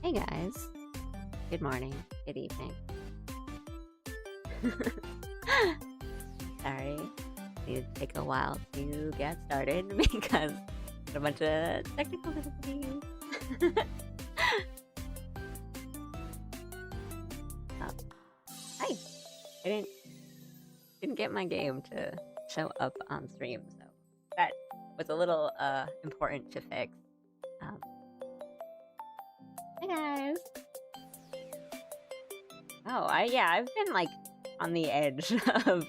Hey guys, good morning, good evening. Sorry, it take a while to get started because a bunch of technical difficulties. Oh, hi, I didn't get my game to show up on stream, so that was a little important to fix. Hi guys. Oh, I've been like on the edge of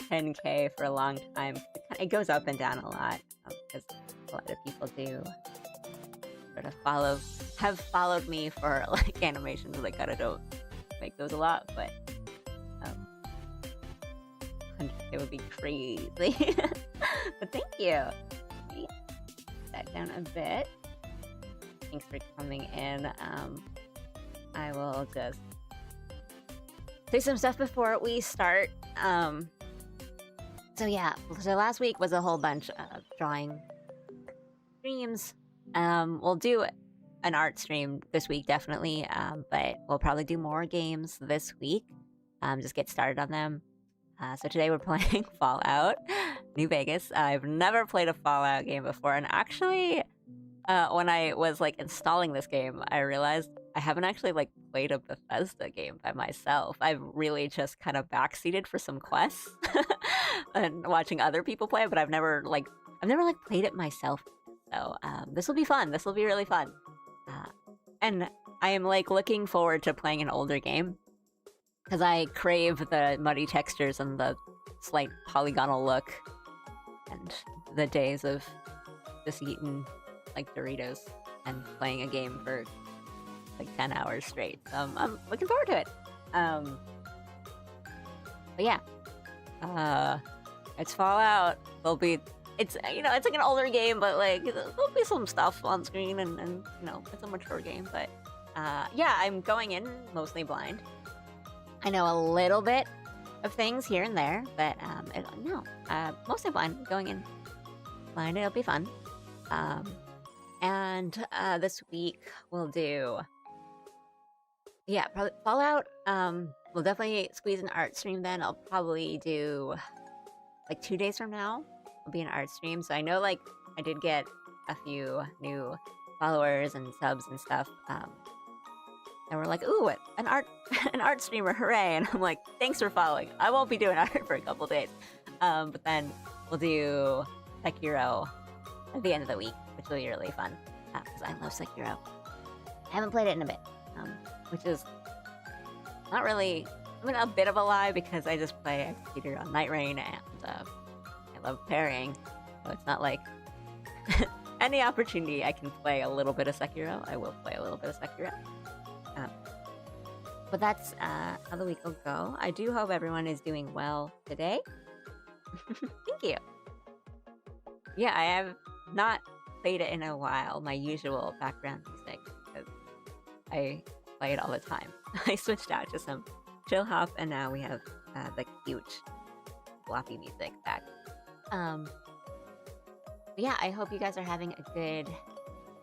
10K for a long time. It goes up and down a lot because a lot of people do sort of have followed me for like animations. Like I don't make those a lot, but 100K would be crazy. But thank you. Let that down a bit. Thanks for coming in. I will just do some stuff before we start. So last week was a whole bunch of drawing streams. We'll do an art stream this week, definitely, but we'll probably do more games this week. Just get started on them. So today we're playing Fallout New Vegas. I've never played a Fallout game before, and actually, when I was like installing this game, I realized I haven't actually like played a Bethesda game by myself. I've really just kind of backseated for some quests and watching other people play, but I've never played it myself. So this will be fun. This will be really fun. And I am like looking forward to playing an older game because I crave the muddy textures and the slight polygonal look and the days of just eating like Doritos and playing a game for like 10 hours straight. So I'm looking forward to it. But yeah, it's Fallout. It's like an older game, but like there'll be some stuff on screen, and it's a mature game. But I'm going in mostly blind. I know a little bit of things here and there, but mostly blind. Going in blind, it'll be fun. And this week we'll do probably Fallout. We'll definitely squeeze an art stream then. I'll probably do like 2 days from now will be an art stream. So I know like I did get a few new followers and subs and stuff. And we're like, ooh, an art streamer, hooray. And I'm like, thanks for following. I won't be doing art for a couple days. But then we'll do Sekiro at the end of the week, which will be really fun because I love Sekiro. I haven't played it in a bit, which is not really, a bit of a lie because I just play Executor on Night Rain and I love pairing, so it's not like any opportunity I can play a little bit of Sekiro, I will play a little bit of Sekiro. But that's how the week will go. I do hope everyone is doing well today. Thank you. Yeah, I have not played it in a while, my usual background music, because I play it all the time. I switched out to some chill hop, and now we have the cute floppy music back. I hope you guys are having a good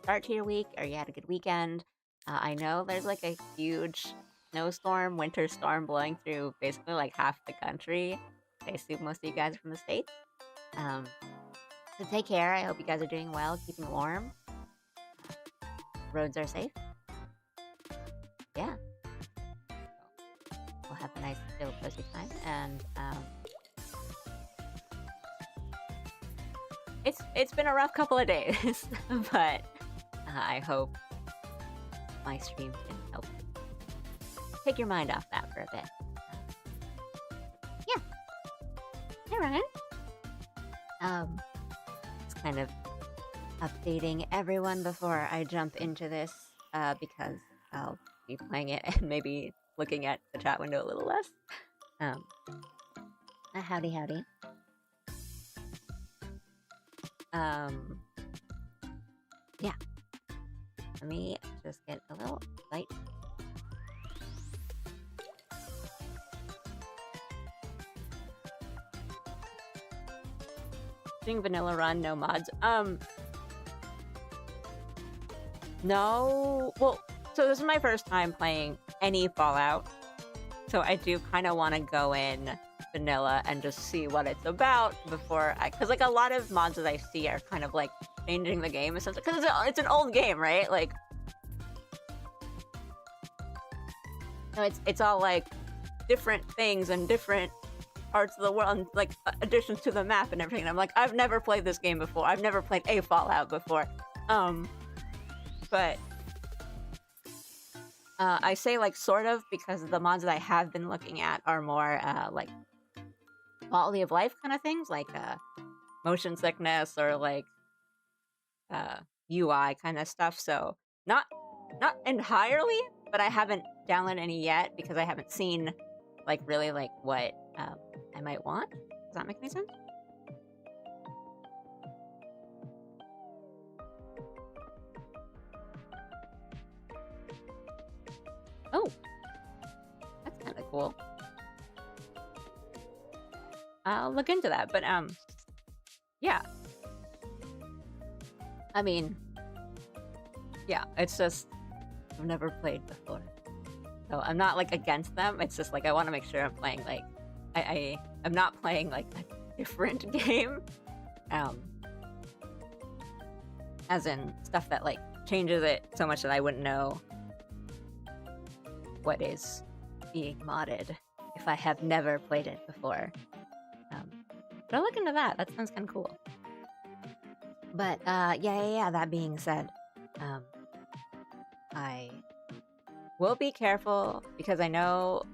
start to your week, or you had a good weekend. I know there's like a huge snowstorm, winter storm blowing through basically like half the country. I assume most of you guys are from the States. So take care. I hope you guys are doing well, keeping warm. Roads are safe. Yeah. We'll have a nice, chill, cozy time. And it's been a rough couple of days, but I hope my stream can help take your mind off that for a bit. Yeah. Hey, Ryan. Just kind of updating everyone before I jump into this, because I'll be playing it and maybe looking at the chat window a little less. Howdy. Yeah. Let me just get a little light. Doing vanilla run, no mods. No. Well, So this is my first time playing any Fallout. So I do kind of want to go in vanilla and just see what it's about before because like a lot of mods that I see are kind of like changing the game essentially because it's an old game, right? Like, no, it's all like different things and different parts of the world and like additions to the map and everything. And I'm like, I've never played this game before. I've never played a Fallout before. But I say like sort of because the mods that I have been looking at are more like quality of life kind of things, like motion sickness or like UI kind of stuff. So not entirely, but I haven't downloaded any yet because I haven't seen like really like what I might want. Does that make any sense? Oh, that's kind of cool. I'll look into that, but yeah. I mean, yeah, it's just I've never played before, so I'm not like against them. It's just like I want to make sure I'm playing like I'm not playing like a different game, as in stuff that like changes it so much that I wouldn't know what is being modded if I have never played it before. But I'll look into that. That sounds kind of cool. But yeah. That being said, I will be careful because I know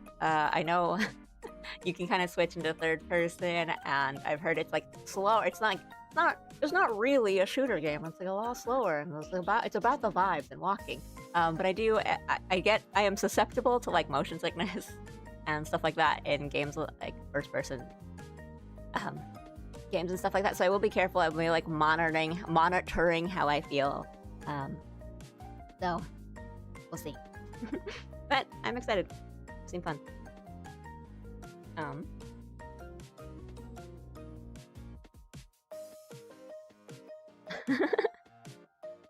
you can kind of switch into third person, and I've heard it's like slow. It's not really a shooter game. It's like a lot slower, and it's about the vibes and walking. But I am susceptible to like motion sickness and stuff like that in games like first person games and stuff like that. So I will be careful. I will be like monitoring how I feel. So we'll see. But I'm excited. Seems fun.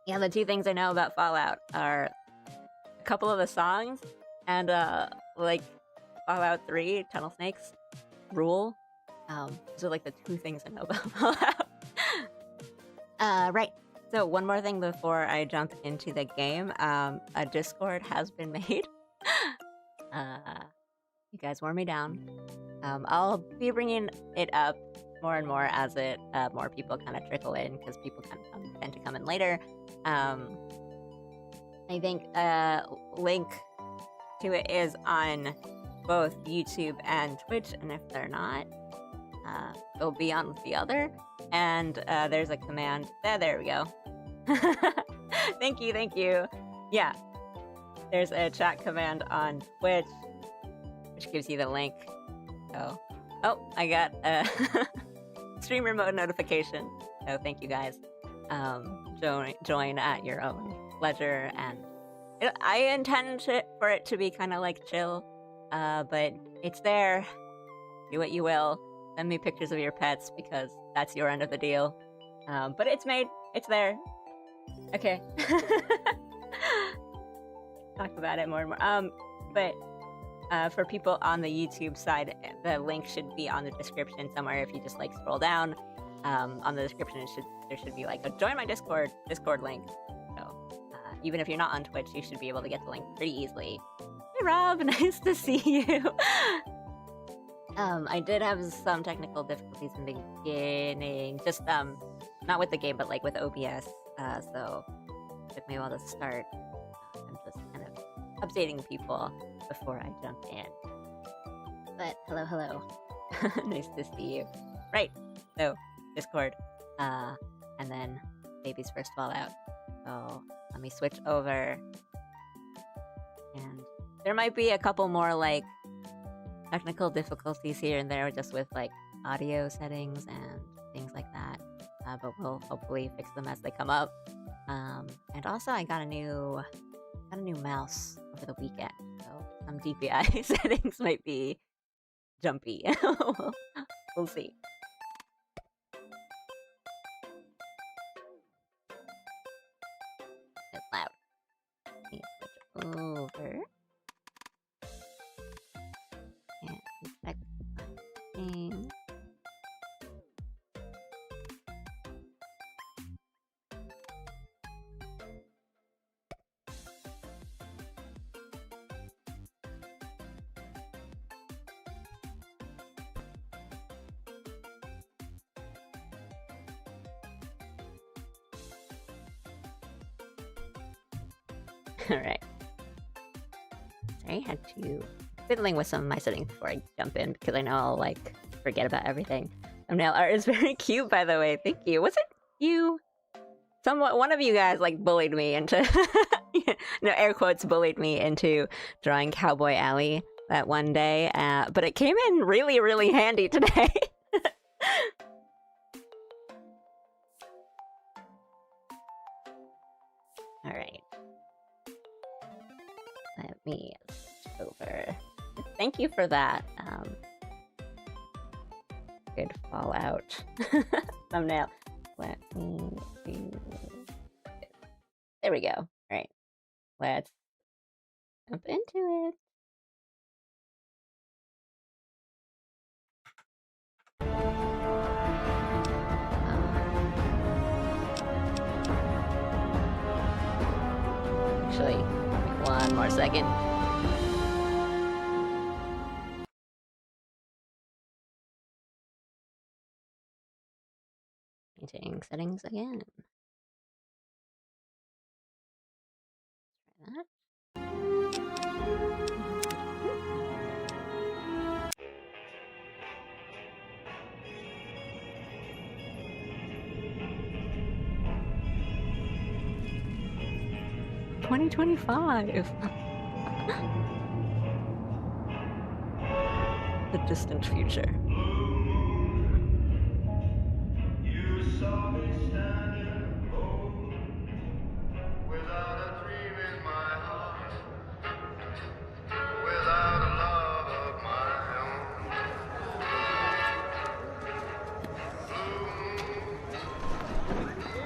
Yeah, the two things I know about Fallout are a couple of the songs and like Fallout 3 Tunnel Snakes rule. Those are like the two things I know about Fallout. Right. So one more thing before I jump into the game. A Discord has been made. You guys wore me down. I'll be bringing it up more and more as more people kind of trickle in because people tend to come in later. I think link to it is on both YouTube and Twitch, and if they're not, it'll be on the other. And there's a command. There we go. Thank you. Yeah, there's a chat command on Twitch, which gives you the link. Oh, I got a stream remote notification. So thank you guys. Join at your own leisure, and I intend for it to be kind of like chill, but it's there. Do what you will. Send me pictures of your pets because that's your end of the deal. But it's made. It's there. Okay. Talk about it more and more. But for people on the YouTube side, the link should be on the description somewhere. If you just like scroll down, on the description, there should be like a join my Discord link. So even if you're not on Twitch, you should be able to get the link pretty easily. Hey Rob, nice to see you. I did have some technical difficulties in the beginning, just not with the game, but like with OBS. So it took me a while to start. I'm just kind of updating people before I jump in. But hello. Nice to see you. Right. So Discord, and then Baby's first Fallout. So let me switch over, and there might be a couple more like technical difficulties here and there, just with like audio settings and things like that. But we'll hopefully fix them as they come up. And also, I got a new mouse over the weekend, so some DPI settings might be jumpy. We'll see. It's loud. Let me switch over. And next thing. Alright. Sorry, I had to fiddling with some of my settings before I jump in because I know I'll like forget about everything. Thumbnail art is very cute, by the way. Thank you. Was it you? One of you guys like bullied me into no, air quotes, bullied me into drawing Cowboy Allie that one day, but it came in really, really handy today. All right. Let me switch over. Thank you for that. Good Fallout thumbnail. Let me do this. There we go. All right. Let's jump into it. Actually, one more second. Painting settings again. Try that. 2025. The distant future. You saw me standing alone, without a dream in my heart, without a love of my own.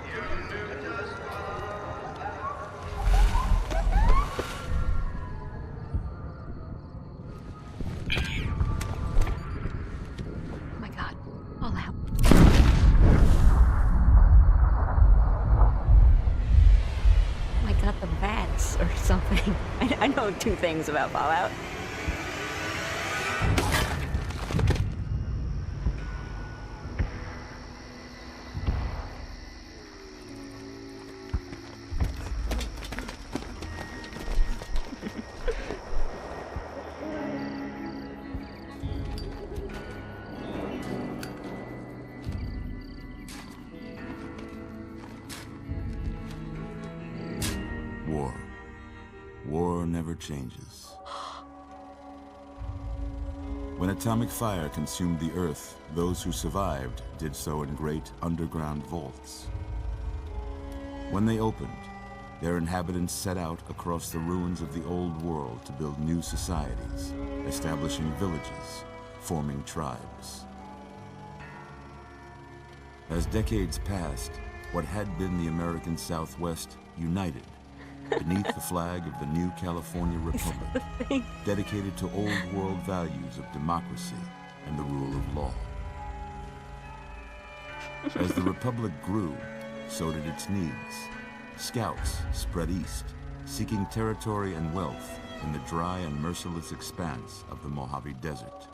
You knew just Oh my god. All out. Oh my god, the bats or something. I know 2 things about Fallout. War. War never changes. When atomic fire consumed the Earth, those who survived did so in great underground vaults. When they opened, their inhabitants set out across the ruins of the old world to build new societies, establishing villages, forming tribes. As decades passed, what had been the American Southwest united beneath the flag of the new California Republic, dedicated to old world values of democracy and the rule of law. As the Republic grew, so did its needs. Scouts spread east, seeking territory and wealth in the dry and merciless expanse of the Mojave Desert.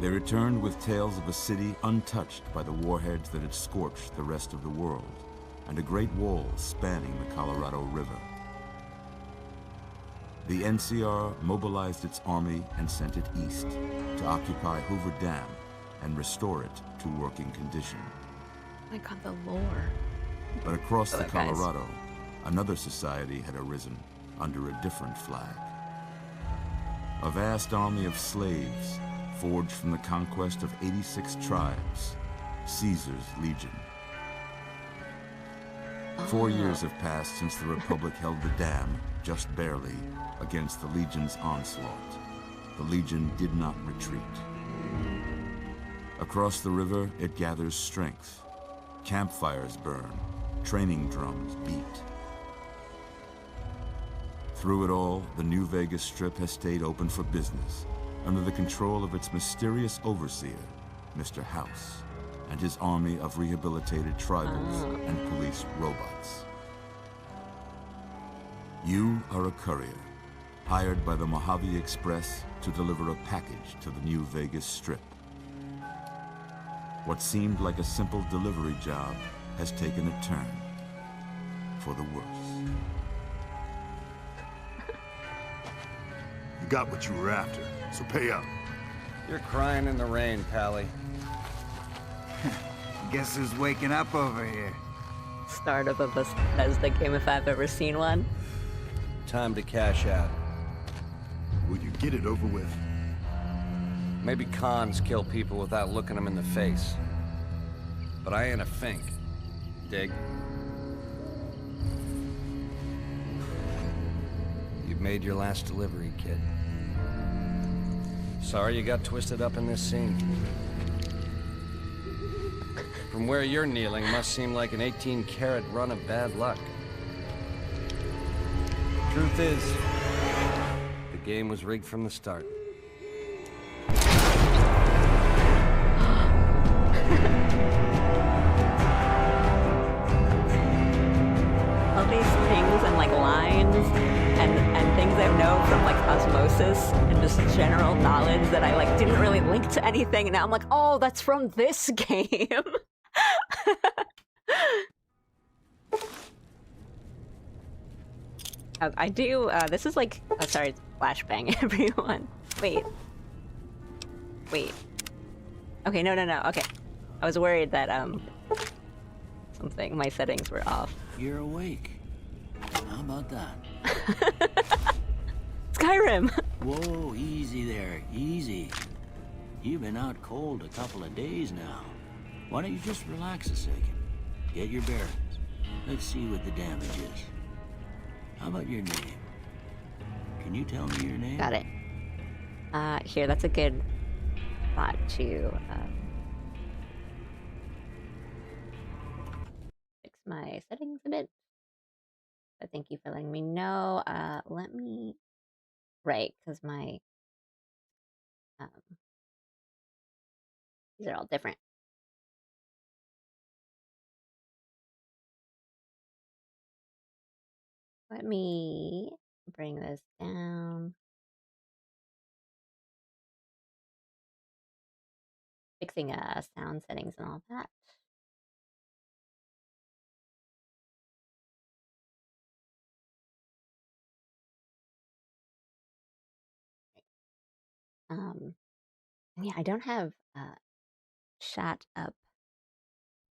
They returned with tales of a city untouched by the warheads that had scorched the rest of the world, and a great wall spanning the Colorado River. The NCR mobilized its army and sent it east to occupy Hoover Dam and restore it to working condition. Oh my god, the lore. But across the Guys. Colorado, another society had arisen under a different flag. A vast army of slaves forged from the conquest of 86 tribes, Caesar's Legion. 4 years have passed since the Republic held the dam, just barely, against the Legion's onslaught. The Legion did not retreat. Across the river, it gathers strength. Campfires burn, training drums beat. Through it all, the New Vegas Strip has stayed open for business, under the control of its mysterious overseer, Mr. House, and his army of rehabilitated tribals and police robots. You are a courier, hired by the Mojave Express to deliver a package to the New Vegas Strip. What seemed like a simple delivery job has taken a turn for the worse. You got what you were after, so pay up. You're crying in the rain, Pally. Guess who's waking up over here? Startup of a Bethesda game if I've ever seen one. Time to cash out. Will you get it over with? Maybe cons kill people without looking them in the face. But I ain't a fink. Dig? You've made your last delivery, kid. Sorry you got twisted up in this scene. From where you're kneeling must seem like an 18-carat run of bad luck. Truth is, the game was rigged from the start. All these things and like lines and things I know from like osmosis and just general knowledge that I like didn't really link to anything, and now I'm like, oh, that's from this game. I do, this is like, oh sorry, it's flashbang, everyone. Wait. Okay, no, okay. I was worried that, my settings were off. You're awake. How about that? Skyrim! Whoa, easy there, easy. You've been out cold a couple of days now. Why don't you just relax a second? Get your bearings. Let's see what the damage is. How about your name? Can you tell me your name? Got it. Here, that's a good spot to, fix my settings a bit. So thank you for letting me know. Let me... Right, because my... these are all different. Let me bring this down. Fixing sound settings and all that. Yeah, I don't have chat up.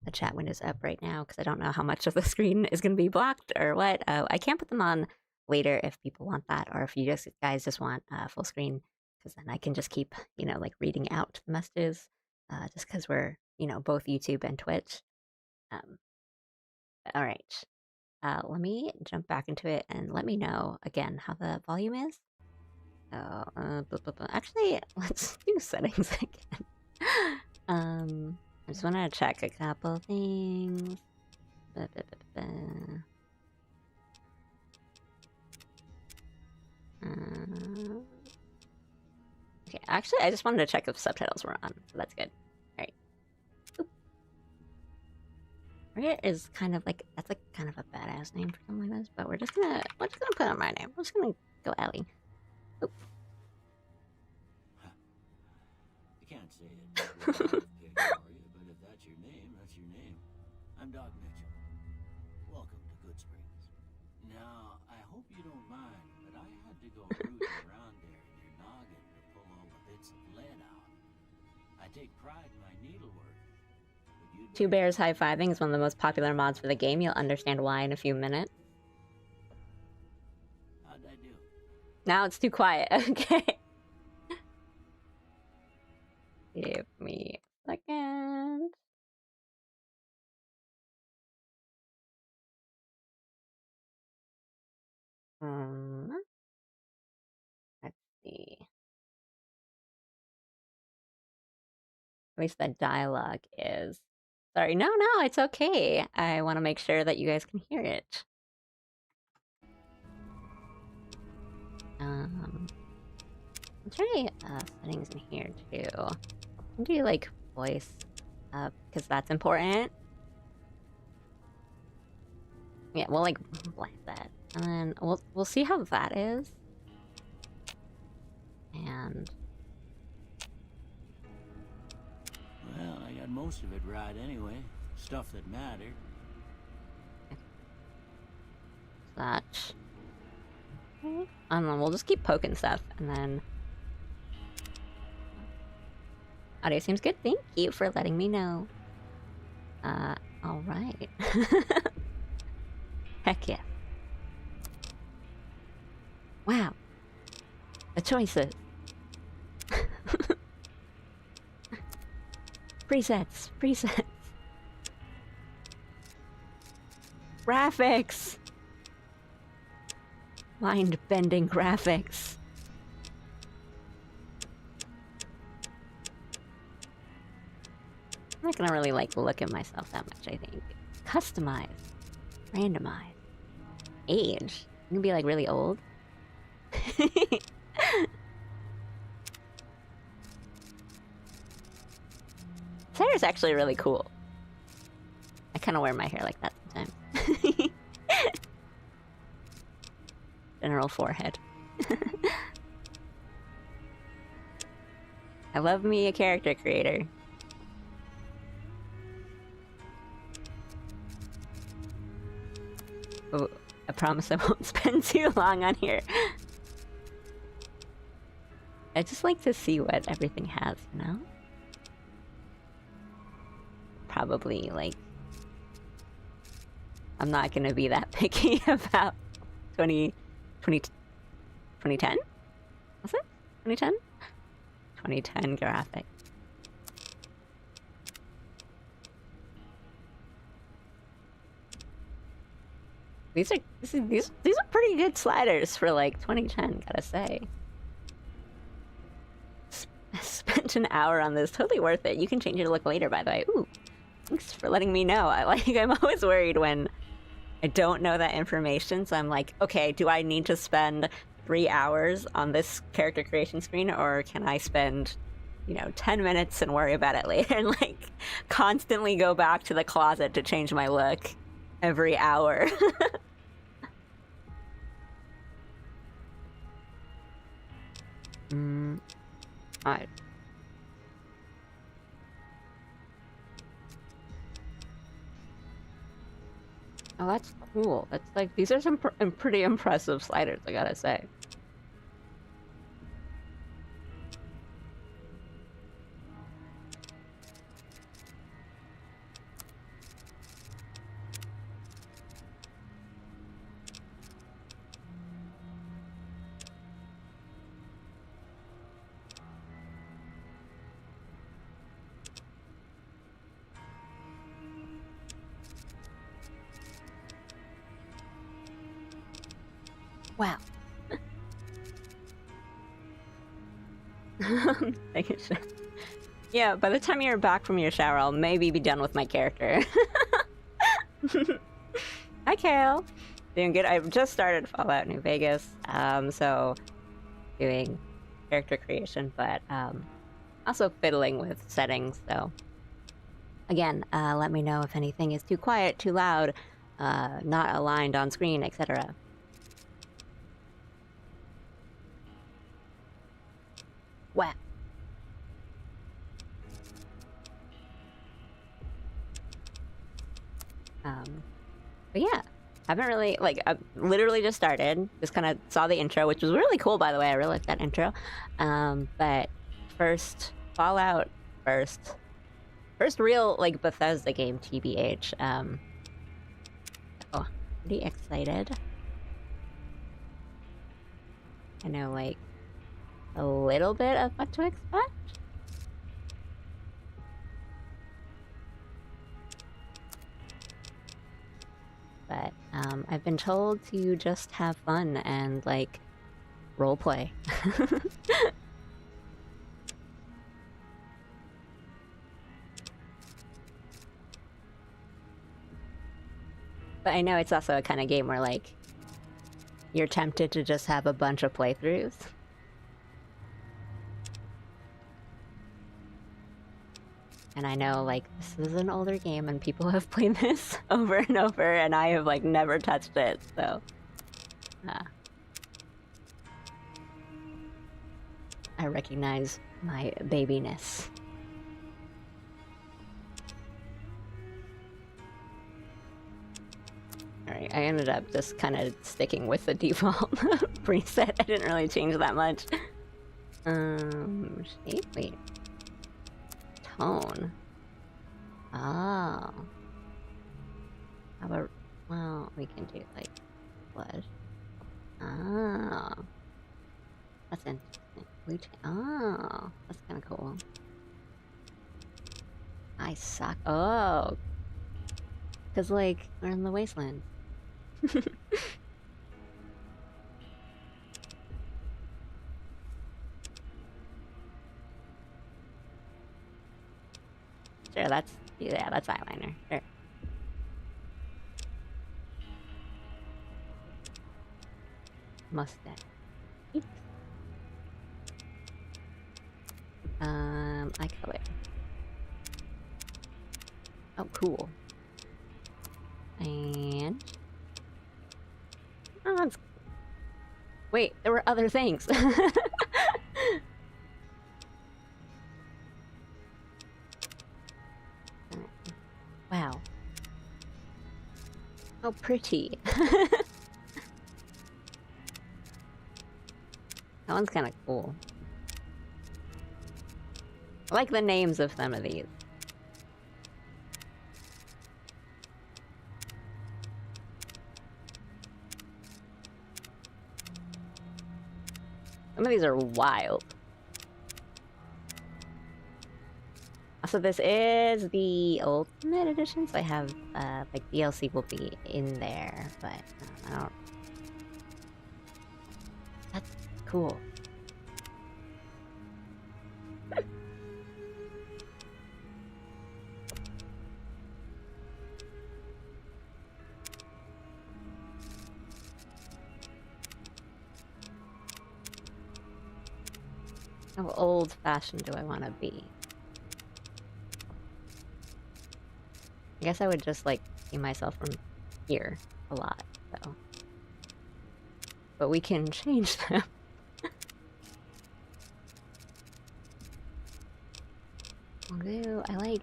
The chat window's up right now because I don't know how much of the screen is going to be blocked or what. I can put them on later if people want that, or if you guys just want full screen, because then I can just keep, like reading out the messages, just because we're, both YouTube and Twitch. All right. Let me jump back into it and let me know again how the volume is. Actually, let's do settings again. I just want to check a couple things. Okay, actually, I just wanted to check if subtitles were on, so that's good. All right. Margaret is kind of like, that's like kind of a badass name for something like this, but we're just gonna put on my name. We're just gonna go Allie. Oop. I can't say it. But if that's your name, that's your name. I'm Doc Mitchell. Welcome to Good Springs. Now, I hope you don't mind, but I had to go rooting around there in your noggin to pull all the bits of lead out. I take pride in my needlework. Two Bears high-fiving is one of the most popular mods for the game. You'll understand why in a few minutes. How'd I do? Now it's too quiet. Okay. Give me a second. Let's see. At least the dialogue is. Sorry, no, it's okay. I want to make sure that you guys can hear it. I'll try settings in here too. I'll do like voice, because that's important. Yeah, we'll like blend that, and then we'll see how that is. And Well, I got most of it right anyway. Stuff that mattered. that. I don't know. We'll just keep poking stuff, and then audio seems good. Thank you for letting me know. All right. Heck yeah. Wow. The choices. Presets. Graphics. Mind-bending graphics. I'm not gonna really like look at myself that much, I think. Customize. Randomize. Age. You can be like really old. This hair is actually really cool. I kind of wear my hair like that sometimes. General forehead. I love me a character creator. Oh, I promise I won't spend too long on here. I just like to see what everything has, you know? Probably, like... I'm not gonna be that picky about 2010? Was it? 2010? 2010 graphic. These are pretty good sliders for like 2010, gotta say. Spent an hour on this, totally worth it. You can change your look later, by the way. Ooh, thanks for letting me know. I'm always worried when I don't know that information, so I'm like, okay, do I need to spend 3 hours on this character creation screen, or can I spend, 10 minutes and worry about it later, and like constantly go back to the closet to change my look every hour? Alright. Oh, that's cool. That's like, these are some pretty impressive sliders, I gotta say. Wow. Take a shit. Yeah, by the time you're back from your shower, I'll maybe be done with my character. Hi, Kale. Doing good. I've just started Fallout New Vegas, so doing character creation, but also fiddling with settings, so again, let me know if anything is too quiet, too loud, not aligned on screen, etc. Wow. But yeah, haven't really, like, I literally just started, just kind of saw the intro, which was really cool, by the way. I really liked that intro. But first, Fallout first real, like, Bethesda game, TBH. Oh, pretty excited. I know, like, a little bit of what to expect. But I've been told to just have fun and like roleplay. But I know it's also a kind of game where like you're tempted to just have a bunch of playthroughs. And I know, like, this is an older game and people have played this over and over, and I have, like, never touched it, so... I recognize my babiness. Alright, I ended up just kind of sticking with the default preset. I didn't really change that much. Shape? Wait. Tone. Oh. How about... Well, we can do, like, blood. Oh. That's interesting. Blue oh, that's kind of cool. I suck. Oh. Because, like, we're in the wasteland. Sure, that's... Yeah, that's eyeliner. Sure. Mustache. Eye color. Oh, cool. And... Oh, that's... Wait, there were other things. Wow. How pretty. That one's kind of cool. I like the names of some of these. Some of these are wild. So this is the Ultimate Edition, so I have, like, DLC will be in there, but I don't... That's cool. How old-fashioned do I want to be? I guess I would just, like, see myself from here a lot, so... But we can change them. Although, I like...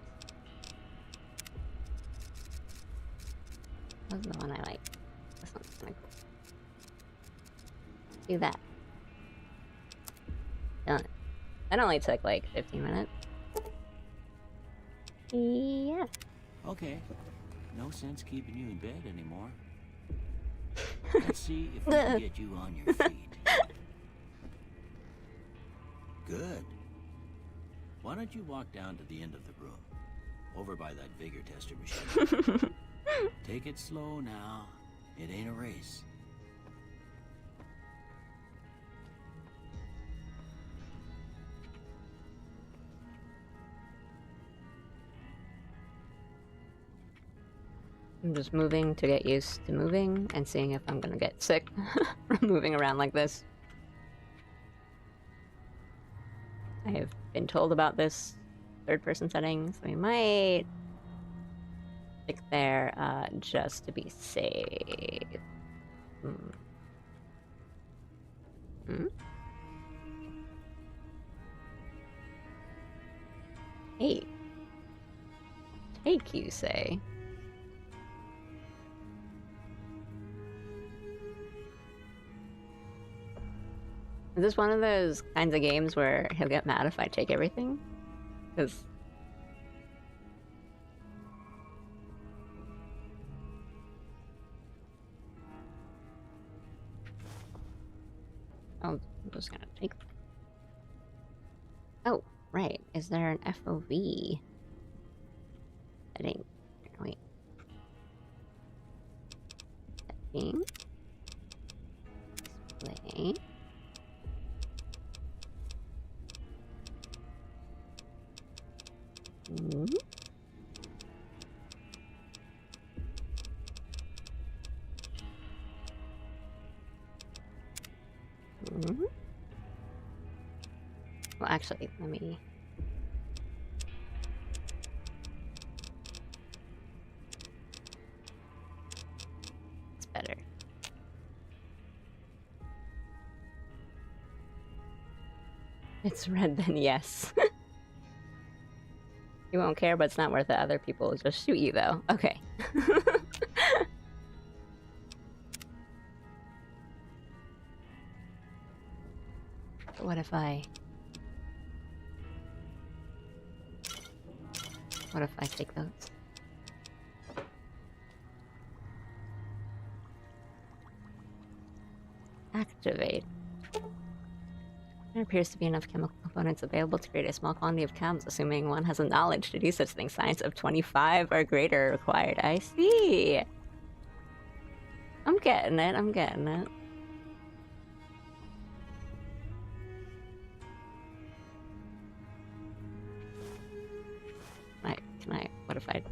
What's the one I like? This one's kinda cool. Do that. Done. That only took like 15 minutes. Yeah. Okay. No sense keeping you in bed anymore. Let's see if we can get you on your feet. Good. Why don't you walk down to the end of the room? Over by that vigor tester machine. Take it slow now. It ain't a race. I'm just moving to get used to moving and seeing if I'm gonna get sick from moving around like this. I have been told about this third-person setting, so we might stick there just to be safe. Hey. Take, you say? Is this one of those kinds of games where he'll get mad if I take everything? Because... I'm just gonna take... Oh, right. Is there an FOV setting? Wait. Setting. Display. Well, actually, let me... It's better. It's red, then yes. You won't care, but it's not worth it. Other people will just shoot you, though. Okay. What if I take those? Activate. There appears to be enough chemical components available to create a small quantity of chems, assuming one has the knowledge to do such things. Science of 25 or greater required. I see. I'm getting it. I'm getting it. What if I...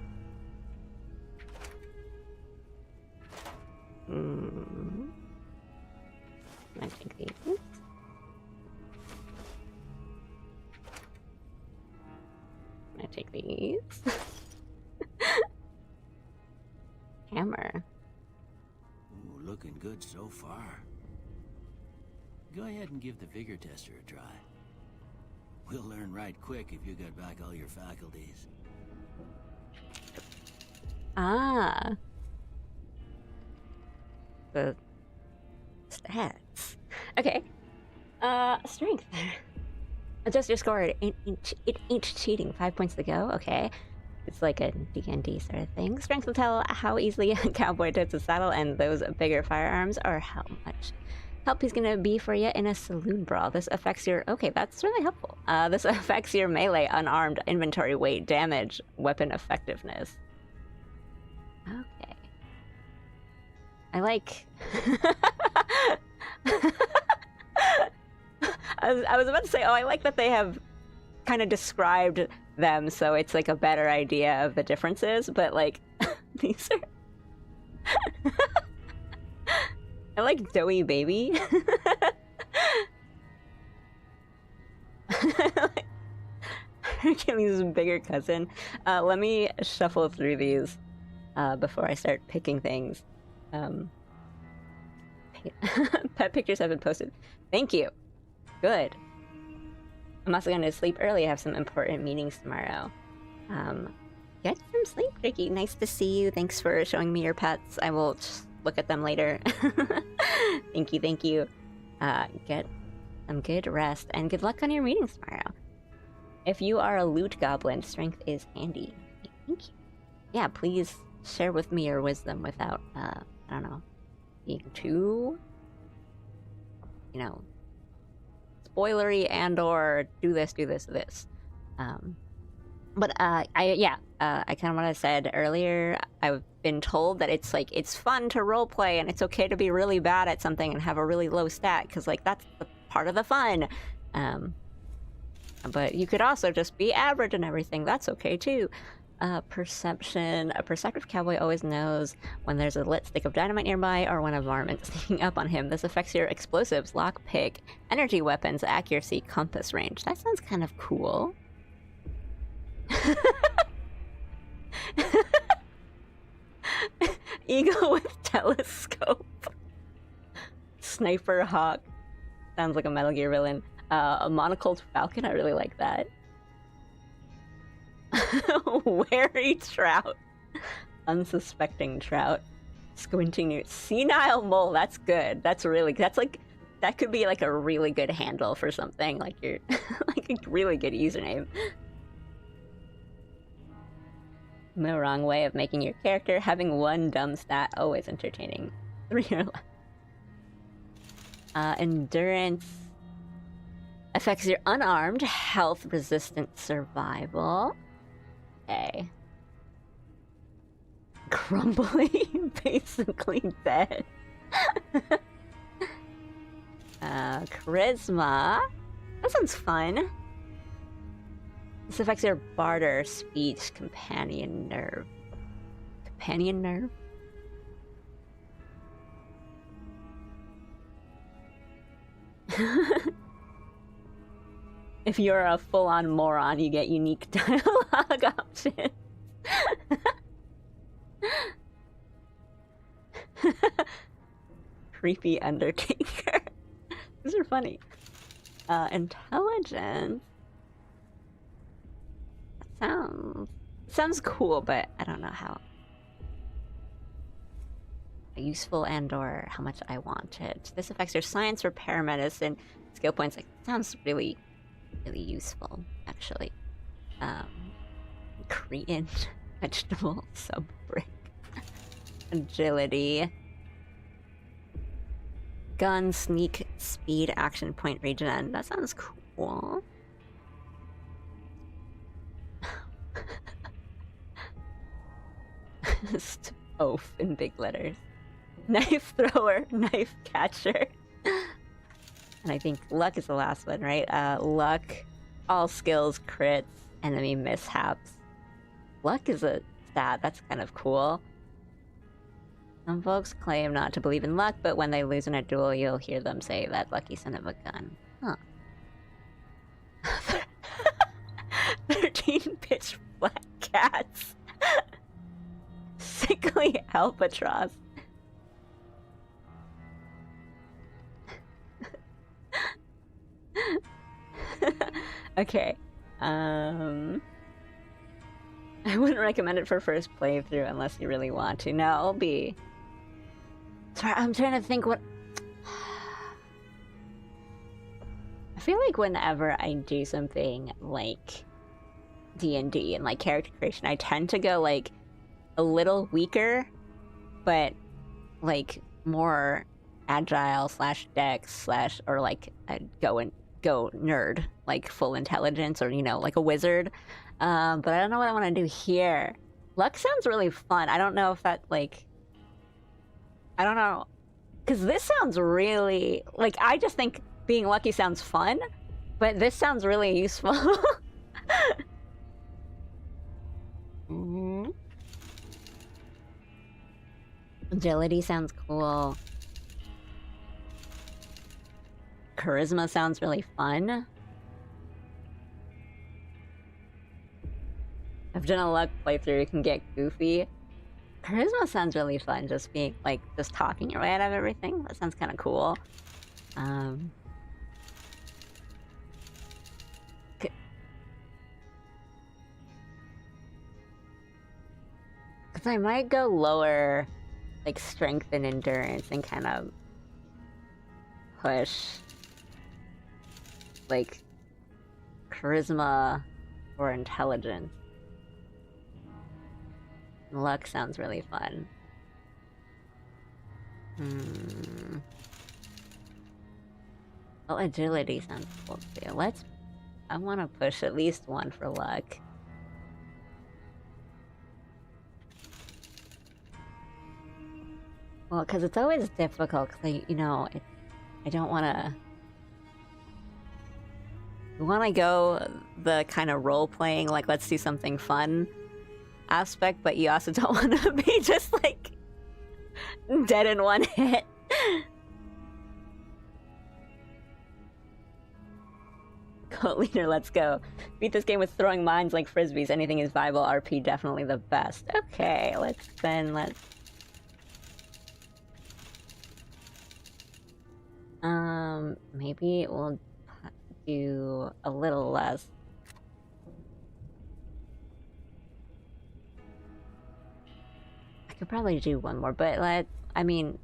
Can I take these? Can I take these? Hammer. Ooh, looking good so far. Go ahead and give the vigor tester a try. We'll learn right quick if you got back all your faculties. Ah. The stats. Okay. Strength. Adjust your score at each cheating. 5 points to go. Okay. It's like a D&D sort of thing. Strength will tell how easily a cowboy tilts his saddle and those bigger firearms, or how much help he's gonna be for you in a saloon brawl. This affects your... Okay, that's really helpful. This affects your melee, unarmed, inventory weight, damage, weapon effectiveness. Okay. I like... I was about to say, oh, I like that they have kind of described them so it's like a better idea of the differences, but like, these are... I like doughy baby. Hercules' bigger cousin. Let me shuffle through these before I start picking things. Pet pictures have been posted. Thank you. Good. I'm also going to sleep early. I have some important meetings tomorrow. Get some sleep, Ricky. Nice to see you. Thanks for showing me your pets. I will just look at them later. Thank you, thank you. Get some good rest, and good luck on your meetings tomorrow. If you are a loot goblin, strength is handy. Thank you. Yeah, please share with me your wisdom without, I don't know, being too, you know, spoilery and or do this. But I kind of what I said earlier. I've been told that it's like it's fun to roleplay and it's okay to be really bad at something and have a really low stat because like that's the part of the fun. But you could also just be average and everything. That's okay too. Perception. A perceptive cowboy always knows when there's a lit stick of dynamite nearby or when a varmint is sneaking up on him. This affects your explosives, lockpick, energy weapons, accuracy, compass range. That sounds kind of cool. Eagle with telescope. Sniper hawk. Sounds like a Metal Gear villain. A monocled falcon. I really like that. Wary trout. Unsuspecting trout. Squinting your senile mole. That's good. That's really good. That's like that could be like a really good handle for something. Like your like a really good username. No wrong way of making your character. Having one dumb stat, always entertaining. 3 or less. Endurance affects your unarmed, health, resistant, survival. Okay. Crumbly, basically dead. Charisma. That sounds fun. This affects your barter, speech, companion nerve. Companion nerve? If you're a full-on moron, you get unique dialogue options. Creepy Undertaker. These are funny. Intelligence. Sounds cool, but I don't know how useful and/or how much I want it. This affects your science, repair, medicine, skill points. Like, sounds really useful, actually. Korean vegetable sub brick. Agility. Gun, sneak, speed, action point, regen. That sounds cool. Oaf in big letters. Knife thrower, knife catcher. And I think luck is the last one, right? Luck, all skills, crits, enemy mishaps. Luck is a stat, that's kind of cool. Some folks claim not to believe in luck, but when they lose in a duel, you'll hear them say that lucky son of a gun. Huh. 13 pitch black cats. Sickly albatross. Okay. I wouldn't recommend it for first playthrough unless you really want to. No, I'll be... Sorry, I'm trying to think what... I feel like whenever I do something like D&D and like character creation, I tend to go like a little weaker, but like more agile slash dex slash, or like I'd go nerd, like full intelligence, or, you know, like a wizard. But I don't know what I want to do here. Luck sounds really fun. I don't know if that, like... I don't know. Because this sounds really... Like, I just think being lucky sounds fun, but this sounds really useful. Mm-hmm. Agility sounds cool. Charisma sounds really fun. I've done a luck playthrough, you can get goofy. Charisma sounds really fun, just being, like, just talking your way out of everything. That sounds kind of cool. Because I might go lower, like, strength and endurance and kind of push, like, charisma or intelligence. Luck sounds really fun. Well, agility sounds cool too. I want to push at least one for luck. Well, because it's always difficult, because you know, I don't want to... You want to go the kind of role-playing, like, let's do something fun aspect, but you also don't want to be just, like, dead in one hit. Cult leader, let's go. Beat this game with throwing mines like frisbees. Anything is viable. RP definitely the best. Okay, let's... Maybe we'll do a little less. I could probably do one more, but I mean...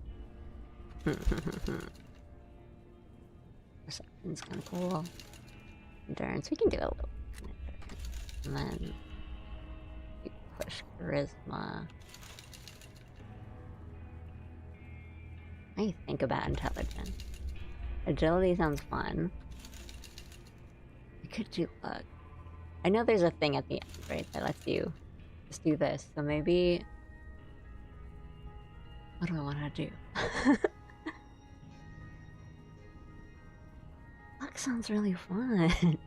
Perception's kind of cool. Endurance, we can do a little. And then... we push charisma. I think about intelligence. Agility sounds fun. I could do luck. I know there's a thing at the end, right, that lets you just do this. So maybe... What do I want to do? Luck sounds really fun.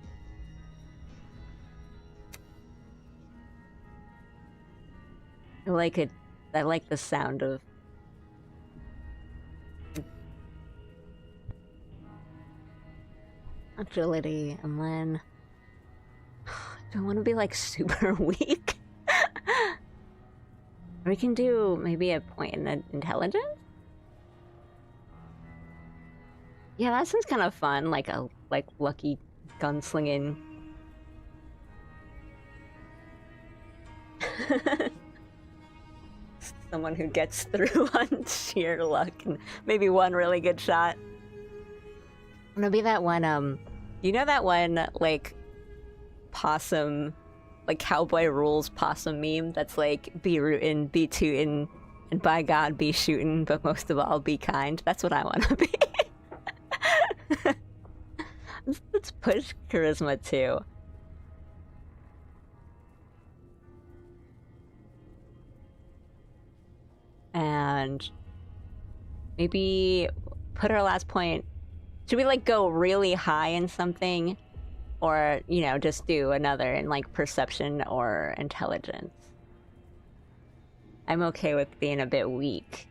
I like it. I like the sound of... Agility, and then... Do I want to be, like, super weak? We can do maybe a point in intelligence? Yeah, that sounds kind of fun, like a lucky gunslinging. Someone who gets through on sheer luck and maybe one really good shot. I'm gonna be that one, you know that one, like, possum, like, Cowboy Rules possum meme that's like, be rootin', be tootin', and by God, be shootin', but most of all, be kind? That's what I want to be. Let's push charisma too. And maybe put our last point. Should we like go really high in something? Or, you know, just do another in like perception or intelligence? I'm okay with being a bit weak.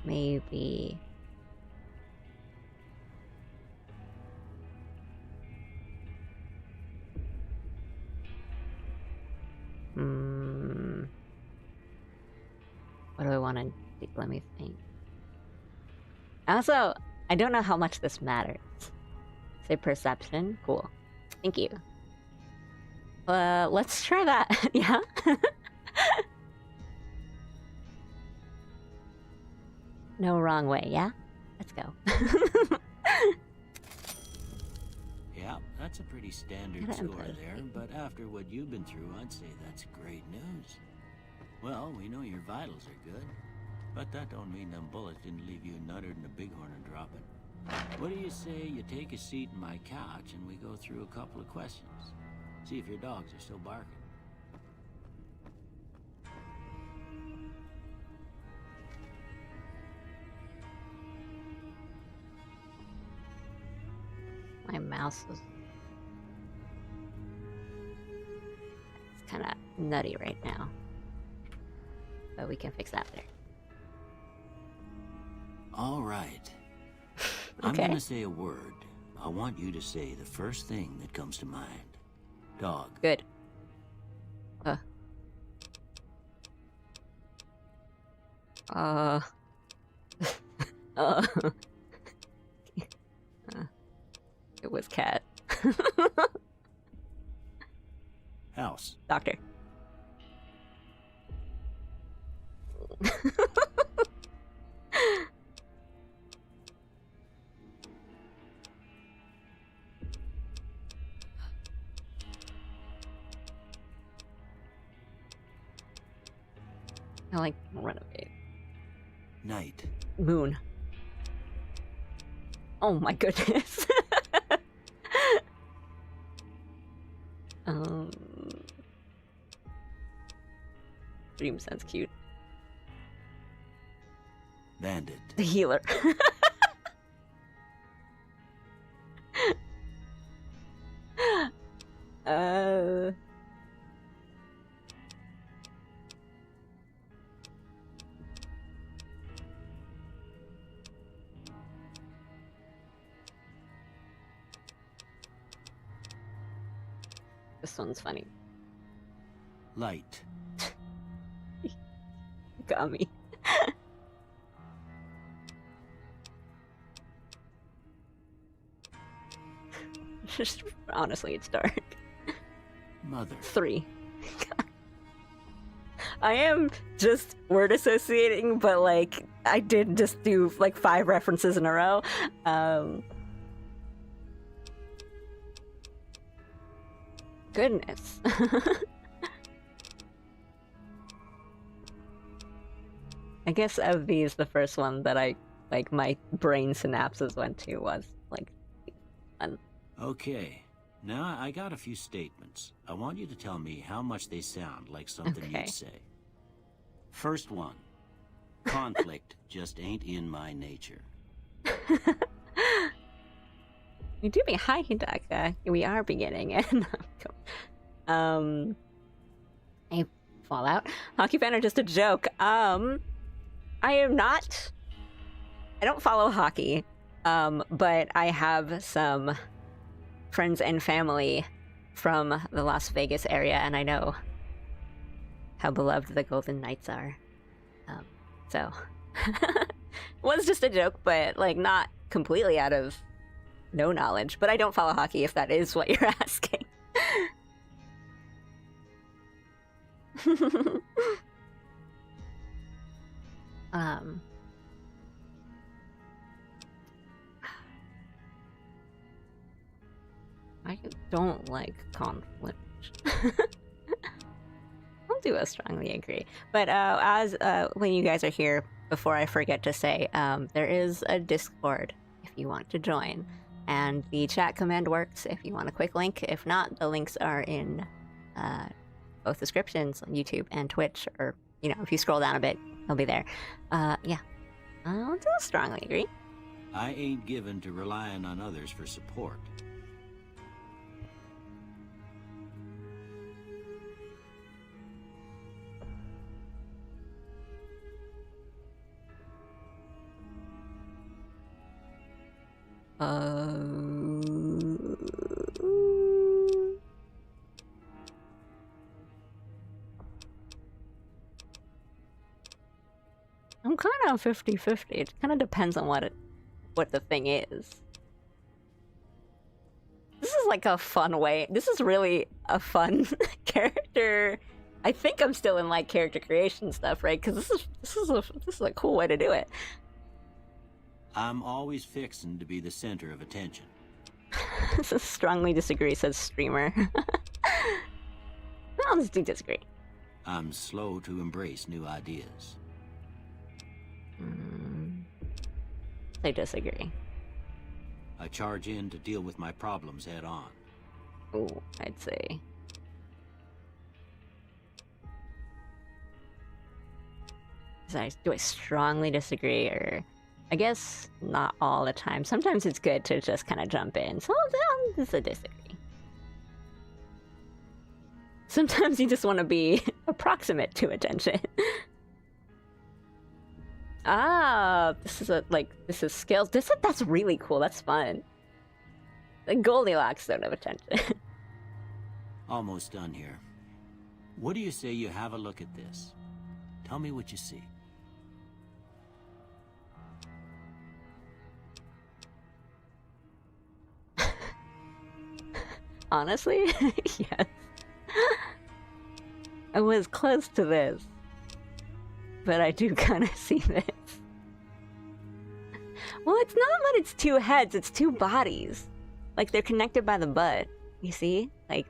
Maybe. What do I want to do? Let me think. Also, I don't know how much this matters. Say perception? Cool. Thank you. Let's try that. Yeah? No wrong way, yeah? Let's go. Yeah, that's a pretty standard score there, but after what you've been through, I'd say that's great news. Well, we know your vitals are good, but that don't mean them bullets didn't leave you nuttered and a bighorn and dropping. What do you say you take a seat in my couch and we go through a couple of questions? See if your dogs are still barking. My mouse is... It's kind of nutty right now. But we can fix that later. All right. Okay. I'm gonna say a word. I want you to say the first thing that comes to mind. Dog. Good. It was cat. House. Doctor. I like renovate. Night. Moon. Oh my goodness. Dream sounds cute. Bandit. The healer. This one's funny. Light. Got me. Just honestly, it's dark. Mother. 3. I am just word associating, but like I did just do like 5 references in a row. Goodness. I guess of these, the first one that I like my brain synapses went to was like fun. Okay. Now I got a few statements. I want you to tell me how much they sound like something Okay. you'd say. First one. Conflict just ain't in my nature. You do be hi, Hidaka. We are beginning, and a Fallout hockey fan are just a joke. I am not. I don't follow hockey. But I have some friends and family from the Las Vegas area, and I know how beloved the Golden Knights are. So, was just a joke, but like not completely out of no knowledge. But I don't follow hockey, if that is what you're asking. I don't like conflict. I'll do a strongly agree. But as when you guys are here, before I forget to say, there is a Discord if you want to join. And the chat command works if you want a quick link. If not, the links are in both descriptions on YouTube and Twitch. Or, you know, if you scroll down a bit, they'll be there. Yeah. I'll do a strongly agree. I ain't given to relying on others for support. I'm kind of 50-50. It kind of depends on what the thing is. This is like a fun way. This is really a fun character. I think I'm still in like character creation stuff, right? Because this is a cool way to do it. I'm always fixing to be the center of attention. This is strongly disagree, says streamer. I'll just do disagree. I'm slow to embrace new ideas. I disagree. I charge in to deal with my problems head on. Ooh, I'd say. Do I strongly disagree, or I guess not all the time. Sometimes it's good to just kind of jump in. So this is a disagree. Sometimes you just want to be approximate to attention. This is skills. That's really cool. That's fun. The Goldilocks zone of attention. Almost done here. What do you say you have a look at this? Tell me what you see. Honestly, yes. I was close to this, but I do kind of see this. Well, it's not that it's two heads, it's two bodies. Like, they're connected by the butt. You see? Like,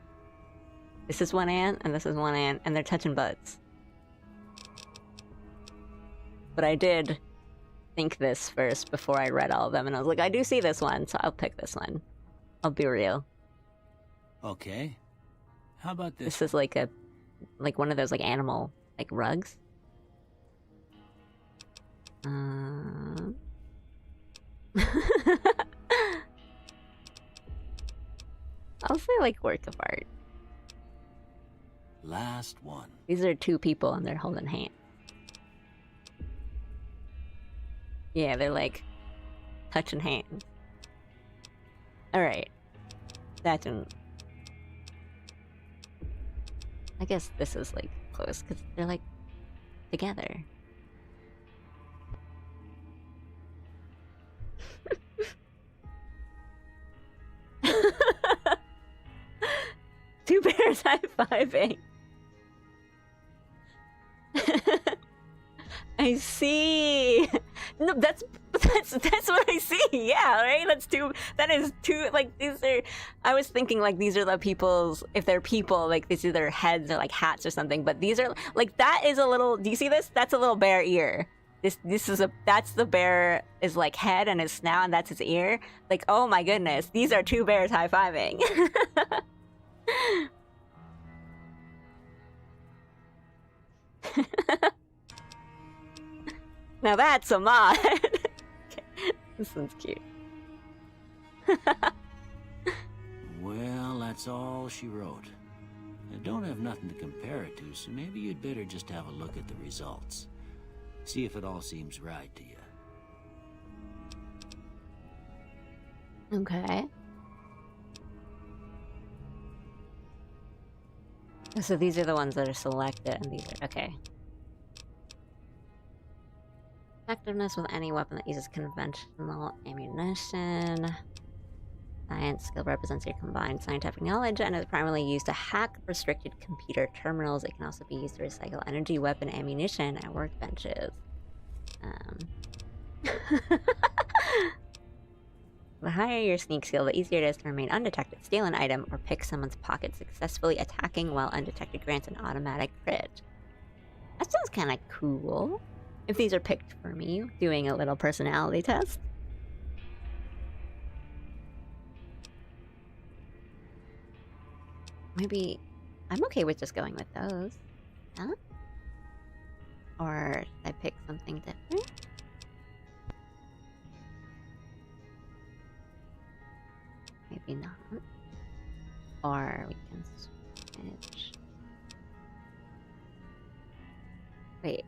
this is one ant, and this is one ant, and they're touching butts. But I did think this first before I read all of them, and I was like, I do see this one, so I'll pick this one. I'll be real. Okay. How about this? This is like one of those like animal like rugs. I'll say like work of art. Last one. These are two people and they're holding hands. Yeah, they're like touching hands. Alright. That didn't... I guess this is like close because they're like together. Two bears high-fiving. I see. No, that's what I see. Yeah, right. That is two. Like these are. I was thinking like these are the people's. If they're people, like these are their heads or like hats or something. But these are like that is a little. Do you see this? That's a little bear ear. This is a. That's the bear is like head and his snout and that's his ear. Like oh my goodness, these are two bears high-fiving. Now that's a mod. This one's cute. Well, that's all she wrote. I don't have nothing to compare it to, so maybe you'd better just have a look at the results. See if it all seems right to you. Okay. So these are the ones that are selected, and these are... Okay. Effectiveness with any weapon that uses conventional ammunition. Science skill represents your combined scientific knowledge and is primarily used to hack restricted computer terminals. It can also be used to recycle energy, weapon, ammunition at workbenches. The higher your sneak skill, the easier it is to remain undetected, steal an item, or pick someone's pocket. Successfully attacking while undetected grants an automatic crit. That sounds kind of cool. If these are picked for me, doing a little personality test. Maybe I'm okay with just going with those. Huh? Or should I pick something different? Maybe not. Or we can switch. Wait.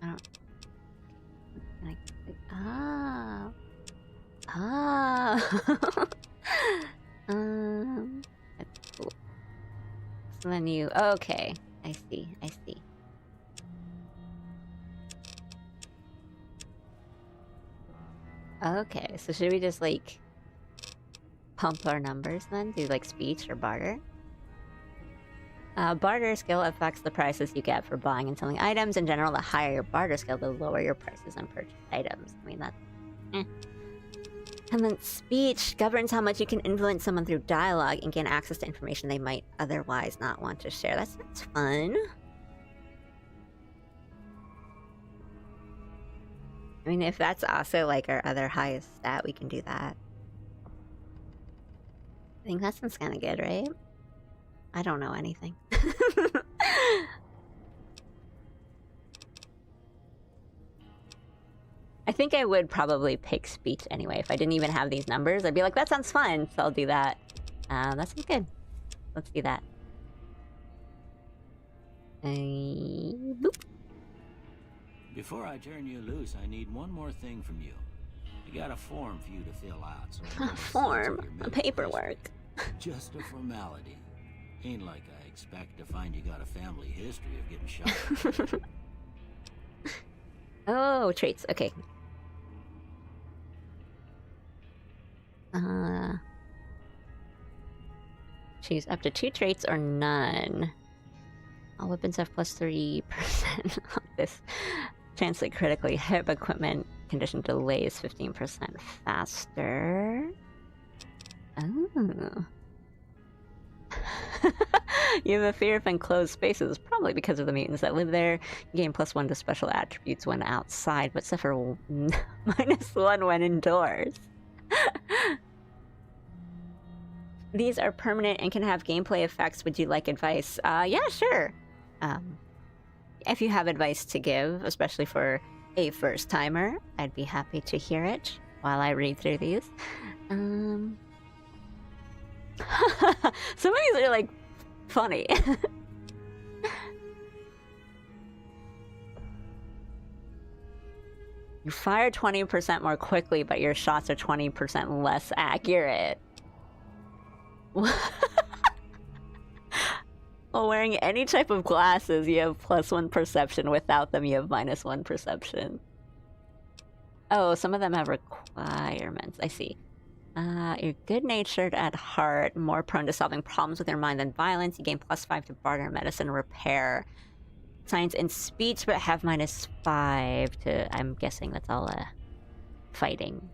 I don't... Can I click? Ah. Ah. That's cool. So then you... Okay. I see. I see. Okay. So should we just, like... pump our numbers then? Do, like, speech or barter? Barter skill affects the prices you get for buying and selling items. In general, the higher your barter skill, the lower your prices on purchased items. I mean, that's... And then speech governs how much you can influence someone through dialogue and gain access to information they might otherwise not want to share. That's fun. I mean, if that's also, like, our other highest stat, we can do that. I think that sounds kind of good, right? I don't know anything. I think I would probably pick speech anyway. If I didn't even have these numbers, I'd be like, that sounds fun, so I'll do that. That sounds good. Let's do that. Boop. Before I turn you loose, I need one more thing from you. I got a form for you to fill out. So A form? A paperwork. Just a formality. Ain't like I expect to find you got a family history of getting shot. Oh, traits. Okay. Choose up to 2 traits or none. All weapons have plus 3% on this. Translate critically hit equipment condition delays 15% faster. Oh. You have a fear of enclosed spaces, probably because of the mutants that live there. You gain +1 to special attributes when outside, but suffer -1 when indoors. These are permanent and can have gameplay effects. Would you like advice? Yeah, sure. If you have advice to give, especially for a first-timer, I'd be happy to hear it while I read through these. Some of these are, like, funny. You fire 20% more quickly, but your shots are 20% less accurate. While wearing any type of glasses, you have +1 perception. Without them, you have -1 perception. Oh, some of them have requirements. I see. You're good-natured at heart, more prone to solving problems with your mind than violence. You gain +5 to barter, medicine, repair. Science and speech, but have -5 to... I'm guessing that's all fighting.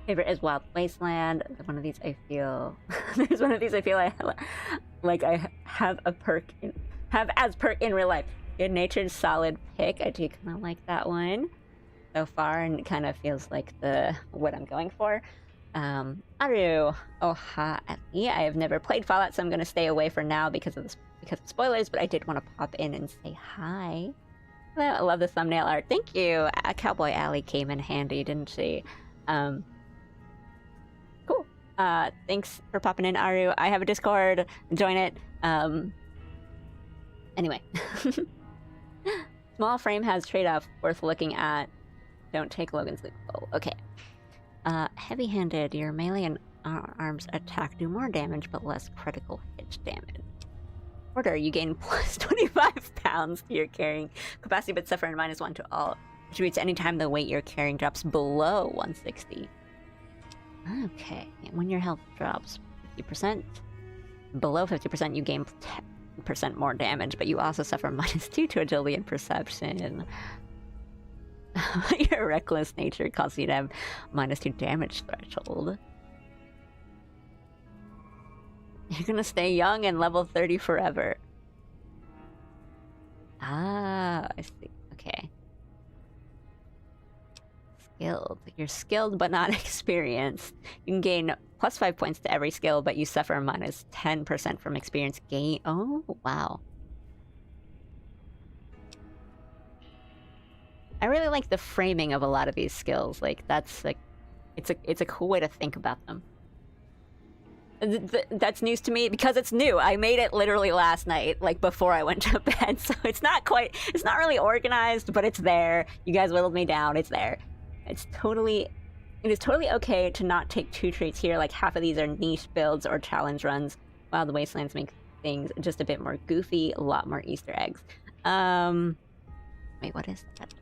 Favorite is Wild Wasteland. One of these I feel... There's one of these I feel like I have a perk... have as perk in real life. Good-natured, solid pick. I do kind of like that one so far, and it kind of feels like what I'm going for. Aru Oha Allie. I have never played Fallout, so I'm going to stay away for now because of spoilers, but I did want to pop in and say hi. I love the thumbnail art. Thank you. Cowboy Allie came in handy, didn't she? Cool. Thanks for popping in, Aru. I have a Discord. Join it. Anyway. Small frame has trade-off worth looking at. Don't take Logan's loot. Oh, okay. Heavy-handed, your melee and arms attack do more damage but less critical hit damage. Order, you gain plus 25 pounds to your carrying capacity but suffer a -1 to all attributes anytime the weight you're carrying drops below 160. Okay, and when your health drops 50%, below 50% you gain 10% more damage, but you also suffer -2 to agility and perception. Your reckless nature causes you to have -2 damage threshold. You're gonna stay young and level 30 forever. Ah, I see. Okay. Skilled. You're skilled but not experienced. You can gain plus 5 points to every skill, but you suffer -10% from experience gain. Oh, wow. I really like the framing of a lot of these skills. Like, that's like, it's a cool way to think about them. That's news to me because it's new. I made it literally last night, like before I went to bed. So it's not really organized, but it's there. You guys whittled me down. It's there. It is totally okay to not take 2 traits here. Like half of these are niche builds or challenge runs, while the Wastelands make things just a bit more goofy, a lot more Easter eggs. Wait, what is that?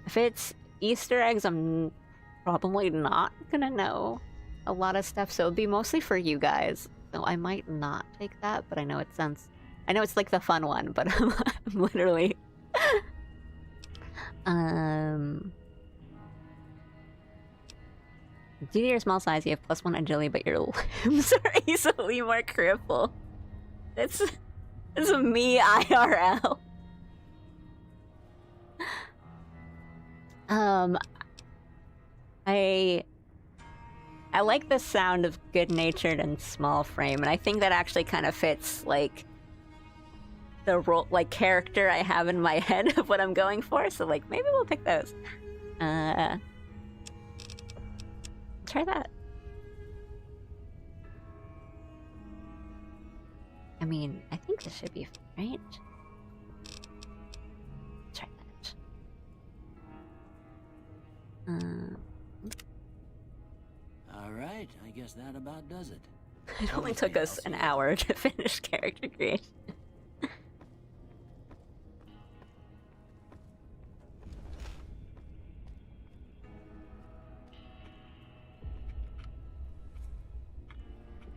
If it's Easter eggs, I'm probably not gonna know a lot of stuff, so it'd be mostly for you guys. So I might not take that, but I know it's like the fun one, but I'm literally due to your small size, you have +1 agility, but your limbs are easily more crippled. It's me IRL. I like the sound of good-natured and small frame, and I think that actually kind of fits like the role, like character I have in my head of what I'm going for. So like maybe we'll pick those. Try that. I mean, I think this should be fun, right? Try that. All right, I guess that about does it. It only took us an hour to finish character creation.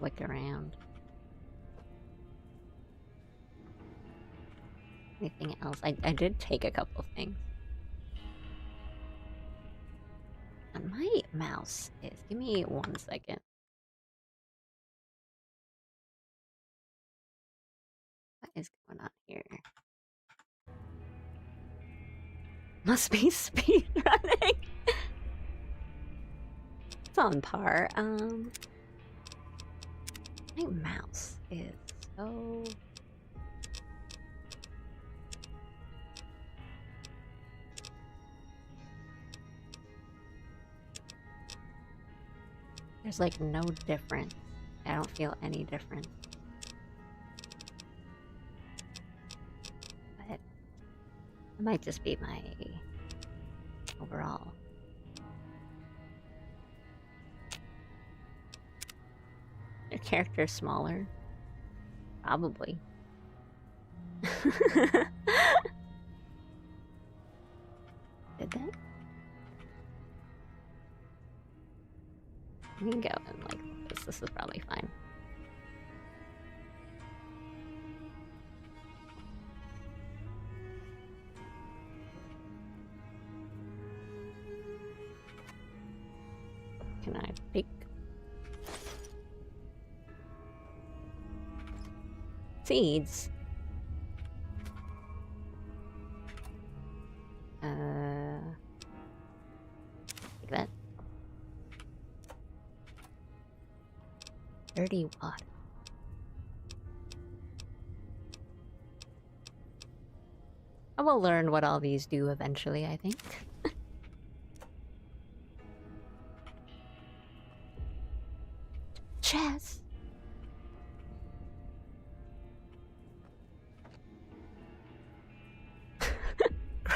Look around. Anything else? I did take a couple things. And my mouse is... Give me 1 second. What is going on here? Must be speed running. It's on par. My mouse is so... There's like no difference. I don't feel any difference. But it might just be my overall. Your character's smaller? Probably. Did that? We can go and like this. This is probably fine. Can I pick seeds? Like that. 30 watt. I will learn what all these do eventually, I think. Chess.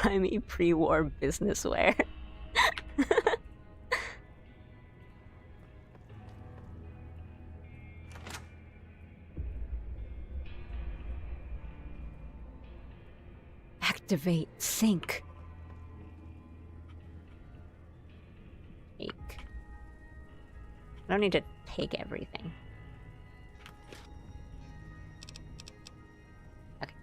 old-timey pre-war business wear. Activate sync. Take. I don't need to take everything. Okay.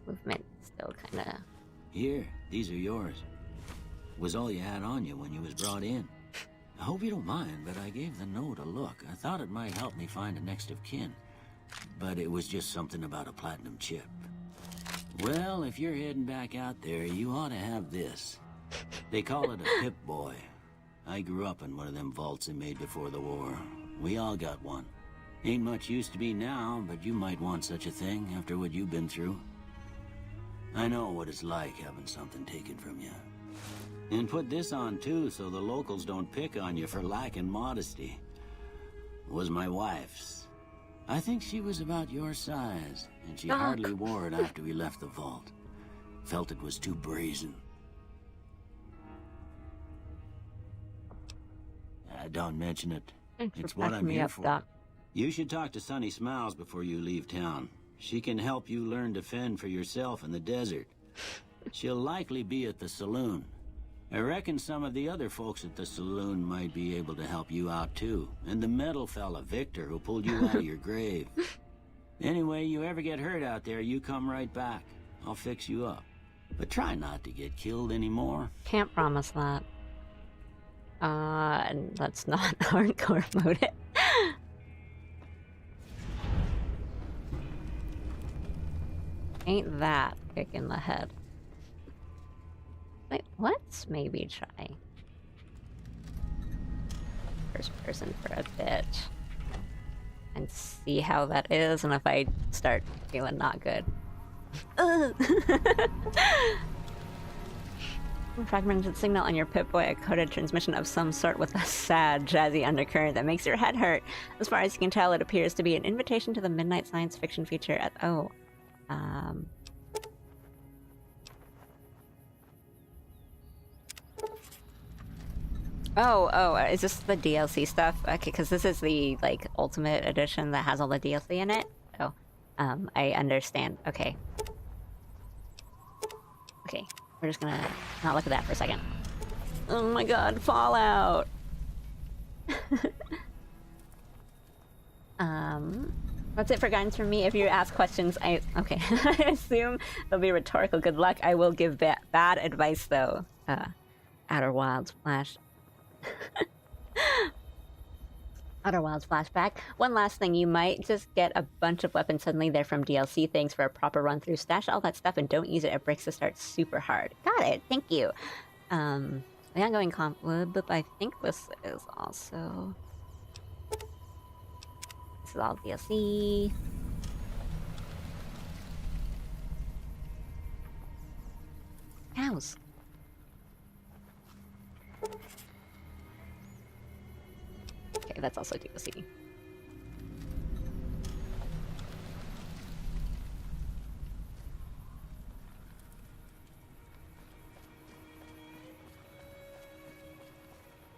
Movement still kind of. Here, these are yours. Was all you had on you when you was brought in. I hope you don't mind, but I gave the note a look. I thought it might help me find a next of kin. But it was just something about a platinum chip. Well, if you're heading back out there, you ought to have this. They call it a Pip-Boy. I grew up in one of them vaults they made before the war. We all got one. Ain't much use to me now, but you might want such a thing after what you've been through. I know what it's like having something taken from you. And put this on too, so the locals don't pick on you for lacking modesty. Was my wife's. I think she was about your size, and she hardly wore it after we left the vault. Felt it was too brazen. Don't mention it. It's what I'm here for. Doc. You should talk to Sunny Smiles before you leave town. She can help you learn to fend for yourself in the desert. She'll likely be at the saloon. I reckon some of the other folks at the saloon might be able to help you out too. And the metal fella, Victor, who pulled you out of your grave. Anyway, you ever get hurt out there, you come right back. I'll fix you up. But try not to get killed anymore. Can't promise that. And that's not hardcore mode. Ain't that kick in the head? Wait, let's maybe try first person for a bit and see how that is, and if I start feeling not good. Fragmented signal on your Pip-Boy, a coded transmission of some sort with a sad, jazzy undercurrent that makes your head hurt. As far as you can tell, it appears to be an invitation to the midnight science fiction feature at is this the DLC stuff? Okay, because this is the, like, Ultimate Edition that has all the DLC in it. So, I understand. Okay. Okay, we're just gonna not look at that for a second. Oh my god, Fallout! That's it for guidance from me. If you ask questions, I assume they'll be rhetorical. Good luck. I will give bad advice, though. Outer Wilds Flash. Outer Wilds flashback. One last thing, you might just get a bunch of weapons suddenly. They're from DLC. Thanks for a proper run through. Stash all that stuff and don't use it. It breaks the start super hard. Got it. Thank you. The ongoing but I think this is also. This is all DLC. Cows. Okay, that's also DLC.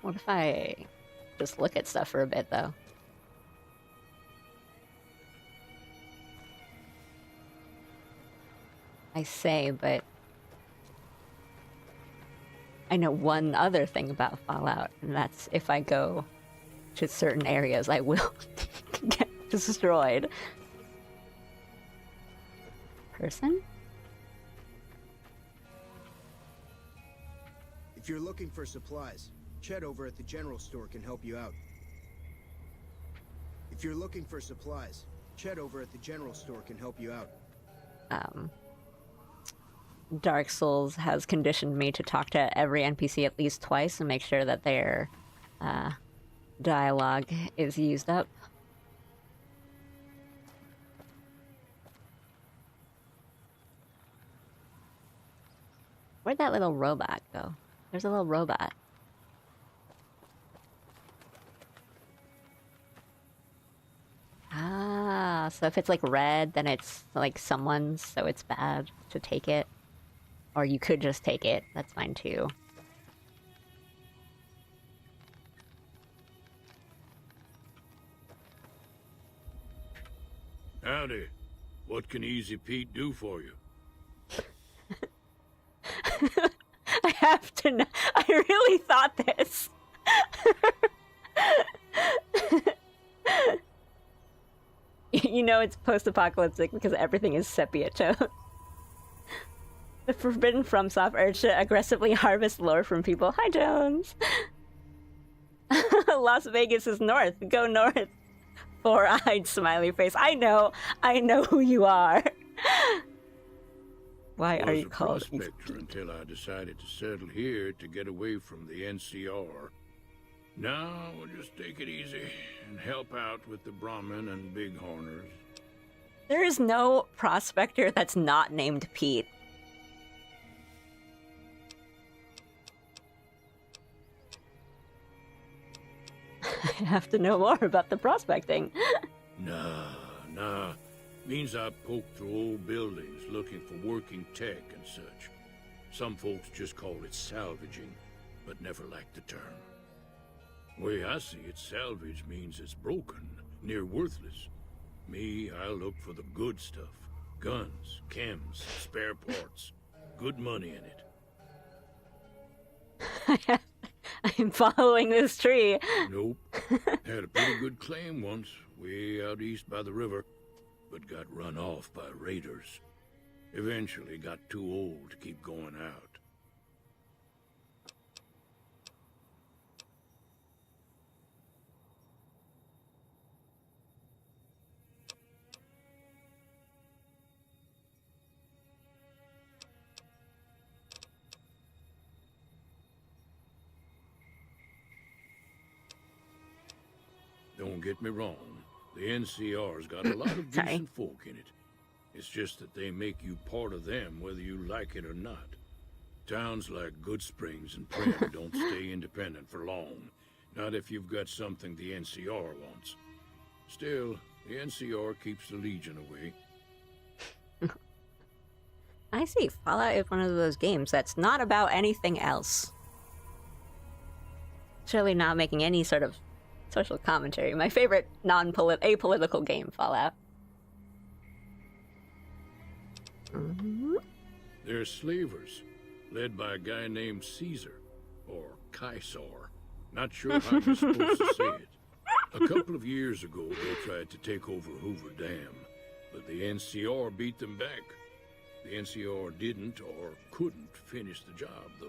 What if I just look at stuff for a bit, though? I say, but I know one other thing about Fallout, and that's if I go to certain areas, I will get destroyed. Person? If you're looking for supplies, Chet over at the general store can help you out. If you're looking for supplies, Chet over at the general store can help you out. Dark Souls has conditioned me to talk to every NPC at least twice and make sure that their dialogue is used up. Where'd that little robot go? There's a little robot. Ah, so if it's like red, then it's like someone's, so it's bad to take it. Or you could just take it. That's fine too. Howdy. What can Easy Pete do for you? I have to know. I really thought this. You know it's post-apocalyptic because everything is sepia tone. The Forbidden FromSoft urge to aggressively harvest lore from people. Hi, Jones. Las Vegas is north. Go north. Four-eyed smiley face. I know who you are. Why are you called? I was a prospector until I decided to settle here to get away from the NCR. Now we'll just take it easy and help out with the Brahmin and Bighorners. There is no prospector that's not named Pete. I have to know more about the prospecting. Nah. Means I poke through old buildings looking for working tech and such. Some folks just call it salvaging, but never liked the term. Way I see it, salvage means it's broken, near worthless. Me, I look for the good stuff. Guns, chems, spare parts. Good money in it. I'm following this tree. Nope. Had a pretty good claim once, way out east by the river, but got run off by raiders. Eventually got too old to keep going out. Don't get me wrong, the NCR's got a lot of decent folk in it. It's just that they make you part of them whether you like it or not. Towns like Good Springs and Prim don't stay independent for long. Not if you've got something the NCR wants. Still, the NCR keeps the Legion away. I see. Fallout is one of those games that's not about anything else. Surely not making any sort of social commentary. My favorite apolitical game, Fallout. They're slavers, led by a guy named Caesar, or Caesar. Not sure how you're supposed to say it. A couple of years ago, they tried to take over Hoover Dam, but the NCR beat them back. The NCR didn't or couldn't finish the job, though.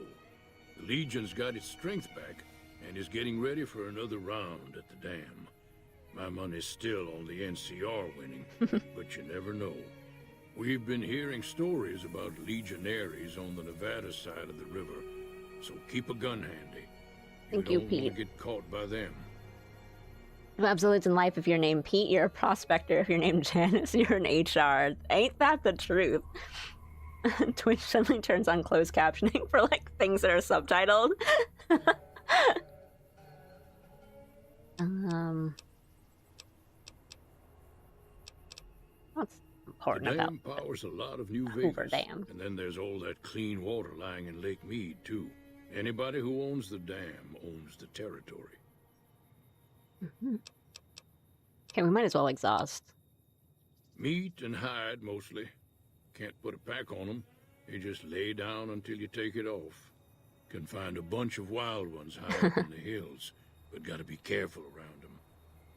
The Legion's got its strength back and is getting ready for another round at the dam. My money's still on the NCR winning, but you never know. We've been hearing stories about legionaries on the Nevada side of the river, so keep a gun handy. Thank you, don't Pete. want to get caught by them. Absolutes in life, if you're named Pete, you're a prospector. If you're named Janice, you're an HR. Ain't that the truth? Twitch suddenly turns on closed captioning for, like, things that are subtitled. What's important The about dam powers a lot of new Hoover vehicles, Dam? and then there's all that clean water lying in Lake Mead, too. Anybody who owns the dam owns the territory. Okay, we might as well exhaust. Meat and hide, mostly. Can't put a pack on them. You just lay down until you take it off. Can find a bunch of wild ones high up in the hills, but gotta be careful around them.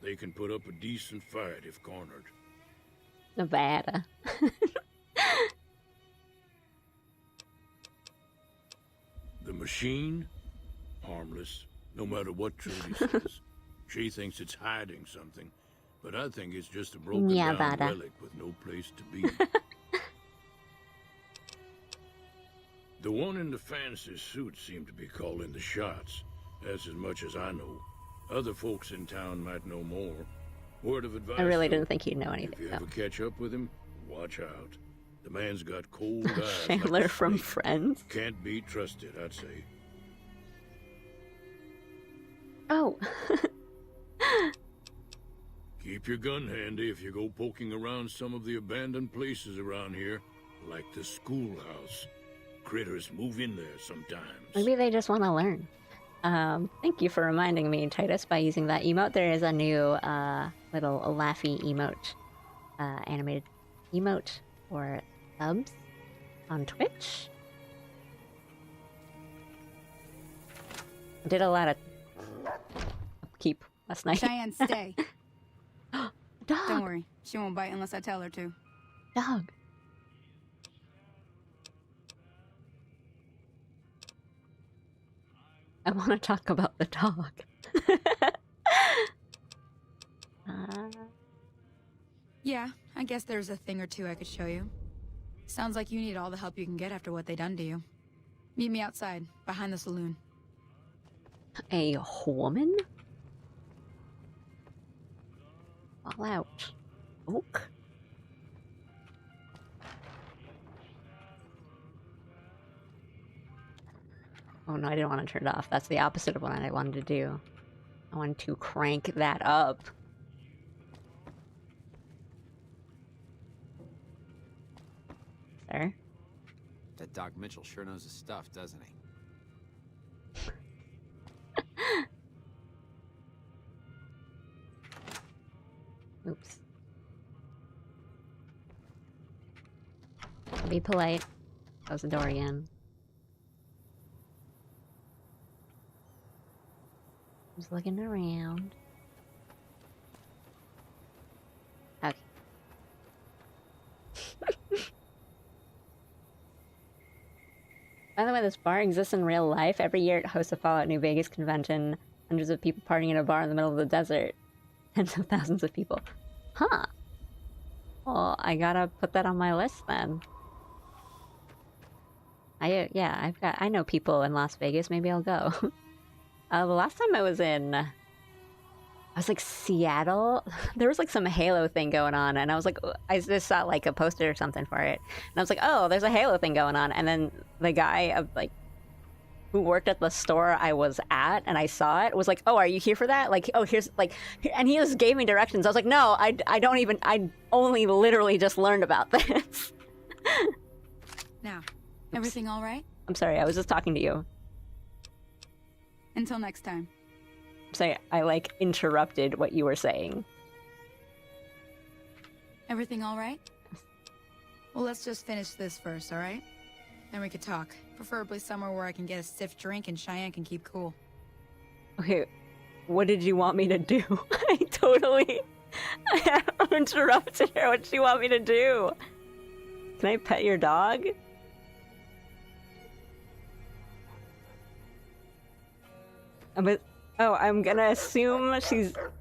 They can put up a decent fight if cornered. Nevada. The machine? Harmless, no matter what Trudy says. She thinks it's hiding something, but I think it's just a broken down relic with no place to be. The one in the fancy suit seemed to be calling the shots. That's as much as I know. Other folks in town might know more. Word of advice, I really though, didn't think you'd know anything. if you Though. ever catch up with him, watch out. The man's got cold eyes. like Chandler a from snake. Friends. Can't be trusted, I'd say. Oh. Keep your gun handy if you go poking around some of the abandoned places around here, like the schoolhouse. Critters move in there sometimes. Maybe they just want to learn. Thank you for reminding me, Titus, by using that emote. There is a new little laughy emote, animated emote for subs on Twitch. I did a lot of upkeep last night. Cheyenne, stay. Dog. Don't worry, she won't bite unless I tell her to. Dog. I want to talk about the dog. Yeah, I guess there's a thing or two I could show you. Sounds like you need all the help you can get after what they done to you. Meet me outside, behind the saloon. A woman? Fall out. Oak? Oh no, I didn't want to turn it off. That's the opposite of what I wanted to do. I wanted to crank that up. Sir? That Doc Mitchell sure knows his stuff, doesn't he? Oops. Be polite. Close the door again. Just looking around. Okay. By the way, this bar exists in real life. Every year it hosts a Fallout New Vegas convention. Hundreds of people partying in a bar in the middle of the desert. Tens of thousands of people. Huh. Well, I gotta put that on my list then. I know people in Las Vegas. Maybe I'll go. The last time I was like Seattle. There was like some Halo thing going on, and I was like, I just saw like a poster or something for it, and I was like, oh, there's a Halo thing going on. And then the guy who worked at the store I was at, and I saw it, was like, oh, are you here for that? Like, oh, here's like, and he just gave me directions. I was like, no, I only literally just learned about this. Now, everything all right? I'm sorry, I was just talking to you. Until next time. Sorry, I like interrupted what you were saying. Everything all right? Well, let's just finish this first, all right? Then we could talk. Preferably somewhere where I can get a stiff drink and Cheyenne can keep cool. Okay, what did you want me to do? I totally interrupted her. What did you want me to do? Can I pet your dog? Oh, I'm gonna assume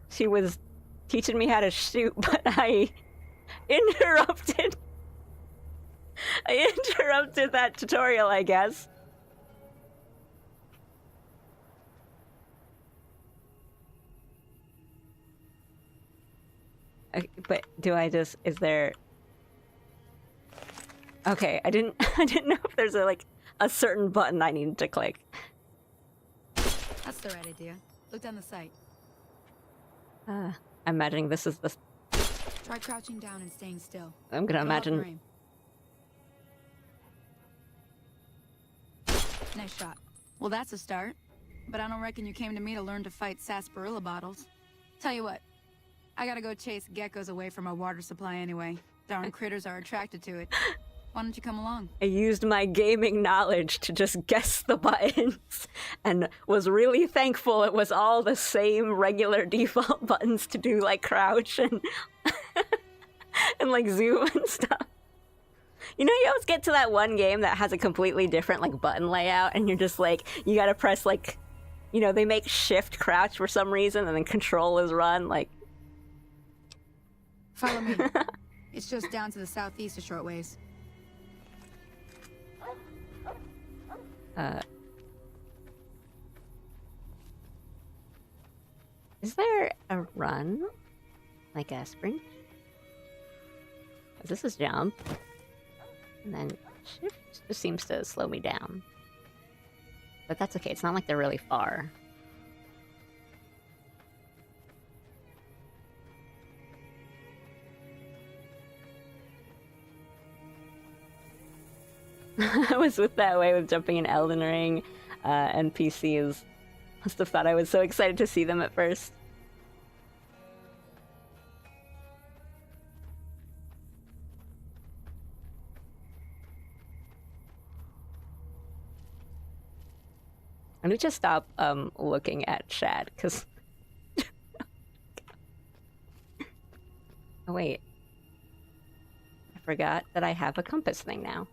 she was teaching me how to shoot, but I interrupted that tutorial, I guess. But do I just, is there... Okay, I didn't know if there's a certain button I needed to click. That's the right idea. Look down the sight. I'm imagining this is the... Try crouching down and staying still. I'm gonna imagine... Nice shot. Well, that's a start. But I don't reckon you came to me to learn to fight sarsaparilla bottles. Tell you what, I gotta go chase geckos away from our water supply anyway. Darn critters are attracted to it. Why don't you come along? I used my gaming knowledge to just guess the buttons and was really thankful it was all the same regular default buttons to do like crouch and and like zoom and stuff. You know, you always get to that one game that has a completely different like button layout and you're just like, you gotta press like, you know, they make shift crouch for some reason and then control is run, like. Follow me. It's just down to the southeast a short ways. Is there a run? Like a sprint? 'Cause this is jump. And then shift just seems to slow me down. But that's okay, it's not like they're really far. I was with that way with jumping in Elden Ring. NPCs must have thought I was so excited to see them at first. I need to stop looking at chat, because... Oh, wait. I forgot that I have a compass thing now.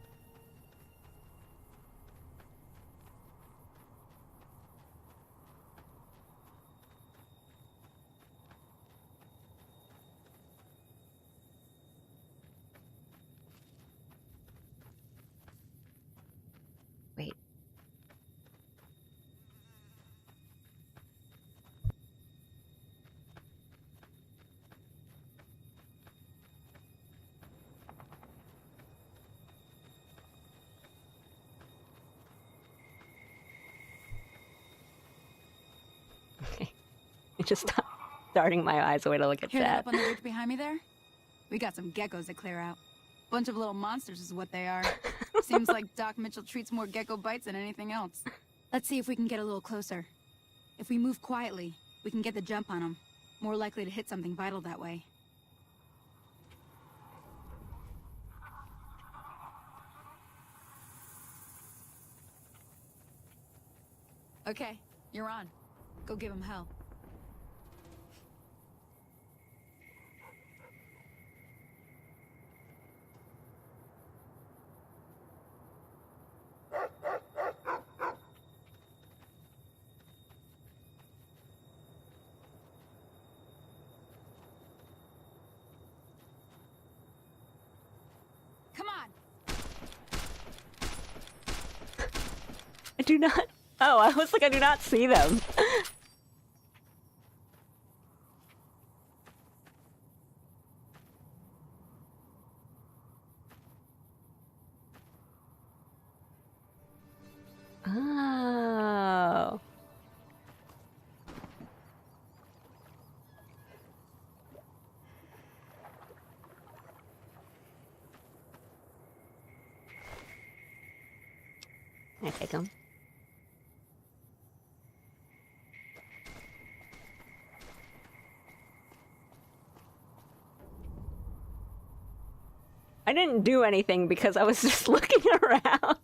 Wait. Okay. I just stopped darting my eyes away to look at Hear that chat. up on the ridge behind me there? We got some geckos to clear out. Bunch of little monsters is what they are. Seems like Doc Mitchell treats more gecko bites than anything else. Let's see if we can get a little closer. If we move quietly, we can get the jump on them. More likely to hit something vital that way. Okay, you're on. Go give him hell. Come on. I do not... Oh, I was like, I do not see them. Oh. Can I take them? I didn't do anything because I was just looking around.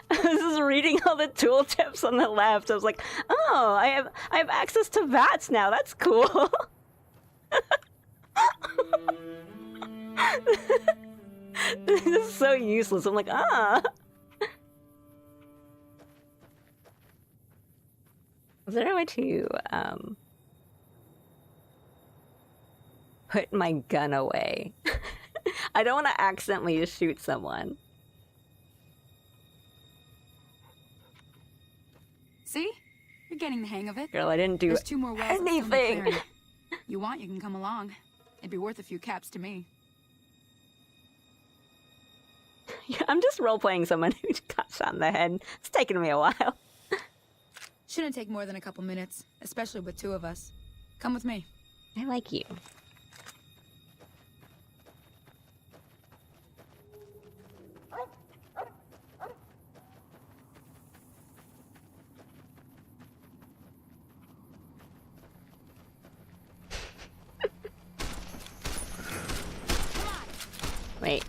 I was just reading all the tooltips on the left. I was like, oh, I have access to VATS now. That's cool. This is so useless. I'm like, ah. Is there a way to put my gun away? I don't want to accidentally shoot someone. See? You're getting the hang of it. Girl, I didn't do There's 2 more wells that still need anything. clearing. You want, you can come along. It'd be worth a few caps to me. Yeah, I'm just role-playing someone who got shot in the head. It's taken me a while. Shouldn't take more than a couple minutes, especially with 2 of us. Come with me. I like you. Wait.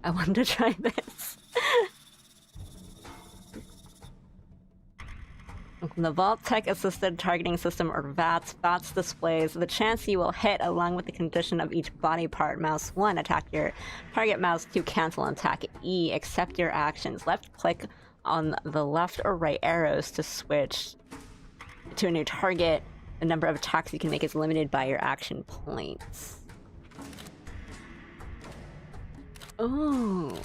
I wanted to try this. The Vault Tech Assisted Targeting System, or VATS. VATS displays the chance you will hit along with the condition of each body part. Mouse 1, attack your target. Mouse 2, cancel and attack. E, accept your actions. Left click on the left or right arrows to switch to a new target. The number of attacks you can make is limited by your action points. Oh.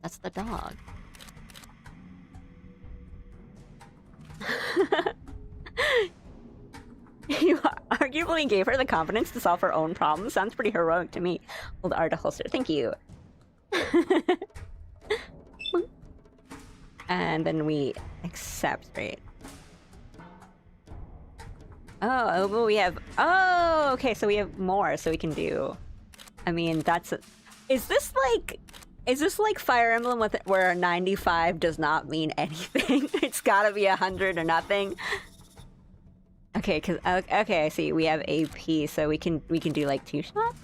That's the dog. You arguably gave her the confidence to solve her own problems. Sounds pretty heroic to me. Old Arda holster. Thank you. And then we accept, right? Oh, but we have... Oh, okay, so we have more, so we can do... I mean, that's... Is this like Fire Emblem with where 95 does not mean anything? It's gotta be 100 or nothing. Okay, okay, I see. We have AP, so we can do like 2 shots.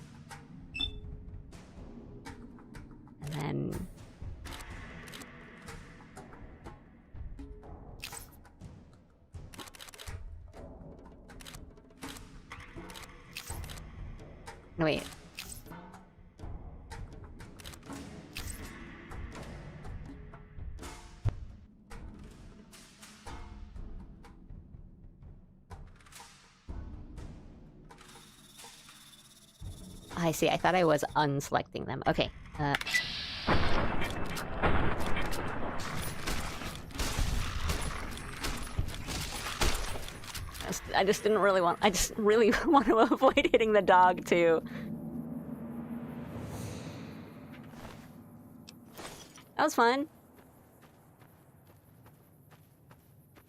And then no, wait. I see. I thought I was unselecting them. Okay. I just didn't really want... I just really want to avoid hitting the dog, too. That was fun.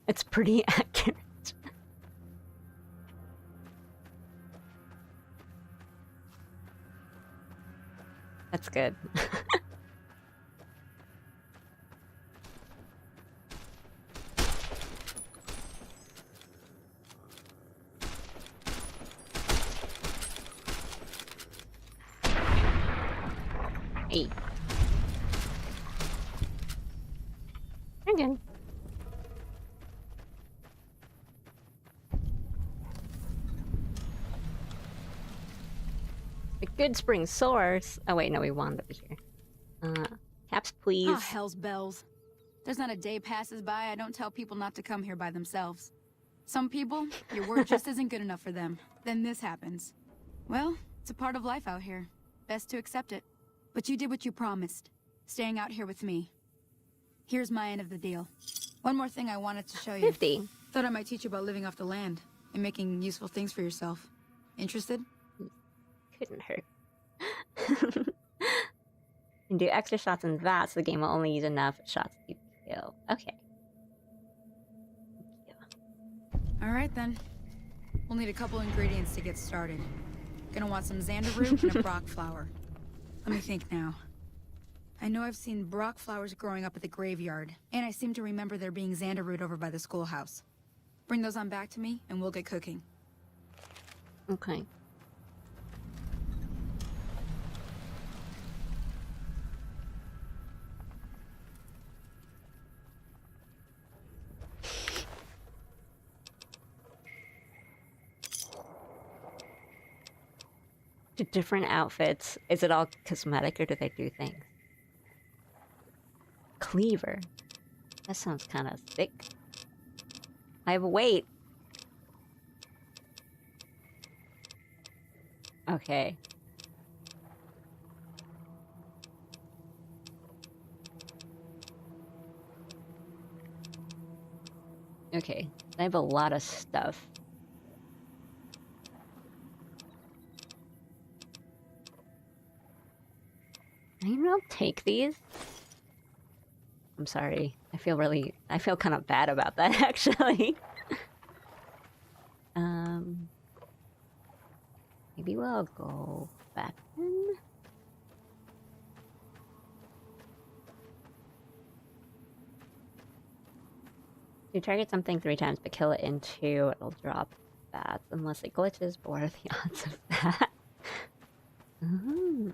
It's pretty accurate. That's good. Hey. Again. A good spring source. Oh wait, no, we wanted over here. Caps, please. Oh, hell's bells. There's not a day passes by I don't tell people not to come here by themselves. Some people, your word just isn't good enough for them. Then this happens. Well, it's a part of life out here. Best to accept it. But you did what you promised, staying out here with me. Here's my end of the deal. One more thing I wanted to show you. 50. Thought I might teach you about living off the land and making useful things for yourself. Interested? Couldn't hurt. You can do extra shots in that, so the game will only use enough shots to kill. Okay. Alright then. We'll need a couple ingredients to get started. Gonna want some xander root and a brock flower. Let me think now. I know I've seen brock flowers growing up at the graveyard, and I seem to remember there being xander root over by the schoolhouse. Bring those on back to me, and we'll get cooking. Okay. Different outfits. Is it all cosmetic or do they do things? Cleaver. That sounds kind of thick. I have a weight. Okay. Okay. I have a lot of stuff. Maybe I'll take these. I'm sorry. I feel kind of bad about that, actually. Maybe we'll go back then. You target something 3 times, but kill it in 2, it'll drop that. Unless it glitches, but what are the odds of that? Ooh.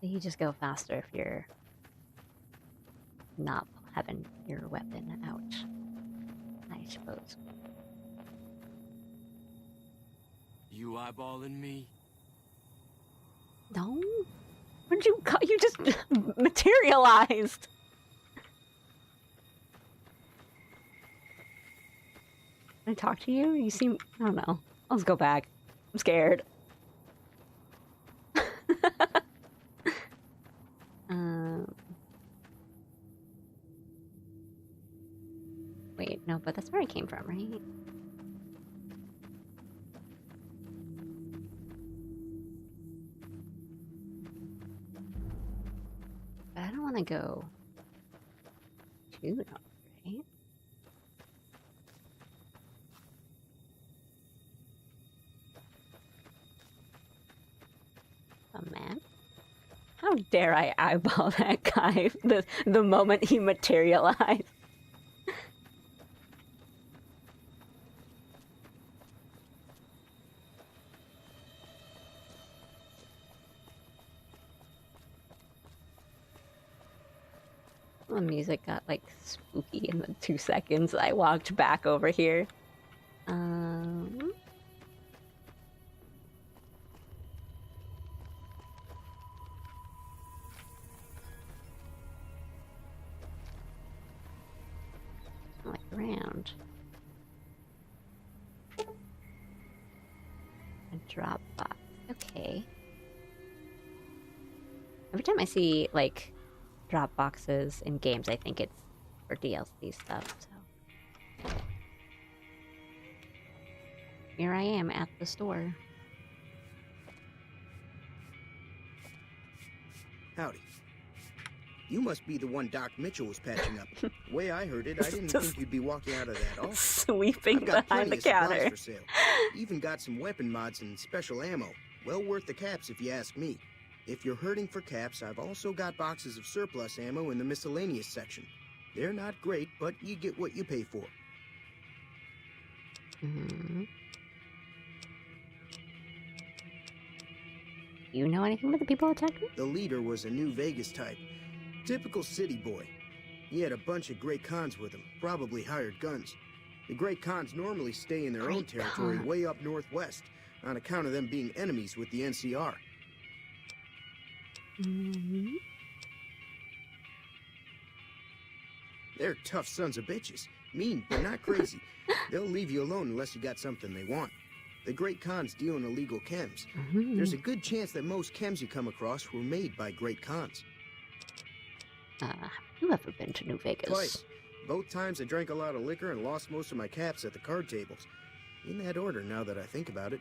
You just go faster if you're not having your weapon out, I suppose. You eyeballing me? No? Where'd you go? You just materialized! Can I talk to you? You seem... I don't know. Let's go back. I'm scared. Wait, no, but that's where I came from, right? I don't want to go too dark, right? A man? How dare I eyeball that guy the moment he materialized? The music got like spooky in the 2 seconds I walked back over here. Like around. A drop box. Okay. Every time I see like drop boxes in games, I think it's for DLC stuff, so. Here I am at the store. Howdy. You must be the one Doc Mitchell was patching up. The way I heard it, I didn't think you'd be walking out of that office. Sweeping I've got behind the plenty of counter. supplies for sale. Even got some weapon mods and special ammo. Well worth the caps if you ask me. If you're hurting for caps, I've also got boxes of surplus ammo in the miscellaneous section. They're not great, but you get what you pay for. Mm-hmm. You know anything about the people attacking? The leader was a New Vegas type. Typical city boy. He had a bunch of Great Khans with him, probably hired guns. The Great Khans normally stay in their own territory way up northwest, on account of them being enemies with the NCR. Mm-hmm. They're tough sons of bitches. Mean, but not crazy. They'll leave you alone unless you got something they want. The Great Khans deal in illegal chems. Mm-hmm. There's a good chance that most chems you come across were made by Great Khans. Have you ever been to New Vegas? Twice. Both times I drank a lot of liquor and lost most of my caps at the card tables. In that order, now that I think about it.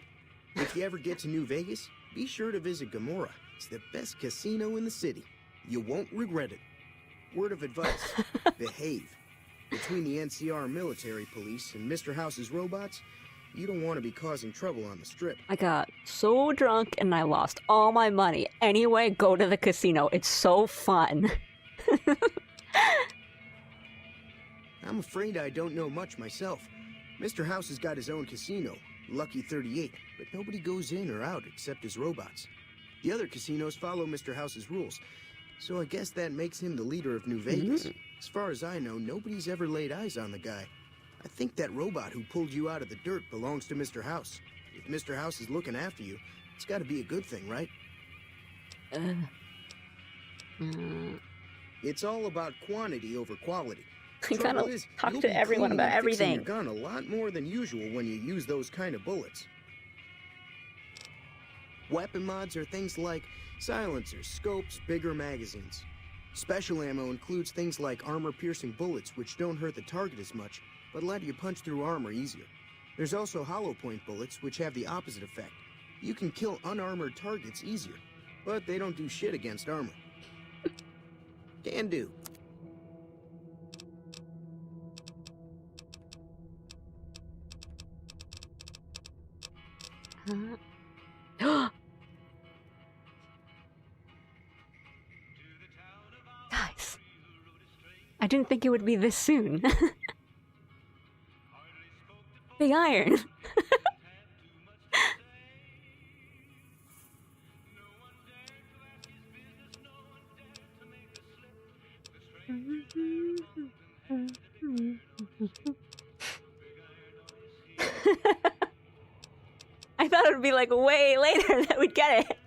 If you ever get to New Vegas, be sure to visit Gomorrah. It's the best casino in the city. You won't regret it. Word of advice, behave. Between the NCR military police and Mr. House's robots, you don't want to be causing trouble on the strip. I got so drunk and I lost all my money. Anyway, go to the casino. It's so fun. I'm afraid I don't know much myself. Mr. House has got his own casino, Lucky 38, but nobody goes in or out except his robots. The other casinos follow Mr. House's rules, so I guess that makes him the leader of New Vegas. As far as I know, nobody's ever laid eyes on the guy. I think that robot who pulled you out of the dirt belongs to Mr. House. If Mr. House is looking after you, it's got to be a good thing, right? It's all about quantity over quality. I gotta talk to everyone about everything. Your gun a lot more than usual when you use those kind of bullets. Weapon mods are things like silencers, scopes, bigger magazines. Special ammo includes things like armor-piercing bullets, which don't hurt the target as much, but let you punch through armor easier. There's also hollow point bullets, which have the opposite effect. You can kill unarmored targets easier, but they don't do shit against armor. Can do. Guys, I didn't think it would be this soon. The iron. I thought it would be like way later that we'd get it.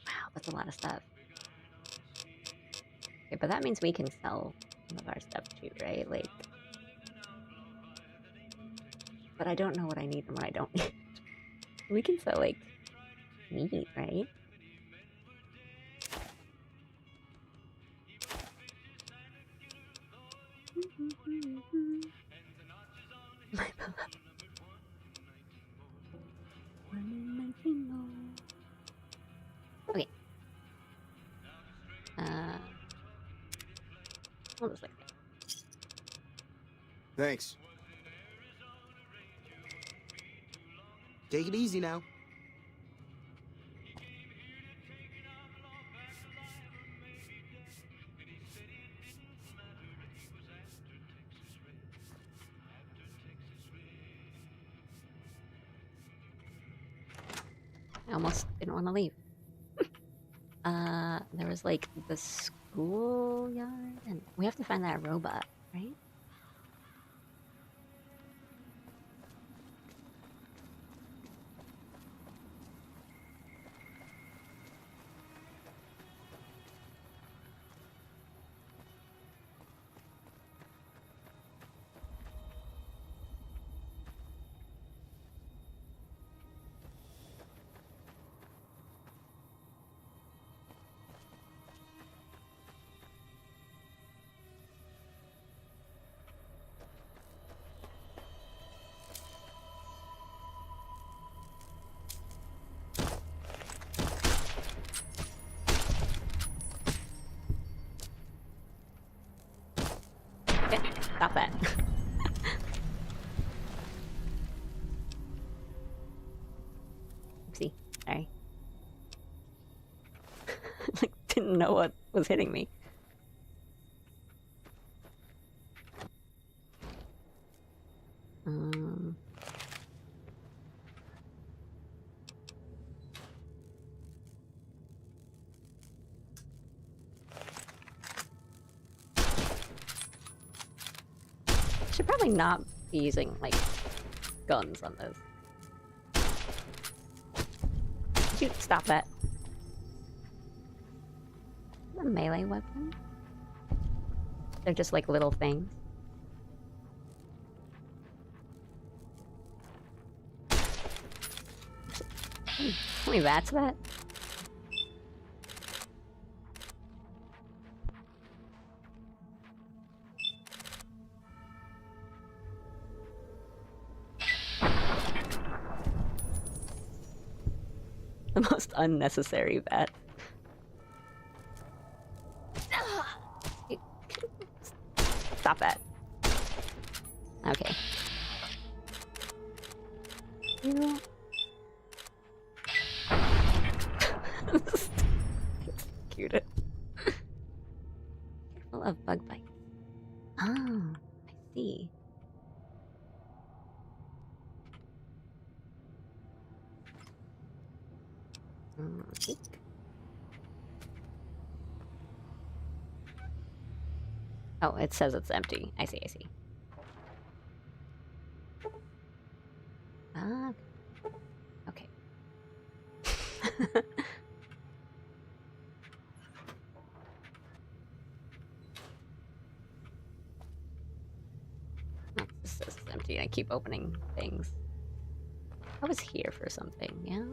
Wow, that's a lot of stuff. Okay, but that means we can sell some of our stuff too, right? Like, but I don't know what I need and what I don't need. We can sell, like, meat, right? Okay. Hold on a second. Thanks. Take it easy now. I almost didn't want to leave. There was like the schoolyard, and we have to find that robot, right? Okay, stop that. Oopsie, sorry. Like, didn't know what was hitting me. Should probably not be using, like, guns on this. Could you stop that? A melee weapon? They're just like little things. Tell me that's that? The most unnecessary bat. Stop that. Okay. You... Cute it. Careful of bug bites. Oh, I see. Okay. Oh, it says it's empty. I see, I see. Ah, okay. Oh, this says it's empty. I keep opening things. I was here for something, yeah?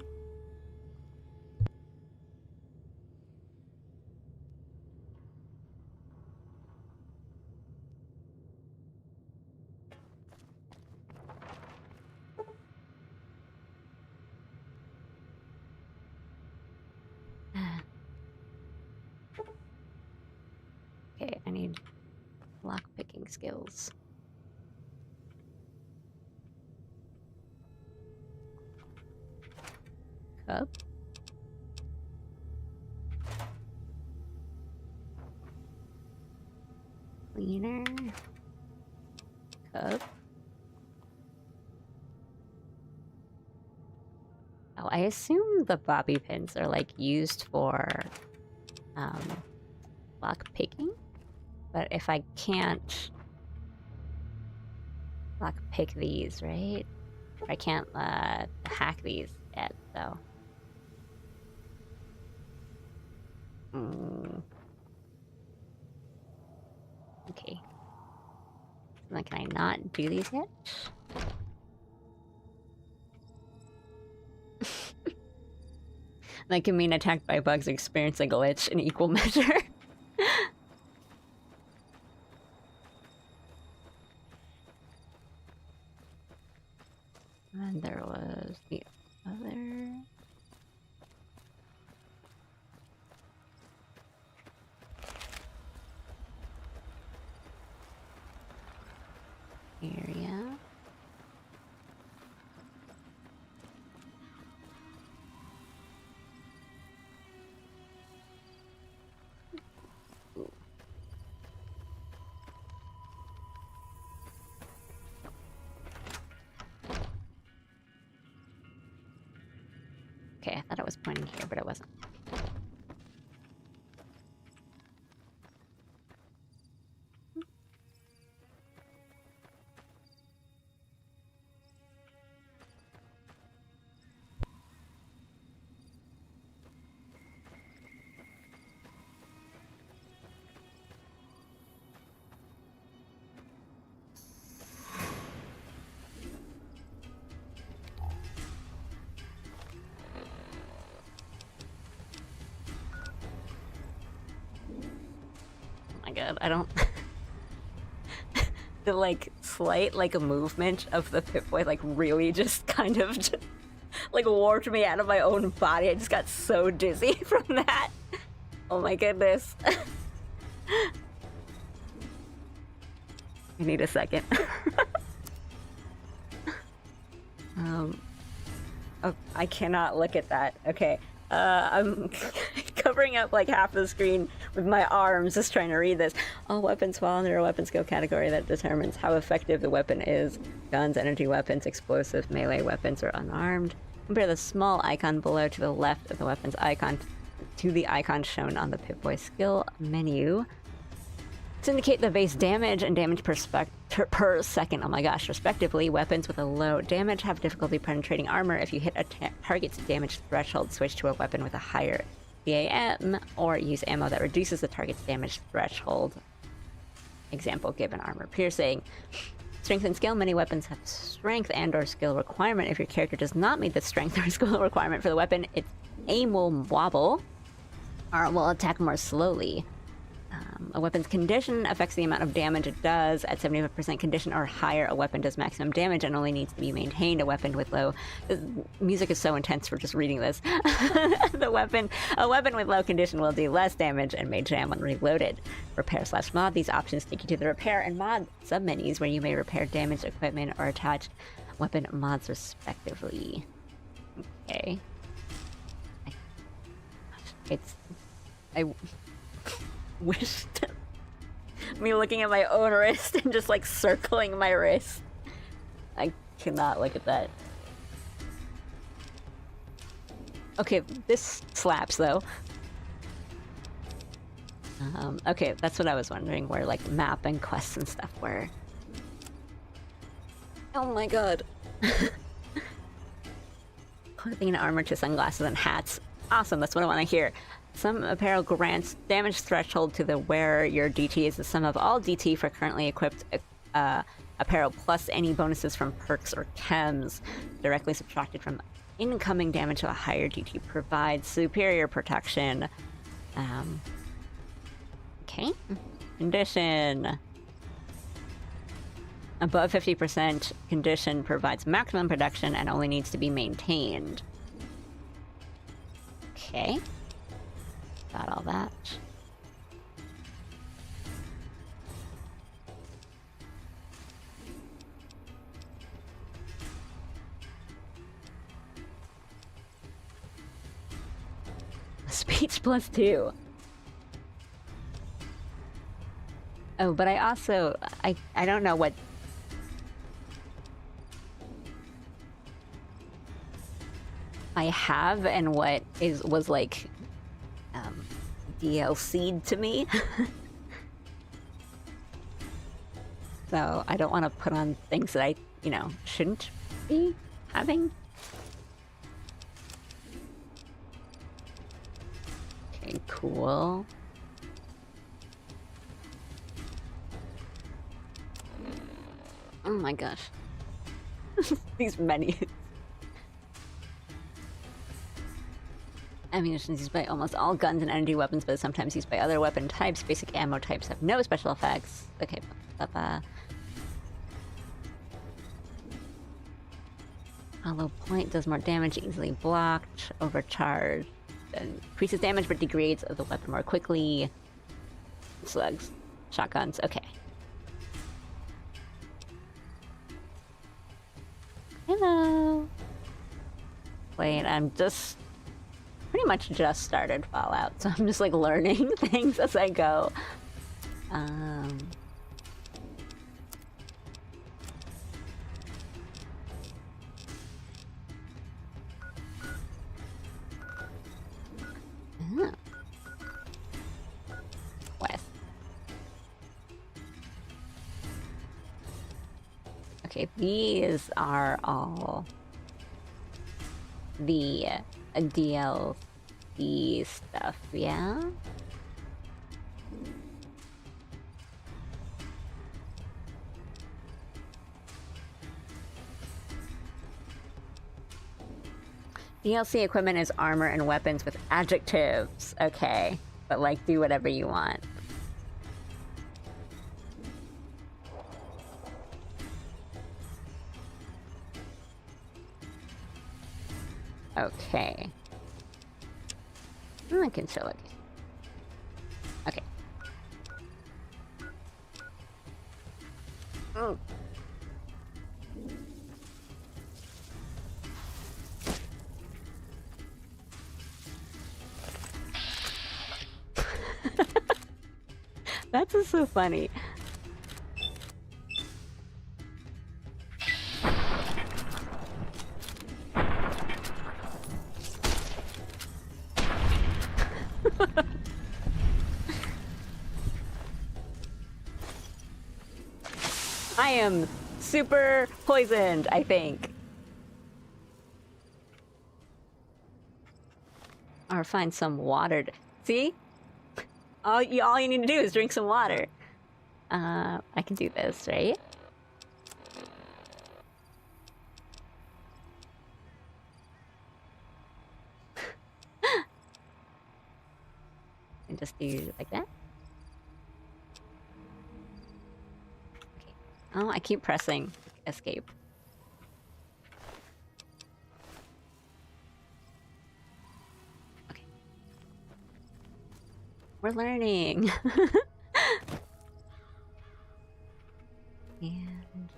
Okay, I need lock-picking skills. Cup. Cleaner. Cup. Oh, I assume the bobby pins are like used for lock picking, but if I can't lock pick these, right? I can't hack these yet, so. Okay. Then can I not do these yet? That can mean attacked by bugs experience a glitch in equal measure. Okay, I thought it was pointing here, but it wasn't. Oh my god, I don't... The, like, slight, like, movement of the Pip-Boy, like, really just kind of... like, warped me out of my own body. I just got so dizzy from that. Oh my goodness. I need a second. Oh, I cannot look at that. Okay. I'm covering up like half the screen with my arms just trying to read this. All weapons fall under a weapon skill category that determines how effective the weapon is. Guns, energy weapons, explosive, melee weapons, or unarmed. Compare the small icon below to the left of the weapon's icon to the icon shown on the Pip-Boy skill menu. To indicate the base damage and damage per second, oh my gosh, respectively, weapons with a low damage have difficulty penetrating armor. If you hit a target's damage threshold, switch to a weapon with a higher DAM, or use ammo that reduces the target's damage threshold. Example given, armor piercing. Strength and skill, many weapons have strength and or skill requirement. If your character does not meet the strength or skill requirement for the weapon, its aim will wobble, or will attack more slowly. A weapon's condition affects the amount of damage it does. At 75% condition or higher, a weapon does maximum damage and only needs to be maintained. A weapon with low... music is so intense for just reading this. A weapon with low condition will do less damage and may jam when reloaded. Repair/mod. These options take you to the repair and mod submenus where you may repair damaged equipment or attach weapon mods respectively. Okay. I wished me looking at my own wrist and just like circling my wrist. I cannot look at that. Okay, this slaps though. Okay, that's what I was wondering, where like map and quests and stuff were. Oh my god. Clothing and armor to sunglasses and hats. Awesome, that's what I want to hear. Some apparel grants damage threshold to the wearer. Your DT is the sum of all DT for currently equipped apparel plus any bonuses from perks or chems, directly subtracted from incoming damage to a higher DT provides superior protection. Okay. Condition. Above 50% condition provides maximum protection and only needs to be maintained. Okay. Got all that. Speech +2. Oh, but I also I don't know what I have and what was like DLC'd to me. So I don't want to put on things that I, you know, shouldn't be having. Okay, cool. Oh my gosh. These menus. Ammunition is used by almost all guns and energy weapons, but is sometimes used by other weapon types. Basic ammo types have no special effects. Okay, Hollow point does more damage, easily blocked, overcharged, increases damage but degrades of the weapon more quickly. Slugs, shotguns, okay. Hello. Wait, I'm just pretty much just started Fallout, so I'm just like learning things as I go. Okay, these are all the DLC stuff, yeah? DLC equipment is armor and weapons with adjectives. Okay, but like do whatever you want. Okay. I can chill again. Okay. Oh. That's just so funny. I am super poisoned, I think. Or find some water. See? All you need to do is drink some water. I can do this, right? And just do like that. Okay. Oh, I keep pressing escape. Okay. We're learning. And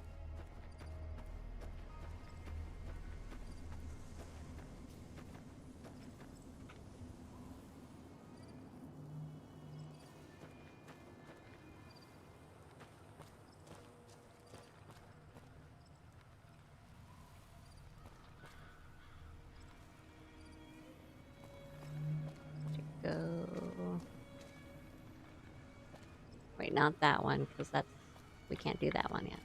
go. Wait, not that one, because that's we can't do that one yet.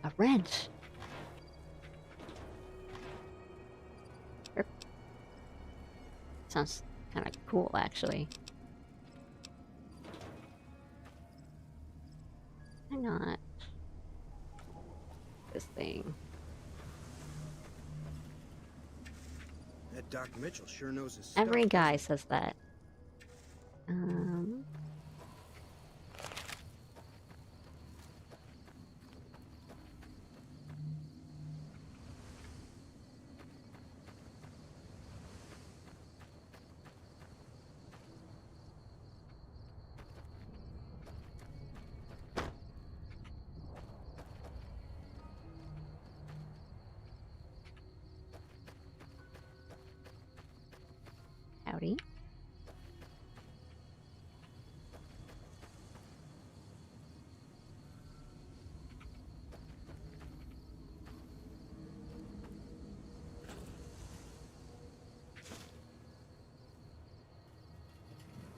A wrench. Sounds kind of cool, actually. Why not? This thing. That Doc Mitchell sure knows his stuff. Every guy says that. Howdy.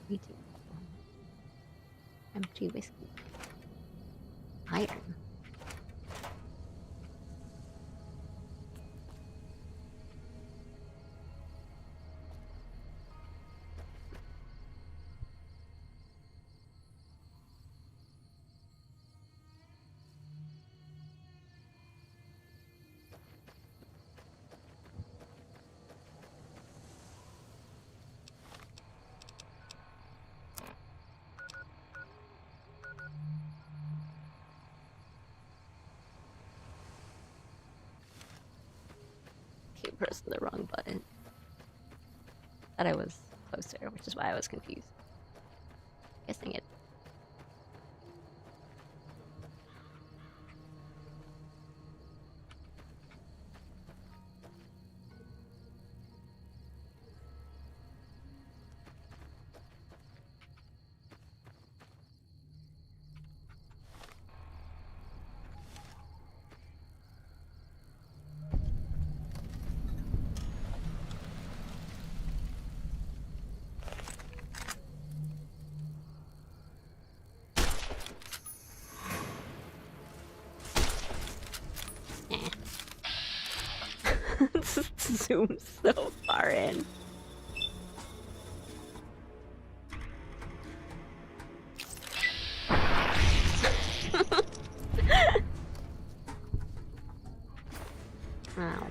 Me too. Empty whiskey. Iron. Keep pressing the wrong button. Thought I was closer, which is why I was confused. Guessing it. zooms so far in. Wow.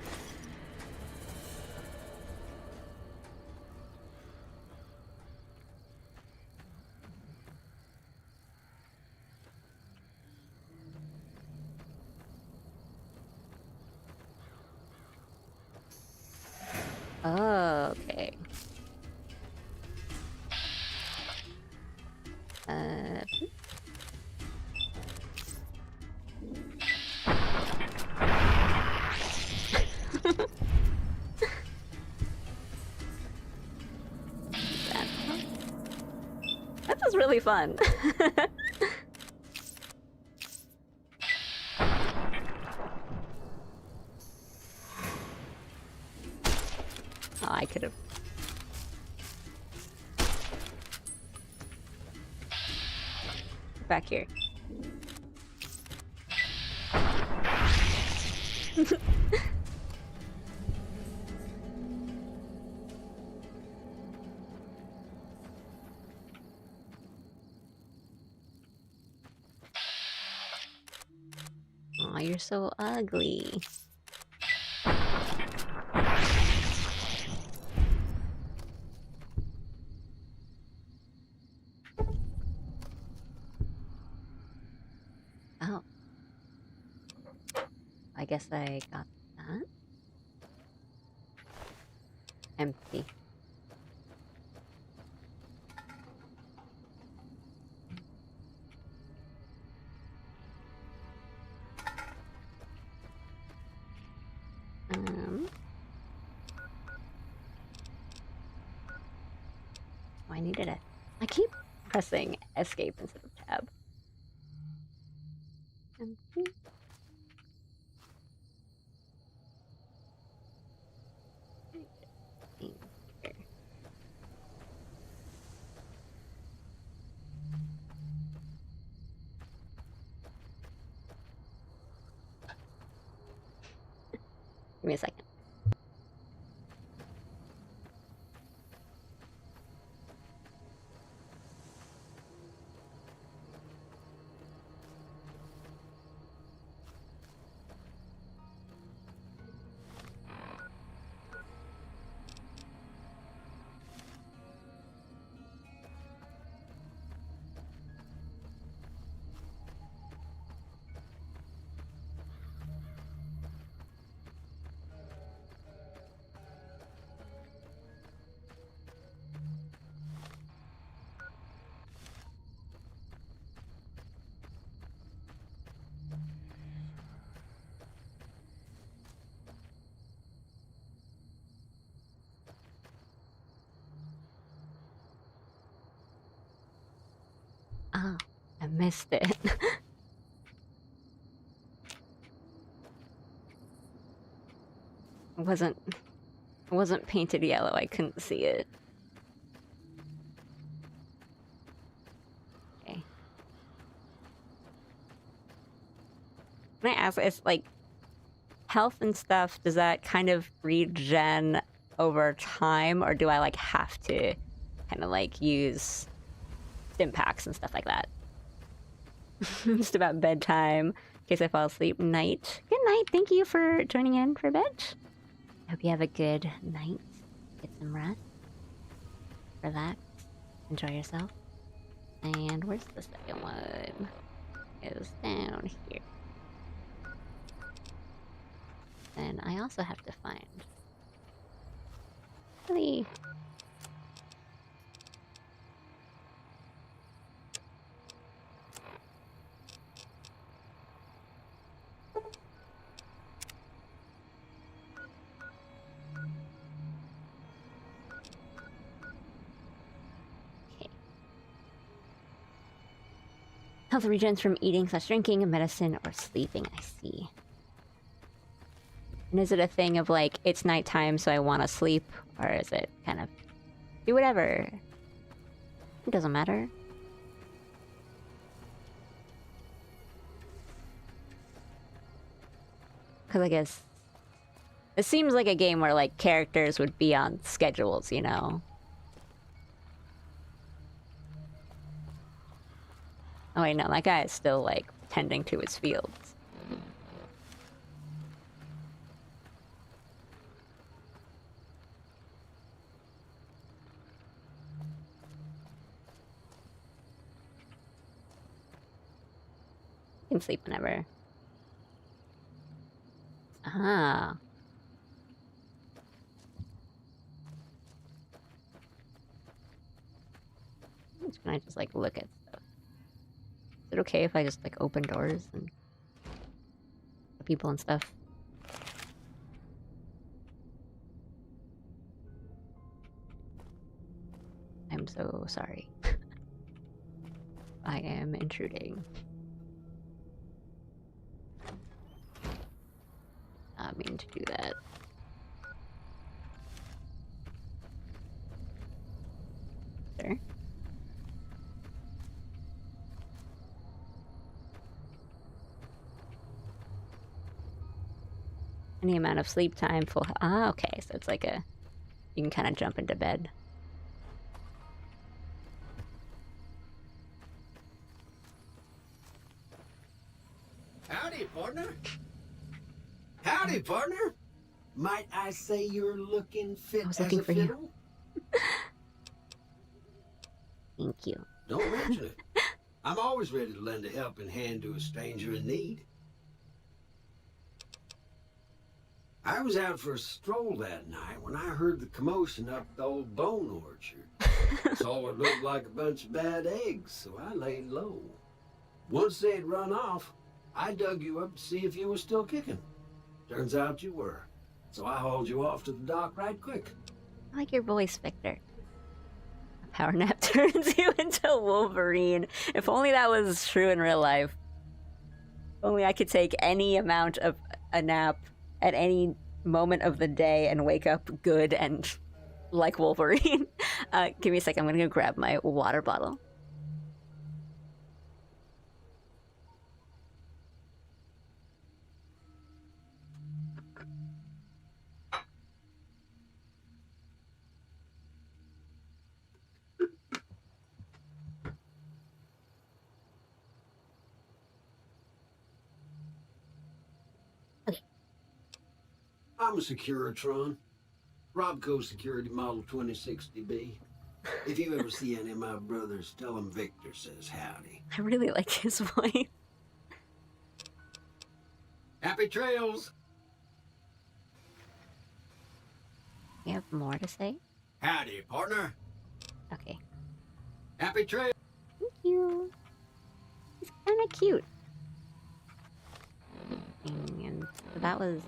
Oh, okay. That was really fun. Oh, I could have. Back here. Aw, you're so ugly. Oh. I guess I got that. Empty. Oh, I needed it. I keep pressing escape instead of tab. Empty. Here. Give me a second. Oh, I missed it. It wasn't painted yellow. I couldn't see it. Okay. Can I ask, it's like health and stuff, does that kind of regen over time, or do I like have to kind of like use stim packs and stuff like that? Just about bedtime, in case I fall asleep. Night. Good night. Thank you for joining in for bed. I hope you have a good night. Get some rest. Relax. Enjoy yourself. And where's the second one? It's down here. And I also have to find really health regens from eating/drinking, medicine, or sleeping. I see. And is it a thing of like, it's nighttime so I want to sleep? Or is it kind of, do whatever? It doesn't matter. Because I guess It seems like a game where, like, characters would be on schedules, you know? Oh wait, no, that guy is still, like, tending to his fields. You can sleep whenever. Ah. Can I just, like, look at stuff? Is it okay if I just, like, open doors and people and stuff? I'm so sorry. I am intruding. Not mean to do that. Sir? Any amount of sleep time, full. Ah, okay, so it's like a. You can kind of jump into bed. Howdy, partner. Howdy, partner. Might I say you're looking fit I was as looking a for you. fiddle? Thank you. Don't mention it. I'm always ready to lend a helping hand to a stranger in need. I was out for a stroll that night when I heard the commotion up the old bone orchard. Saw what looked like a bunch of bad eggs, so I laid low. Once they'd run off, I dug you up to see if you were still kicking. Turns out you were. So I hauled you off to the dock right quick. I like your voice, Victor. A power nap turns you into Wolverine. If only that was true in real life. If only I could take any amount of a nap at any moment of the day and wake up good and like Wolverine. Give me a second. I'm gonna go grab my water bottle. I'm a Securitron. Robco Security Model 2060B. If you ever see any of my brothers, tell them Victor says howdy. I really like his voice. Happy trails! You have more to say? Howdy, partner. Okay. Happy trails! Thank you. He's kind of cute. And so that was...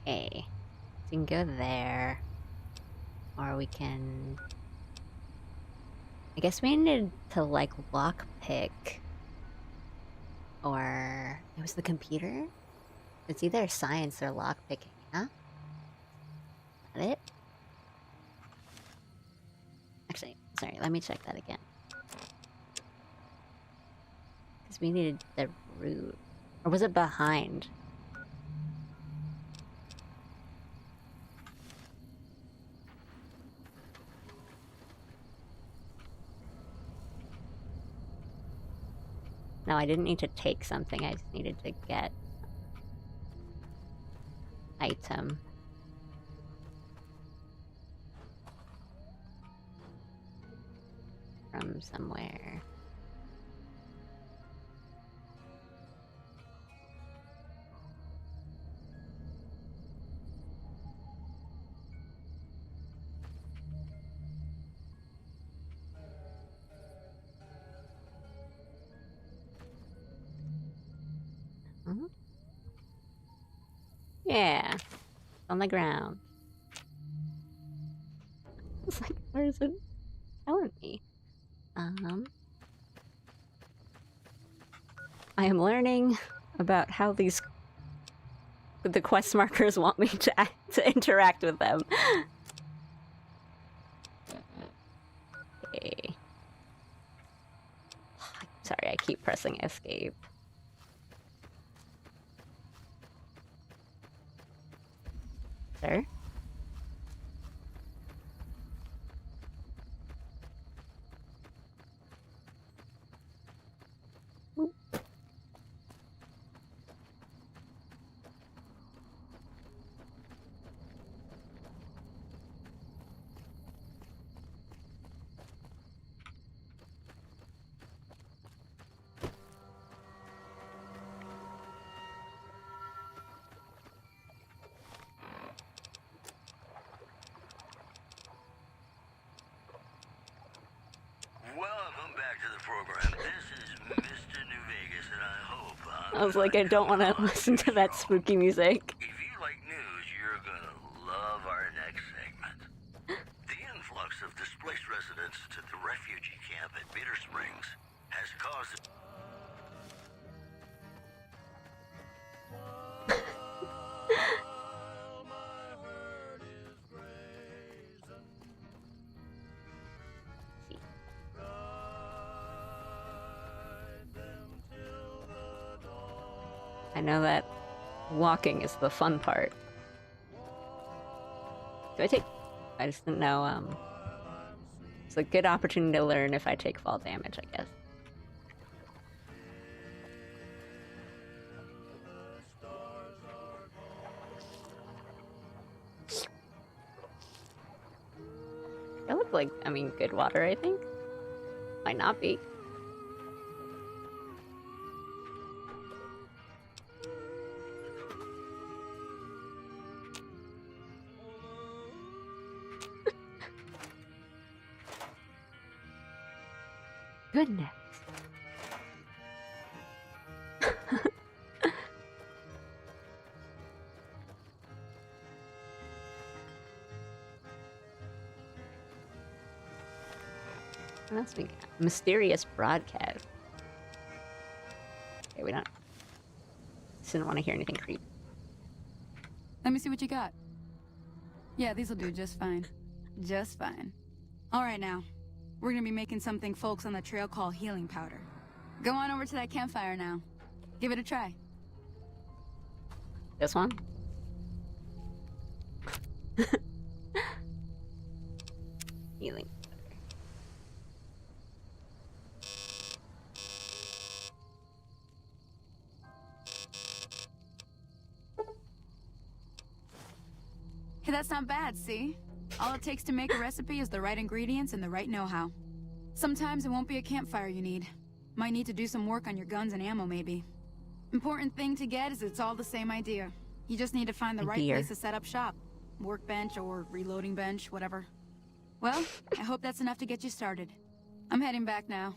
Okay. So we can go there. Or we can... I guess we needed to, like, lockpick. Or... It was the computer? It's either science or lockpicking, huh? Is that it? Actually, sorry, let me check that again. Because we needed the root. Or was it behind? No, I didn't need to take something, I just needed to get item. From somewhere. Yeah, on the ground. It's like, where is it telling me? I am learning about how the quest markers want me to interact with them. Okay. Sorry, I keep pressing escape. Sir? Welcome back to the program. This is Mr. New Vegas, and I hope I was like, I don't want to listen to that spooky music. if you like news, you're gonna love our next segment. The influx of displaced residents to the refugee camp at Bitter Springs has caused... I know that walking is the fun part. Do I take... I just didn't know, it's a good opportunity to learn if I take fall damage, I guess. That looked like, I mean, good water, I think. Might not be. Goodness. What else we got? Mysterious broadcast. Okay, we don't... Just didn't want to hear anything creepy. Let me see what you got. Yeah, these'll do just fine. Just fine. All right, now. We're gonna be making something folks on the trail call healing powder. Go on over to that campfire now. Give it a try. This one? Healing. Hey, that's not bad, see? All it takes to make a recipe is the right ingredients and the right know-how. Sometimes it won't be a campfire you need. Might need to do some work on your guns and ammo, maybe. Important thing to get is it's all the same idea. You just need to find the right place to set up shop. Workbench or reloading bench, whatever. Well, I hope that's enough to get you started. I'm heading back now.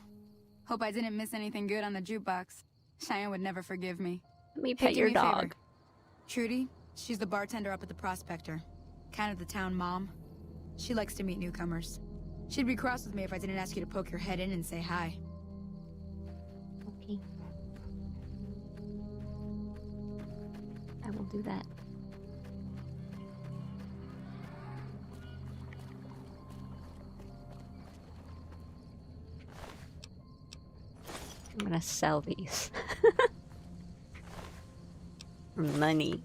Hope I didn't miss anything good on the jukebox. Cheyenne would never forgive me. Let me Hey, pet do your me a favor. dog. Trudy, she's the bartender up at the Prospector. Kind of the town mom. She likes to meet newcomers. She'd be cross with me if I didn't ask you to poke your head in and say hi. Okay. I will do that. I'm gonna sell these. For money.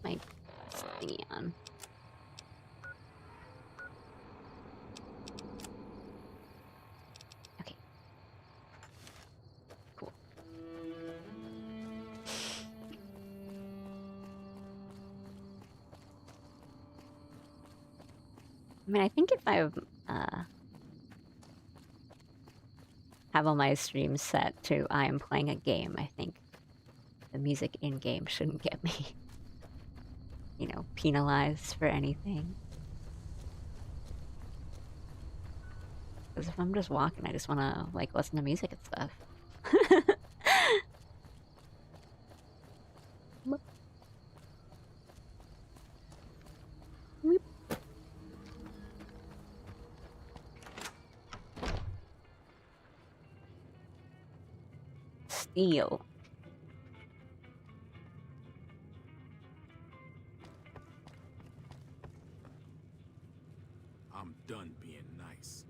What's my thingy on? Okay. Cool. I mean, I think if I have all my streams set to I am playing a game, I think the music in-game shouldn't get me, you know, penalized for anything. Because if I'm just walking, I just want to, like, listen to music and stuff. deal? I'm done being nice.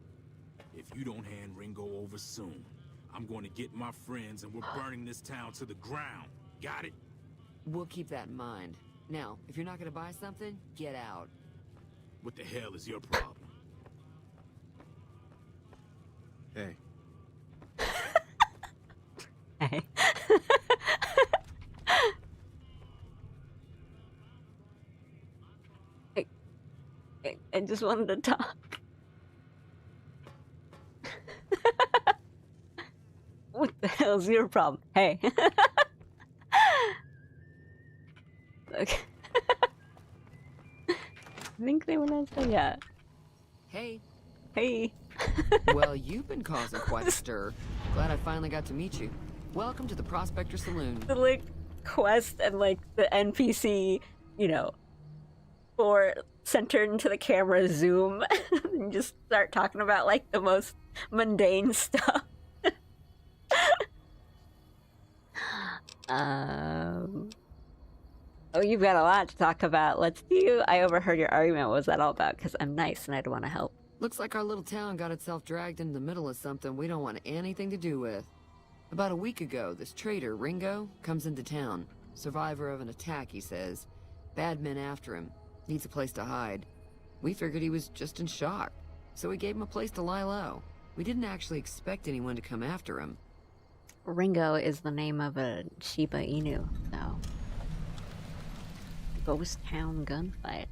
If you don't hand Ringo over soon, I'm going to get my friends and we're burning this town to the ground. Got it? We'll keep that in mind. Now, if you're not gonna buy something, get out. What the hell is your problem? Hey. Hey. I just wanted to talk. What the hell's your problem? Hey. Okay. I think they want to say yeah. Hey. Hey. Well, you've been causing quite a stir. Glad I finally got to meet you. Welcome to the Prospector Saloon. The like quest and like the NPC, you know, for centered into the camera zoom and just start talking about like the most mundane stuff. Oh, you've got a lot to talk about. Let's do. I overheard your argument. What was that all about? Because I'm nice and I'd want to help. Looks like our little town got itself dragged into the middle of something we don't want anything to do with. About a week ago, this traitor, Ringo, comes into town. Survivor of an attack, he says. Bad men after him. Needs a place to hide. We figured he was just in shock, so we gave him a place to lie low. We didn't actually expect anyone to come after him. Ringo is the name of a Shiba Inu, so... Ghost Town gunfight.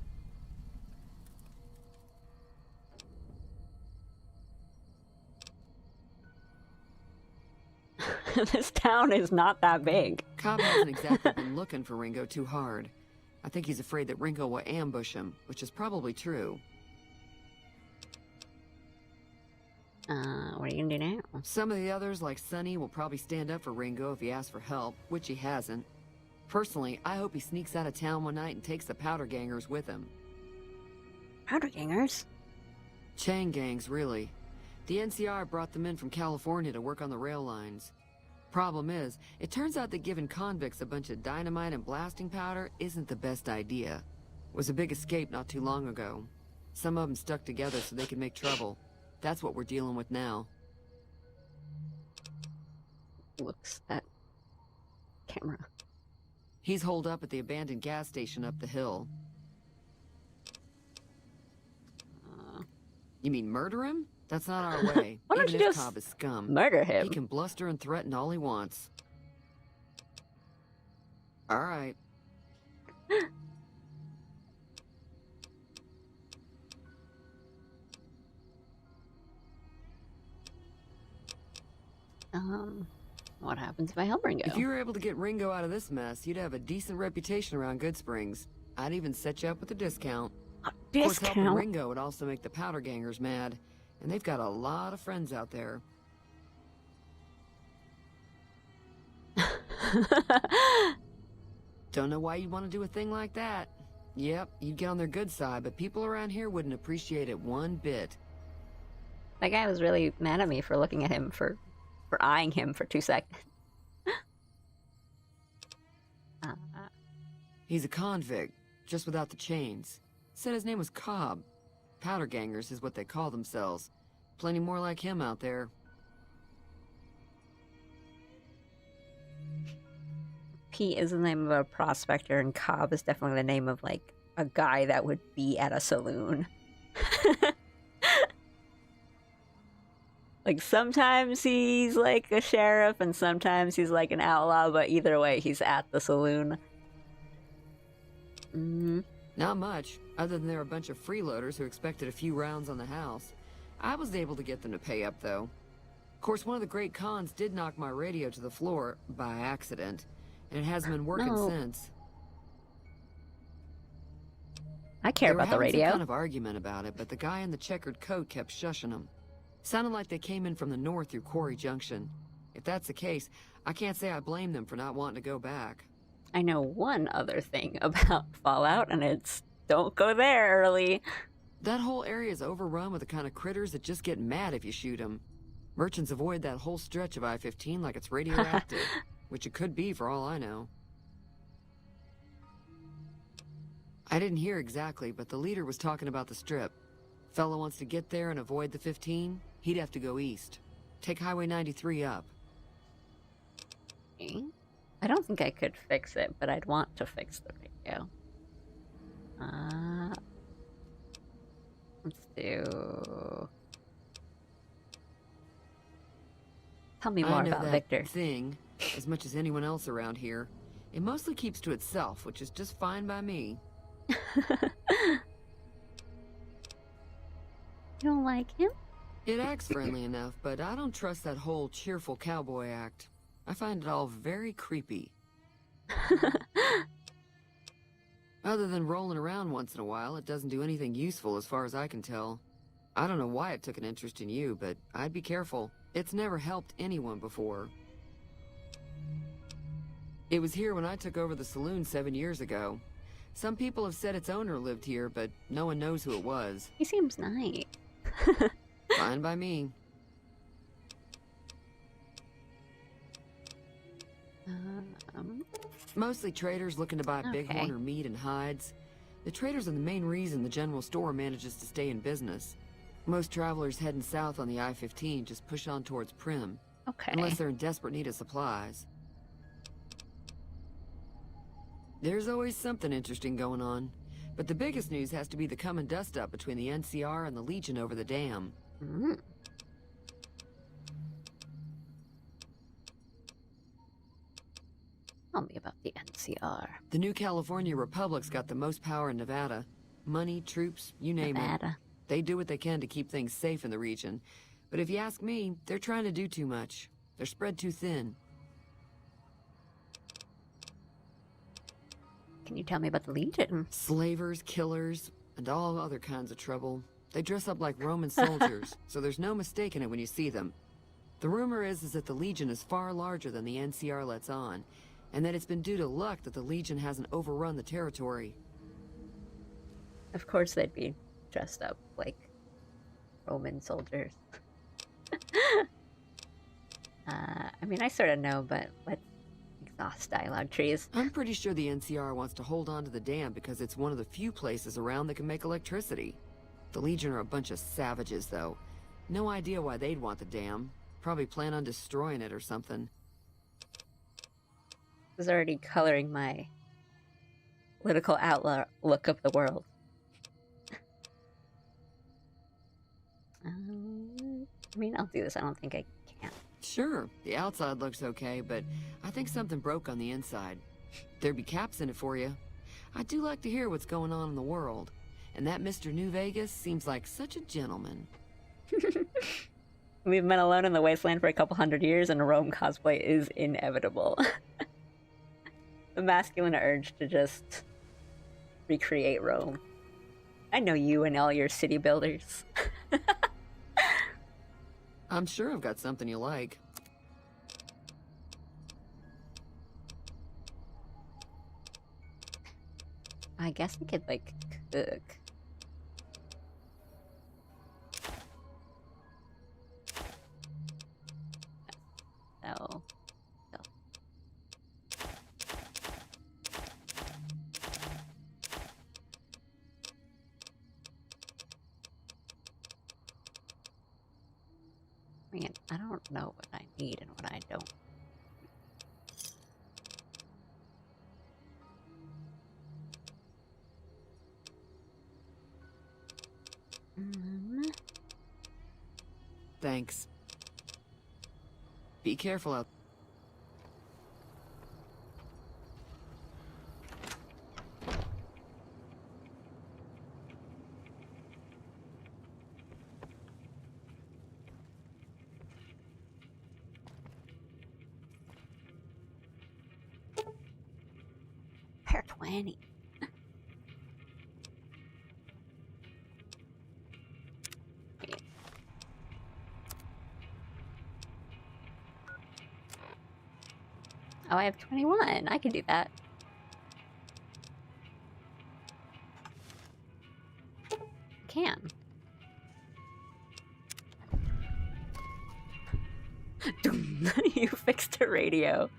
This town is not that big. Cobb hasn't exactly been looking for Ringo too hard. I think he's afraid that Ringo will ambush him, which is probably true. What are you gonna do now? Some of the others, like Sonny, will probably stand up for Ringo if he asks for help, which he hasn't. Personally, I hope he sneaks out of town one night and takes the powder gangers with him. Powder gangers? Chain gangs, really. The NCR brought them in from California to work on the rail lines. Problem is, it turns out that giving convicts a bunch of dynamite and blasting powder isn't the best idea. Was a big escape not too long ago. Some of them stuck together so they could make trouble. That's what we're dealing with now. Looks at camera. He's holed up at the abandoned gas station up the hill. You mean murder him? That's not our way. Why don't Even you if just Cobb is scum. murder him? He can bluster and threaten all he wants. All right. What happens if I help Ringo? If you were able to get Ringo out of this mess, you'd have a decent reputation around Good Springs. I'd even set you up with a discount. A Of course, discount? helping Ringo would also make the powder gangers mad. And they've got a lot of friends out there. Don't know why you'd want to do a thing like that. Yep, you'd get on their good side, but people around here wouldn't appreciate it one bit. That guy was really mad at me for looking at him, for eyeing him for 2 seconds. He's a convict, just without the chains. Said his name was Cobb. Powder gangers is what they call themselves. Plenty more like him out there. Pete is the name of a prospector, and Cobb is definitely the name of, like, a guy that would be at a saloon. Like, sometimes he's, like, a sheriff, and sometimes he's, like, an outlaw, but either way, he's at the saloon. Not much, other than they're a bunch of freeloaders who expected a few rounds on the house. I was able to get them to pay up, though. Of course, one of the great cons did knock my radio to the floor, by accident, and it hasn't been working since. I care about the radio. They were having some kind of argument about it, but the guy in the checkered coat kept shushing them. Sounded like they came in from the north through Quarry Junction. If that's the case, I can't say I blame them for not wanting to go back. I know one other thing about Fallout, and it's don't go there early. That whole area is overrun with the kind of critters that just get mad if you shoot them. Merchants avoid that whole stretch of I-15 like it's radioactive, which it could be for all I know. I didn't hear exactly, but the leader was talking about the strip. Fellow wants to get there and avoid the 15, he'd have to go east. Take Highway 93 up. Okay. I don't think I could fix it, but I'd want to fix the radio. Let's do... Tell me more I know about that Victor. thing as much as anyone else around here. It mostly keeps to itself, which is just fine by me. You don't like him? It acts friendly enough, but I don't trust that whole cheerful cowboy act. I find it all very creepy. Other than rolling around once in a while, it doesn't do anything useful as far as I can tell. I don't know why it took an interest in you, but I'd be careful. It's never helped anyone before. It was here when I took over the saloon 7 years ago. Some people have said its owner lived here, but no one knows who it was. He seems nice. Fine by me. Mostly traders looking to buy bighorn or meat and hides. The traders are the main reason the general store manages to stay in business. Most travelers heading south on the I-15 just push on towards Prim. Okay. Unless they're in desperate need of supplies. There's always something interesting going on. But the biggest news has to be the coming dust-up between the NCR and the Legion over the dam. Mm. Tell me about the NCR. The new California Republic's got the most power in Nevada. Money, troops, you name it. They do what they can to keep things safe in the region. But if you ask me, they're trying to do too much. They're spread too thin. Can you tell me about the Legion? Slavers, killers, and all other kinds of trouble. They dress up like Roman soldiers, so there's no mistaking it when you see them. The rumor is that the Legion is far larger than the NCR lets on, and that it's been due to luck that the Legion hasn't overrun the territory. Of course they'd be dressed up like Roman soldiers. I mean, I sort of know, but let's exhaust dialogue trees. I'm pretty sure the NCR wants to hold on to the dam because it's one of the few places around that can make electricity. The Legion are a bunch of savages, though. No idea why they'd want the dam. Probably plan on destroying it or something. This is already coloring my political outlook of the world. I mean, I'll do this. I don't think I can. Sure, the outside looks okay, but I think something broke on the inside. There'd be caps in it for you. I do like to hear what's going on in the world. And that Mr. New Vegas seems like such a gentleman. We've been alone in the wasteland for a couple hundred years, and a Rome cosplay is inevitable. The masculine urge to just recreate Rome. I know you and all your city builders. I'm sure I've got something you like. I guess I could, like, cook. So... Man, I don't know what I need and what I don't. Thanks. Be careful out. Pair 20. Oh, I have 21. I can do that. Can. You fixed a radio.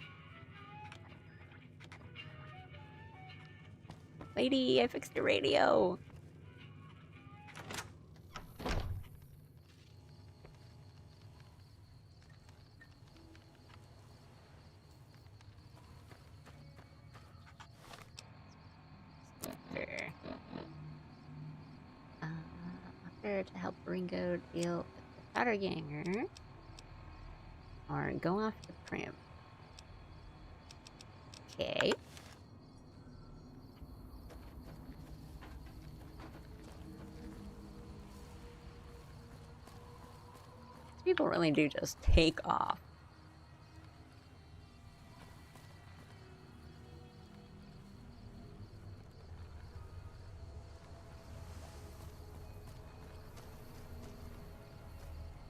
Lady, I fixed a radio. To help Ringo deal with the Shotterganger, or go off the prim. Okay. These people really do just take off.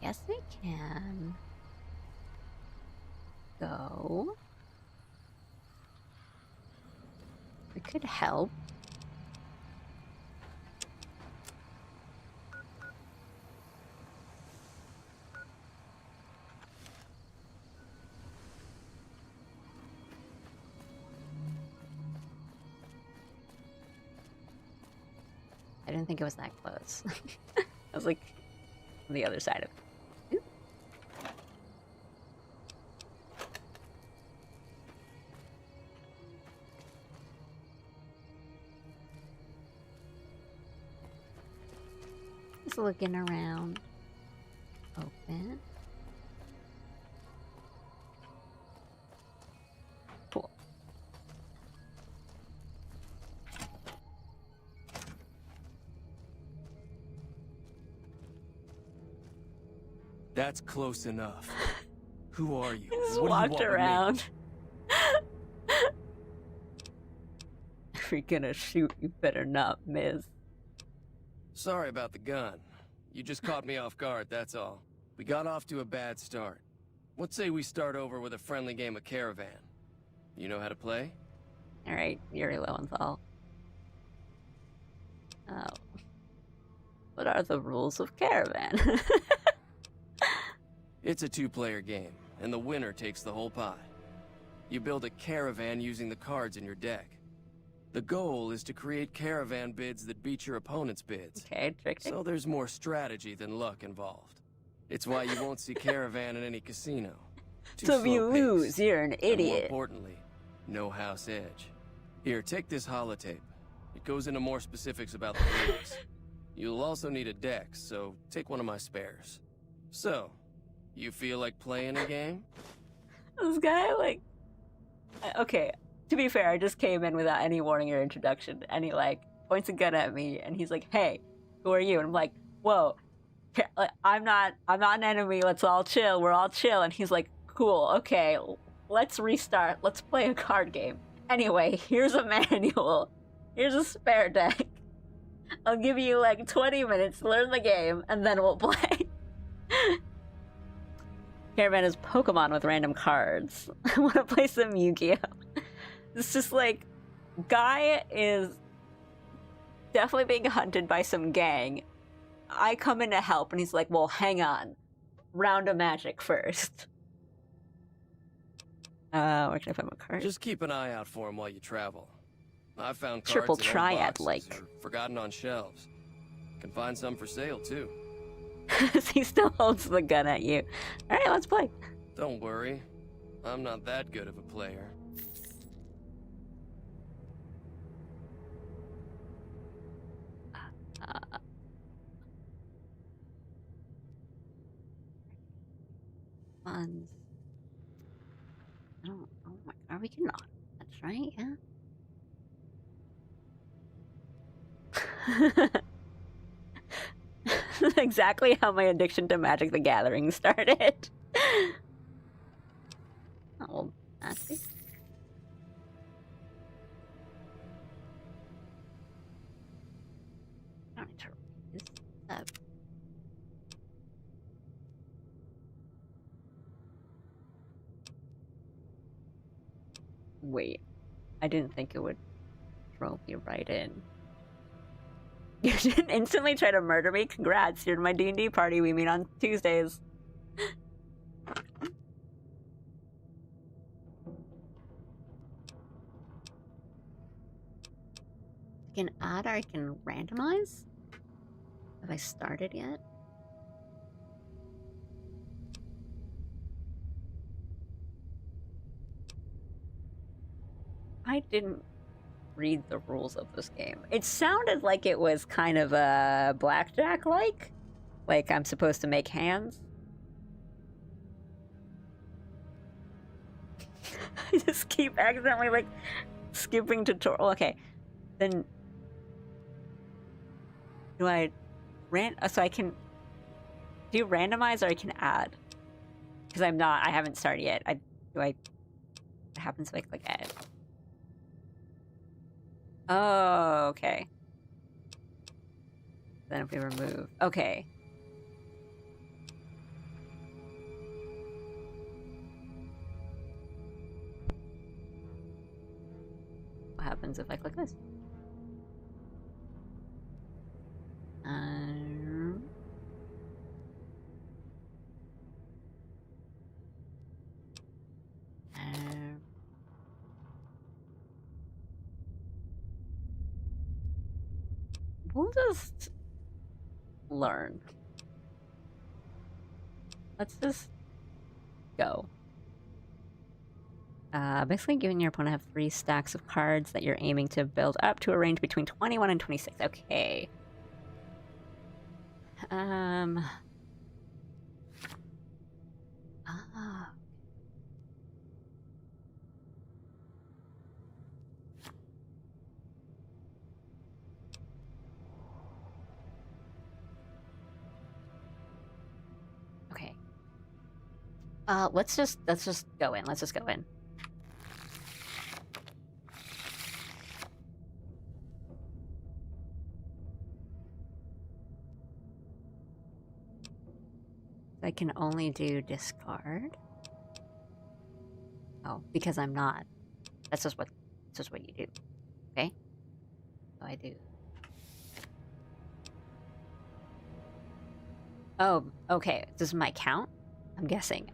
Yes, we can go. We could help. I didn't think it was that close. I was like on the other side of it. Just looking around. Open. Cool. That's close enough. Who are you? Just What do you walked want with me? around. If you're gonna shoot, you better not miss. Sorry about the gun. You just caught me off guard, that's all. We got off to a bad start. Let's say we start over with a friendly game of Caravan. You know how to play? Alright, Yuri Lowenthal. Oh. What are the rules of Caravan? It's a two-player game, and the winner takes the whole pie. You build a caravan using the cards in your deck. The goal is to create caravan bids that beat your opponent's bids. Okay, tricky. So there's more strategy than luck involved. It's why you won't see caravan in any casino. So if you lose, you're an And more idiot. importantly, no house edge. Here, take this holotape. It goes into more specifics about the rules. You'll also need a deck, so take one of my spares. So, you feel like playing a game? This guy, like... Okay, to be fair, I just came in without any warning or introduction, and he, like, points a gun at me, and he's like, hey, who are you? And I'm like, whoa, I'm not an enemy, let's all chill, we're all chill. And he's like, cool, okay, let's restart, let's play a card game. Anyway, here's a manual, here's a spare deck. I'll give you, like, 20 minutes to learn the game, and then we'll play. Caravan is Pokemon with random cards. I want to play some Yu-Gi-Oh! It's just like, guy is definitely being hunted by some gang. I come in to help, and he's like, well, hang on. Round of magic first. Where can I find my card? Just keep an eye out for him while you travel. I found cards Triple in old triad, boxes like. or forgotten on shelves. Can find some for sale, too. He still holds the gun at you. Alright, let's play. Don't worry. I'm not that good of a player. Funds. Oh my god, we cannot. That's right, yeah. Exactly how my addiction to Magic the Gathering started. Oh, well, that's it. I don't need to read this up. Wait, I didn't think it would throw me right in. You didn't instantly try to murder me? Congrats, you're in my D&D party. We meet on Tuesdays. can add or I can randomize? Have I started yet? I didn't read the rules of this game. It sounded like it was kind of a blackjack-like. Like I'm supposed to make hands. I just keep accidentally like skipping tutorial. Okay, then do I so I can do randomize or I can add? Because I haven't started yet. What happens if I click add? Oh, okay. Then if we remove, okay. What happens if I click this? We'll just learn. Let's just go. Basically giving your opponent 3 stacks of cards that you're aiming to build up to a range between 21 and 26. Okay. Okay. Let's just go in. Let's just go in. I can only do discard. Oh, because I'm not. That's just what you do. Okay? So I do. Oh, okay. This is my count? I'm guessing.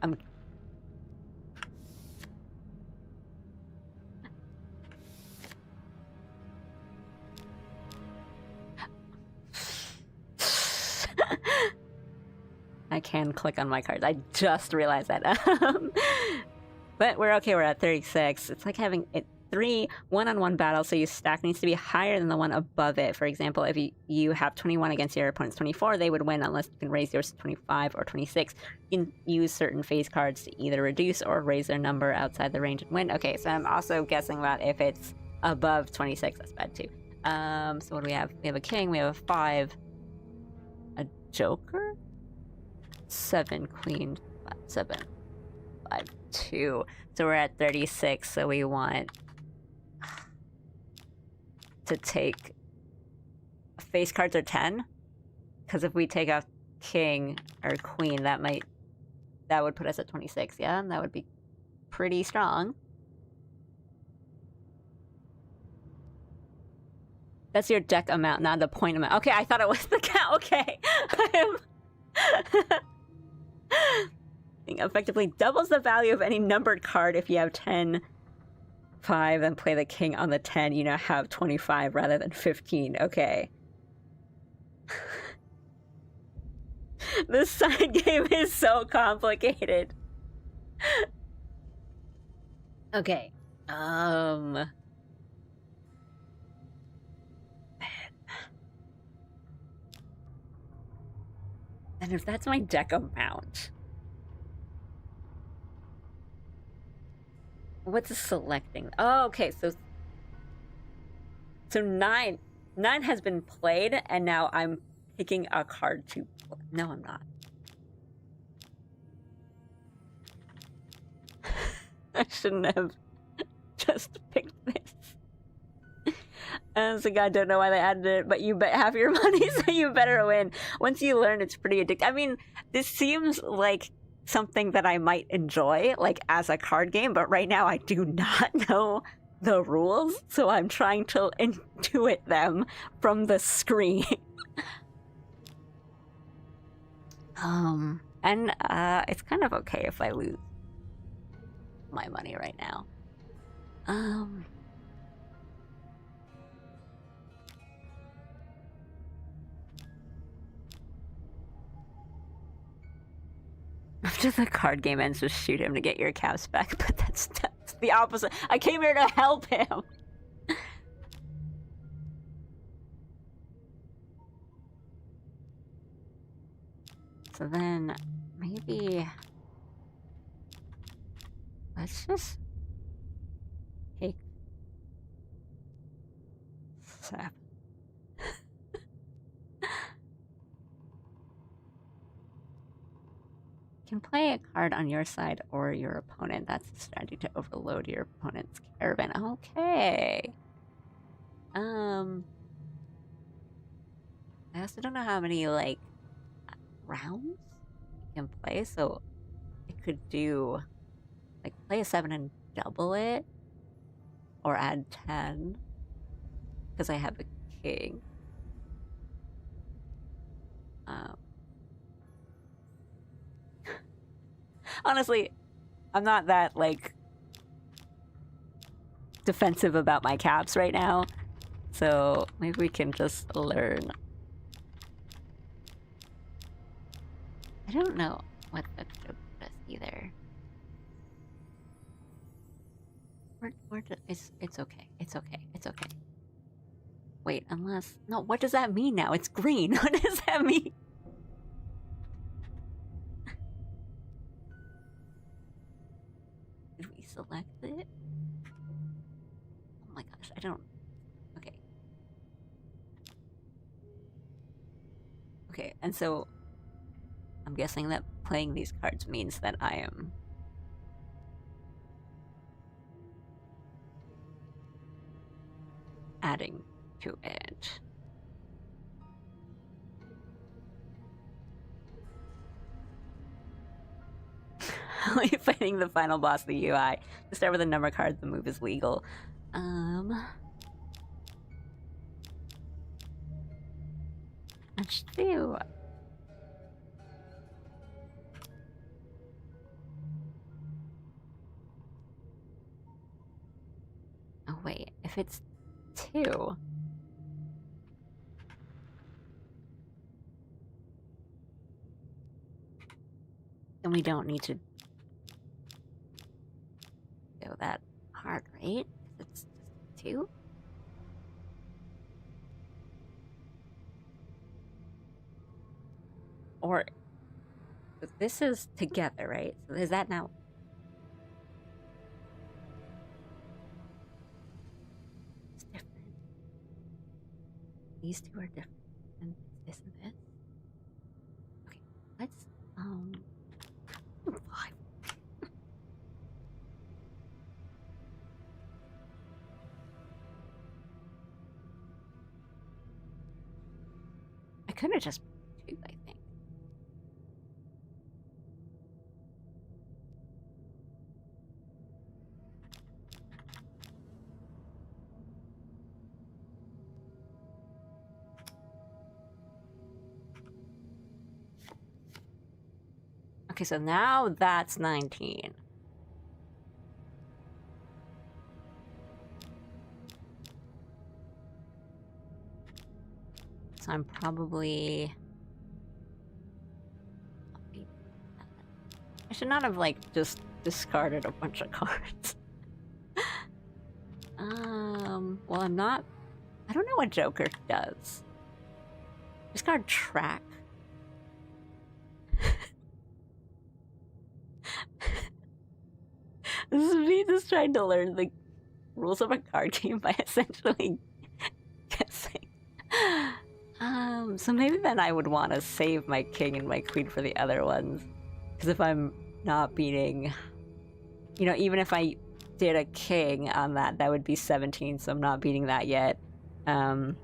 I can click on my cards. I just realized that. But we're okay. We're at 36. It's like having 3 one-on-one battles, so your stack needs to be higher than the one above it. For example, if you have 21 against your opponent's 24, they would win unless you can raise yours to 25 or 26. You can use certain phase cards to either reduce or raise their number outside the range and win. Okay, so I'm also guessing that if it's above 26, that's bad too. So what do we have? We have a king, we have a 5, a joker, 7, queen, 7, 5, 2. So we're at 36, so we want to take face cards are 10, because if we take off king or queen, that would put us at 26. Yeah, and that would be pretty strong. That's your deck amount, not the point amount. Okay, I thought it was the count. Okay. Effectively doubles the value of any numbered card. If you have 10, 5, and play the king on the 10, you now have 25 rather than 15. Okay. This side game is so complicated. Okay. And if that's my deck amount, what's the selecting? Oh, okay. So 9 has been played, and now I'm picking a card to. No, I'm not. I shouldn't have just picked this. Honestly, I don't know why they added it, but you bet half your money, so you better win. Once you learn, it's pretty addictive. I mean, this seems like something that I might enjoy, like as a card game, but right now I do not know the rules, so I'm trying to intuit them from the screen. And it's kind of okay if I lose my money right now. After the card game ends, just shoot him to get your caps back, but that's the opposite. I came here to help him! So then, maybe... let's just... take... 7. You can play a card on your side or your opponent. That's the strategy to overload your opponent's caravan. Okay. I also don't know how many, like, rounds you can play, so I could do, like, play a 7 and double it, or add 10, because I have a king. Honestly, I'm not that, like, defensive about my caps right now, so maybe we can just learn. I don't know what the joke does either. It's okay. It's okay. It's okay. Wait, unless... no, what does that mean now? It's green. What does that mean? Did we select it? Oh my gosh, I don't... okay. Okay, and so... I'm guessing that playing these cards means that I am... adding to it. Only fighting the final boss of the UI. To start with a number card, the move is legal. Let's do... oh wait, if it's 2... then we don't need to go that hard, right? It's just 2? Or this is together, right? So is that now? It's different. These two are different. And this and this. Okay, let's 5. I could have just 2, I think. Okay, so now that's 19. So I'm probably... I should not have, like, just discarded a bunch of cards. Well, I'm not... I don't know what Joker does. Discard track. This is me just trying to learn the rules of a card game by essentially guessing. So maybe then I would want to save my king and my queen for the other ones. Because if I'm not beating... you know, even if I did a king on that, that would be 17, so I'm not beating that yet. Joker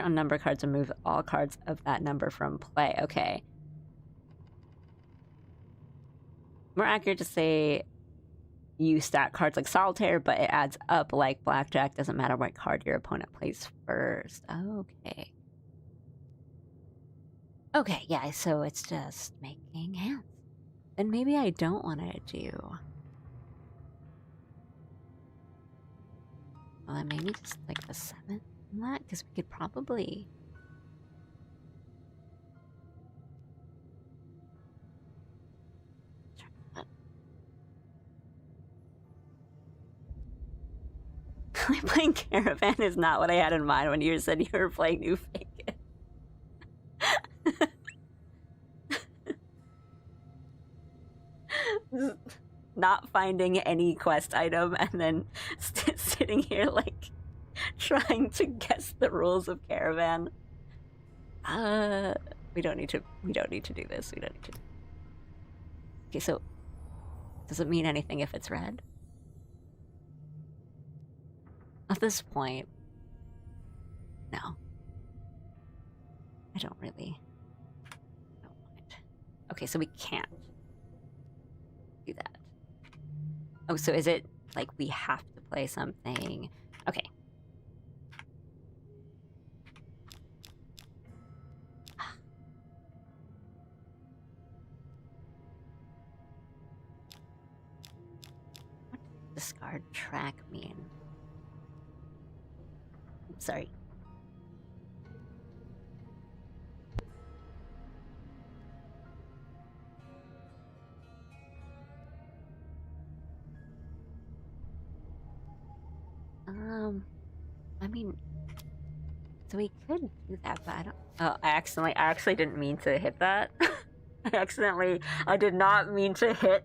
on number cards, remove all cards of that number from play. Okay. More accurate to say you stack cards like solitaire, but it adds up like blackjack. Doesn't matter what card your opponent plays first. Okay. Okay, yeah, so it's just making hands. Then maybe I don't want to do... well, then maybe just like the 7 on that, because we could probably... Accidentally playing Caravan is not what I had in mind when you said you were playing New Fake. Not finding any quest item and then sitting here like trying to guess the rules of Caravan. We don't need to do this. We don't need to. Okay, so does it mean anything if it's red? At this point, no. I don't really mind. Okay, so we can't do that. Oh, so is it like we have to play something? Okay. What does discard track mean? Sorry. I mean, so we could do that, but I don't. Oh, I actually didn't mean to hit that. I did not mean to hit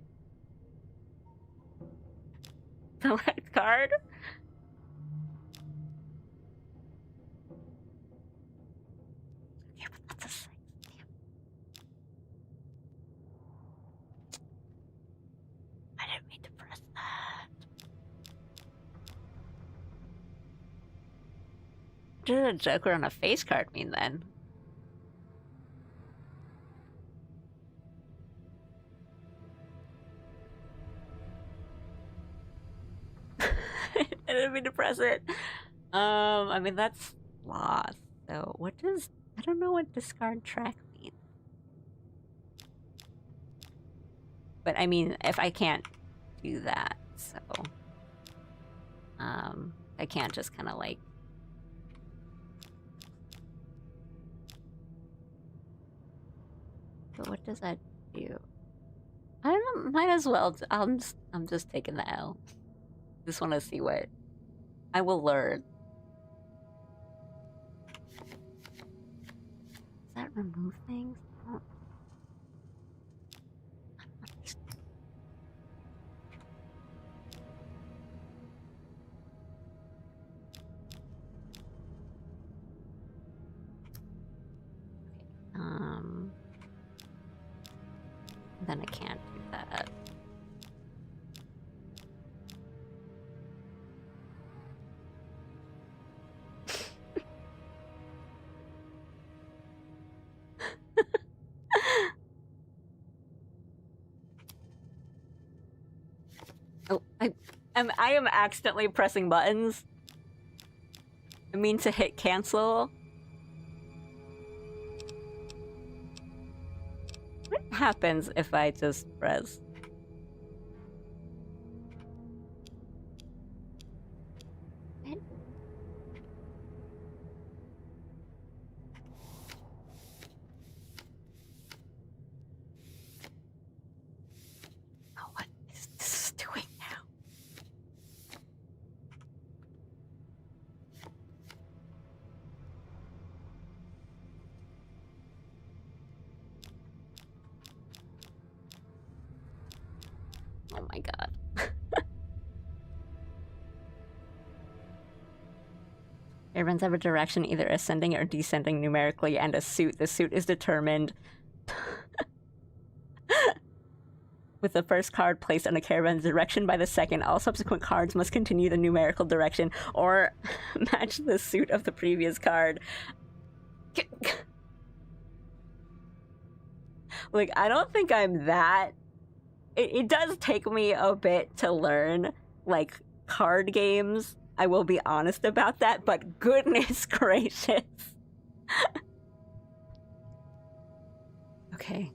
the red card. Yeah, but that's a 6. Damn. I didn't mean to press that. What did a Joker on a face card mean then? I didn't mean to press it. I mean that's lost. So what does I don't know what discard track means. But I mean if I can't do that, so I can't just kinda like but what does that do? I don't might as well I'm just taking the L. Just want to see what I will learn. Does that remove things? Oh. Then I can't do that. Oh, I am accidentally pressing buttons. I mean to hit cancel. What happens if I just press? What is this doing now? Oh my god. Caravans have a direction either ascending or descending numerically and a suit. The suit is determined with the first card placed on a caravan's direction by the second. All subsequent cards must continue the numerical direction or match the suit of the previous card. Like, I don't think I'm that... It does take me a bit to learn, like, card games. I will be honest about that, but goodness gracious. Okay.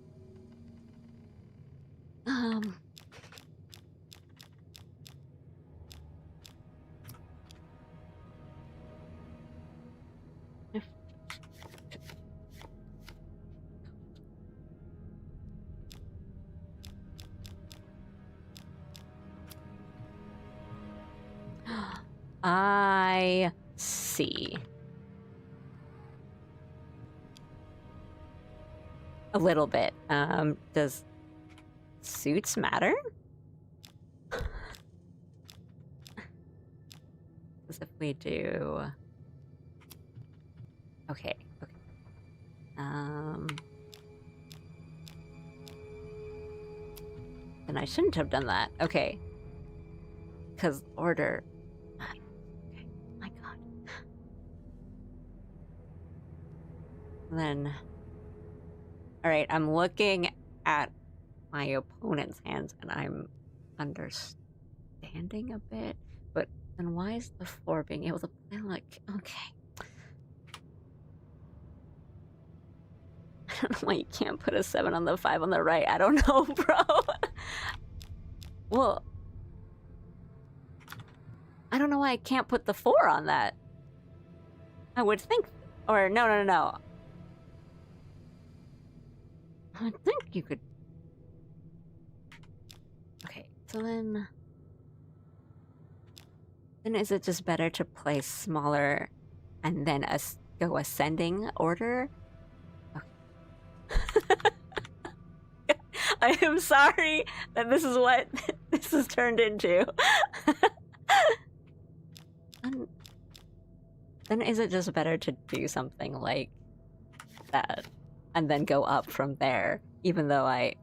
I see. A little bit. Does suits matter? Because if we do... Okay, okay. Then I shouldn't have done that. Okay. Because order... Okay, my god. Then... Alright, I'm looking at my opponent's hands and I'm understanding a bit. But then why is the 4 being able to play like... Okay. I don't know why you can't put a 7 on the 5 on the right. I don't know, bro. Well... I don't know why I can't put the 4 on that. I would think... Or, no. I think you could... Okay, so then... Then is it just better to play smaller and then go ascending order? Okay. I am sorry that this is what this has turned into. Then is it just better to do something like that and then go up from there, even though I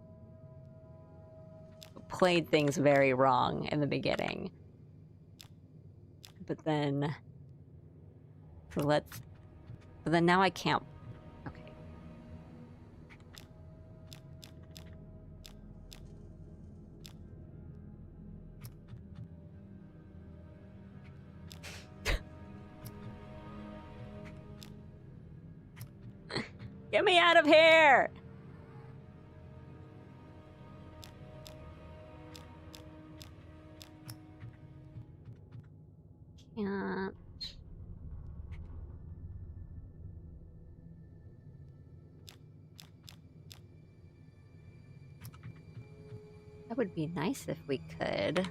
played things very wrong in the beginning? But then... But then now I can't... Okay. Get me out of here! Can't... That would be nice if we could.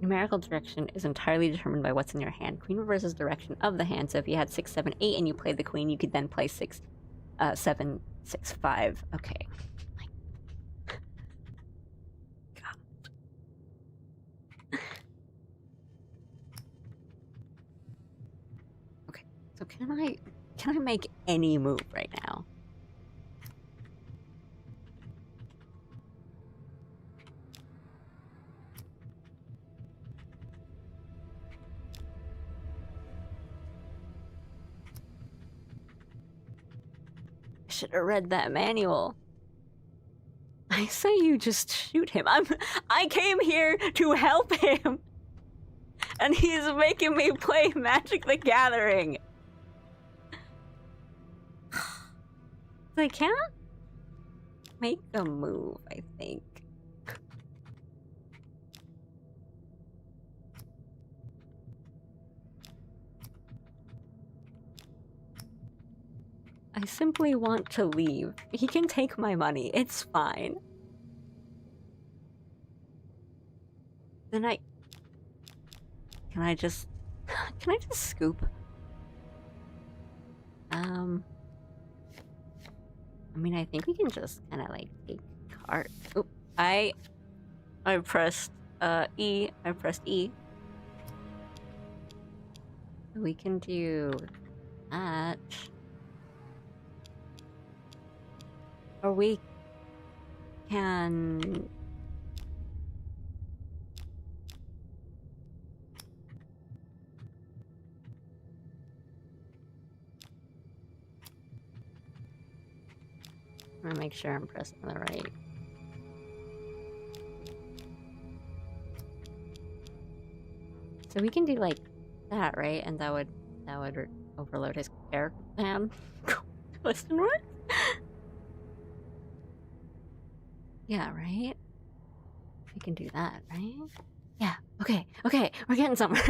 Numerical direction is entirely determined by what's in your hand. Queen reverses direction of the hand, so if you had 6, 7, 8 and you played the queen, you could then play 6, 7, 6, 5. Okay. God. Okay, so can I make any move right now? Should have read that manual. I say you just shoot him. I came here to help him. And he's making me play Magic the Gathering. I can't make a move, I think. I simply want to leave. He can take my money. It's fine. Then Can I just scoop? I mean, I think we can just kind of like take card. Oop. I pressed E. I pressed E. We can do that. Or we can... I'm gonna make sure I'm pressing the right. So we can do like that, right? And that would overload his character. Question mark? Yeah, right? We can do that, right? Yeah, okay, we're getting somewhere.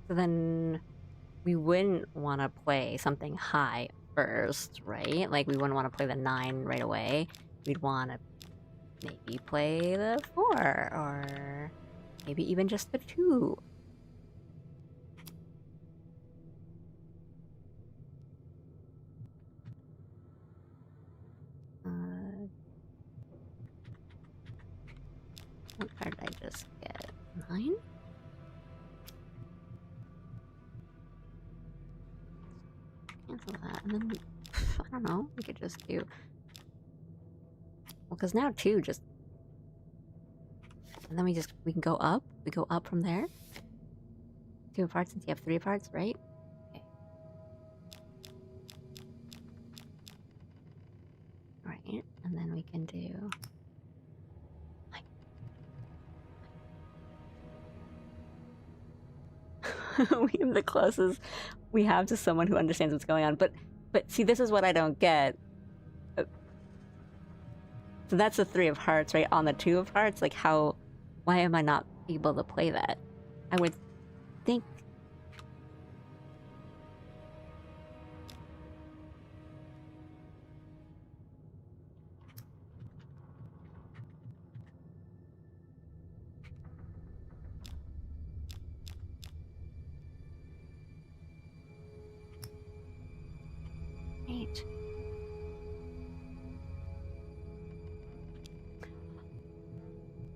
So then we wouldn't want to play something high first, right? Like, we wouldn't want to play the 9 right away. We'd want to maybe play the 4, or maybe even just the 2. What card did I just get? 9? Cancel that, and then, I don't know, we could just do... Well, because now 2 just... And then we can go up. We go up from there. 2 of hearts since you have 3 of hearts, right? Okay. Right, and then we can do... We have the closest we have to someone who understands what's going on. But see, this is what I don't get. So that's the 3 of hearts, right? On the 2 of hearts, like how... Why am I not able to play that? I would think... Right.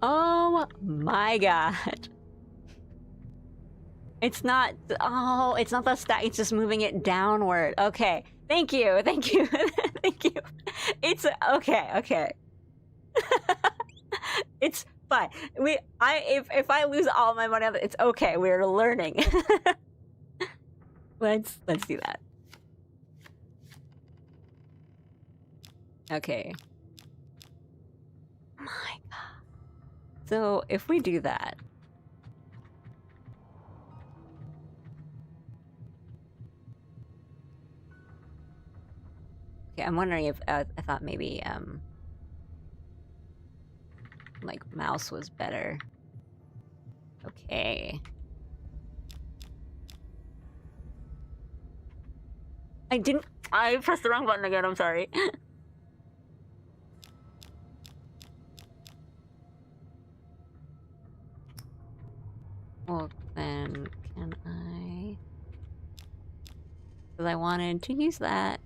Oh my god. It's not... Oh, it's not the stack. It's just moving it downward. Okay. Thank you. Thank you. Thank you. It's... Okay. Okay. It's fine. If I lose all my money on it, it's okay. We're learning. Let's do that. Okay. My god. So if we do that, okay, I'm wondering if I thought maybe like mouse was better. Okay. I pressed the wrong button again, I'm sorry. Well, then, can I... Because I wanted to use that.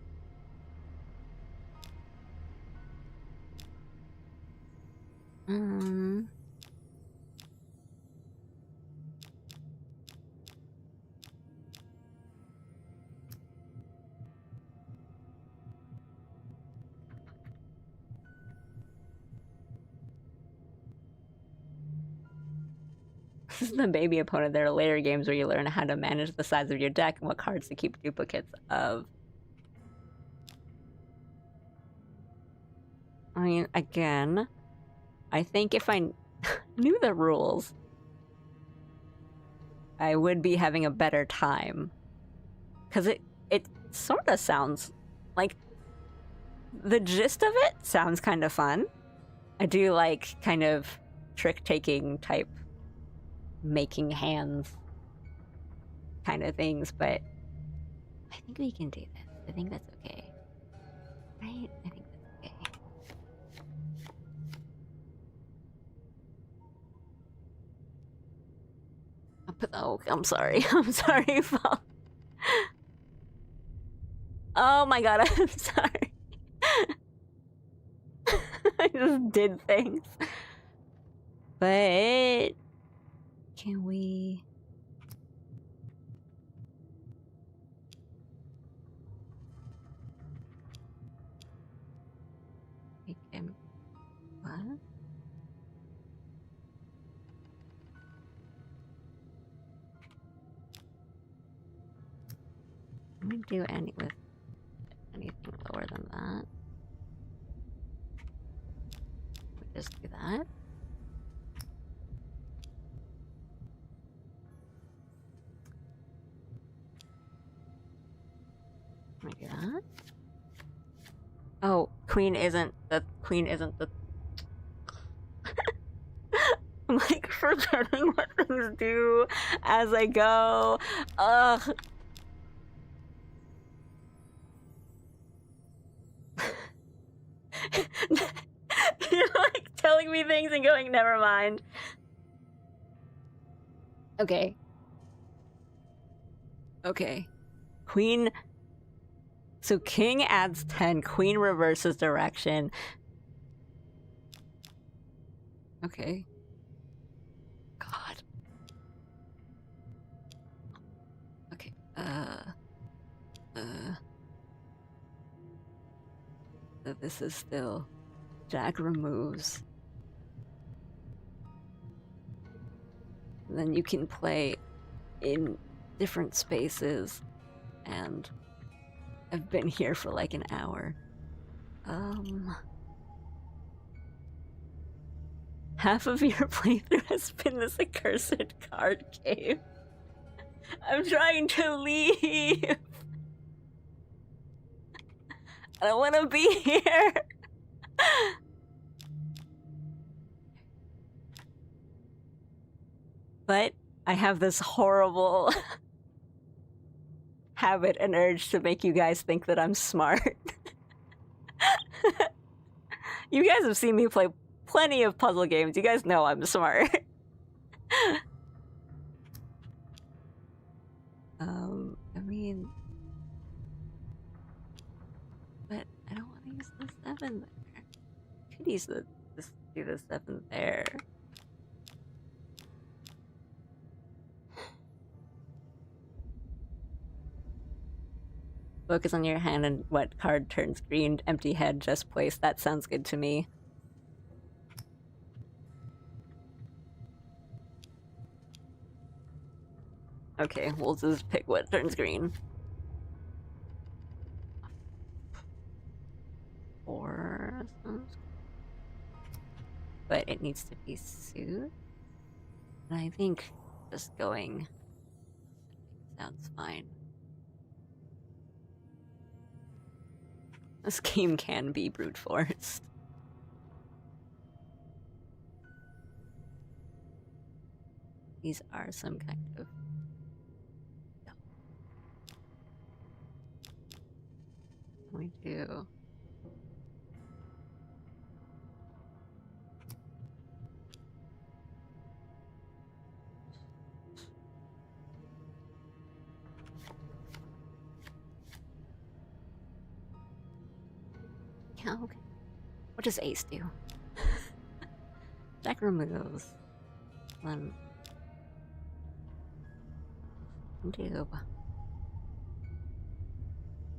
This is the baby opponent. There are later games where you learn how to manage the size of your deck and what cards to keep duplicates of. I mean, again, I think if I knew the rules, I would be having a better time. Because it sort of sounds like... The gist of it sounds kind of fun. I do like kind of trick-taking type making hands kind of things, but I think we can do this. I think that's okay. Right? I think that's okay. Oh, I'm sorry. I'm sorry, Paul. Oh my god, I'm sorry. I just did things. But... Can we... Make him... What? Let me do any with anything lower than that. We just do that. Like that. Oh, queen isn't the I'm like forgetting what things do as I go. Ugh. You're like telling me things and going, never mind. Okay. Okay. Queen. So king adds 10, queen reverses direction. Okay. God. Okay. So this is still Jack removes. And then you can play in different spaces, and I've been here for like an hour. Half of your playthrough has been this accursed card game. I'm trying to leave. I don't want to be here. But I have this horrible habit and urge to make you guys think that I'm smart. You guys have seen me play plenty of puzzle games. You guys know I'm smart. I mean... But I don't want to use the 7 there. I could use the... Just do the 7 there. Focus on your hand and what card turns green. Empty head, just place. That sounds good to me. Okay, we'll just pick what turns green. 4 sounds... But it needs to be suit. And I think just going sounds fine. This game can be brute force. These are some kind of... We do... Yeah, okay. What does ace do? Jack removes. Then... do...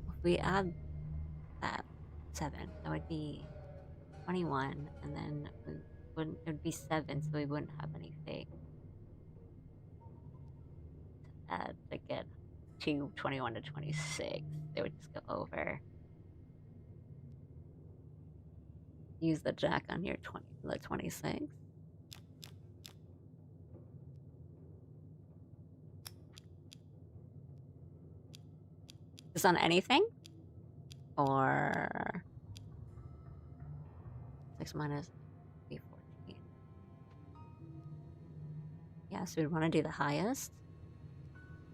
If we add that 7, that would be 21, and then we wouldn't... It would be 7, so we wouldn't have anything to add to get to 21 to 26. They would just go over. Use the jack on your 26. Just on anything? Or 6 minus B14. Yeah, so we want to do the highest.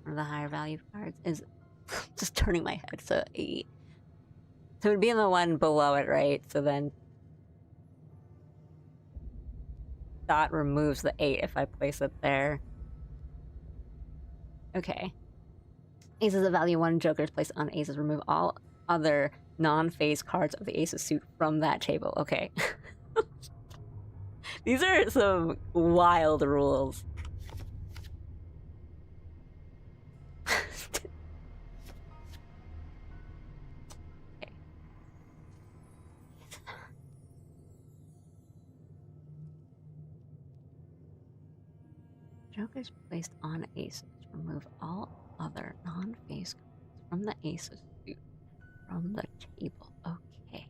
One of the higher value cards is just turning my head, so 8. So it would be in the one below it, right? So then dot removes the 8 if I place it there. Okay. Aces of value 1, jokers placed on aces. Remove all other non-phase cards of the aces suit from that table. Okay. These are some wild rules. Okay. Jokers placed on aces. Remove all other non-phase cards from the aces suit from the table. Okay.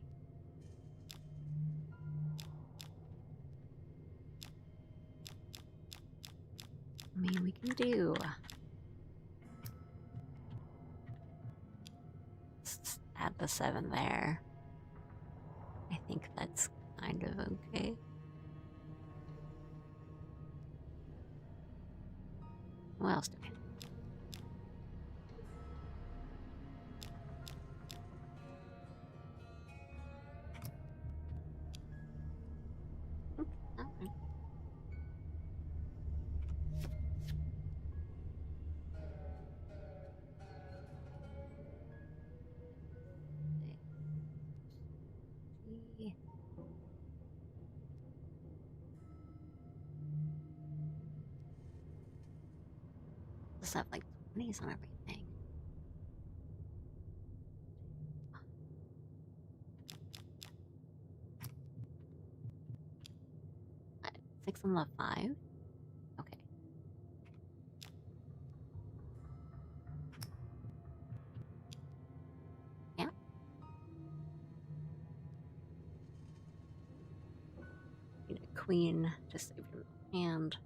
I mean, we can do... Let's add the 7 there. I think that's kind of okay. house doing? Okay. Just have like 20s on everything. What? 6 on the 5? Okay. Yeah. Need a queen to save your hand.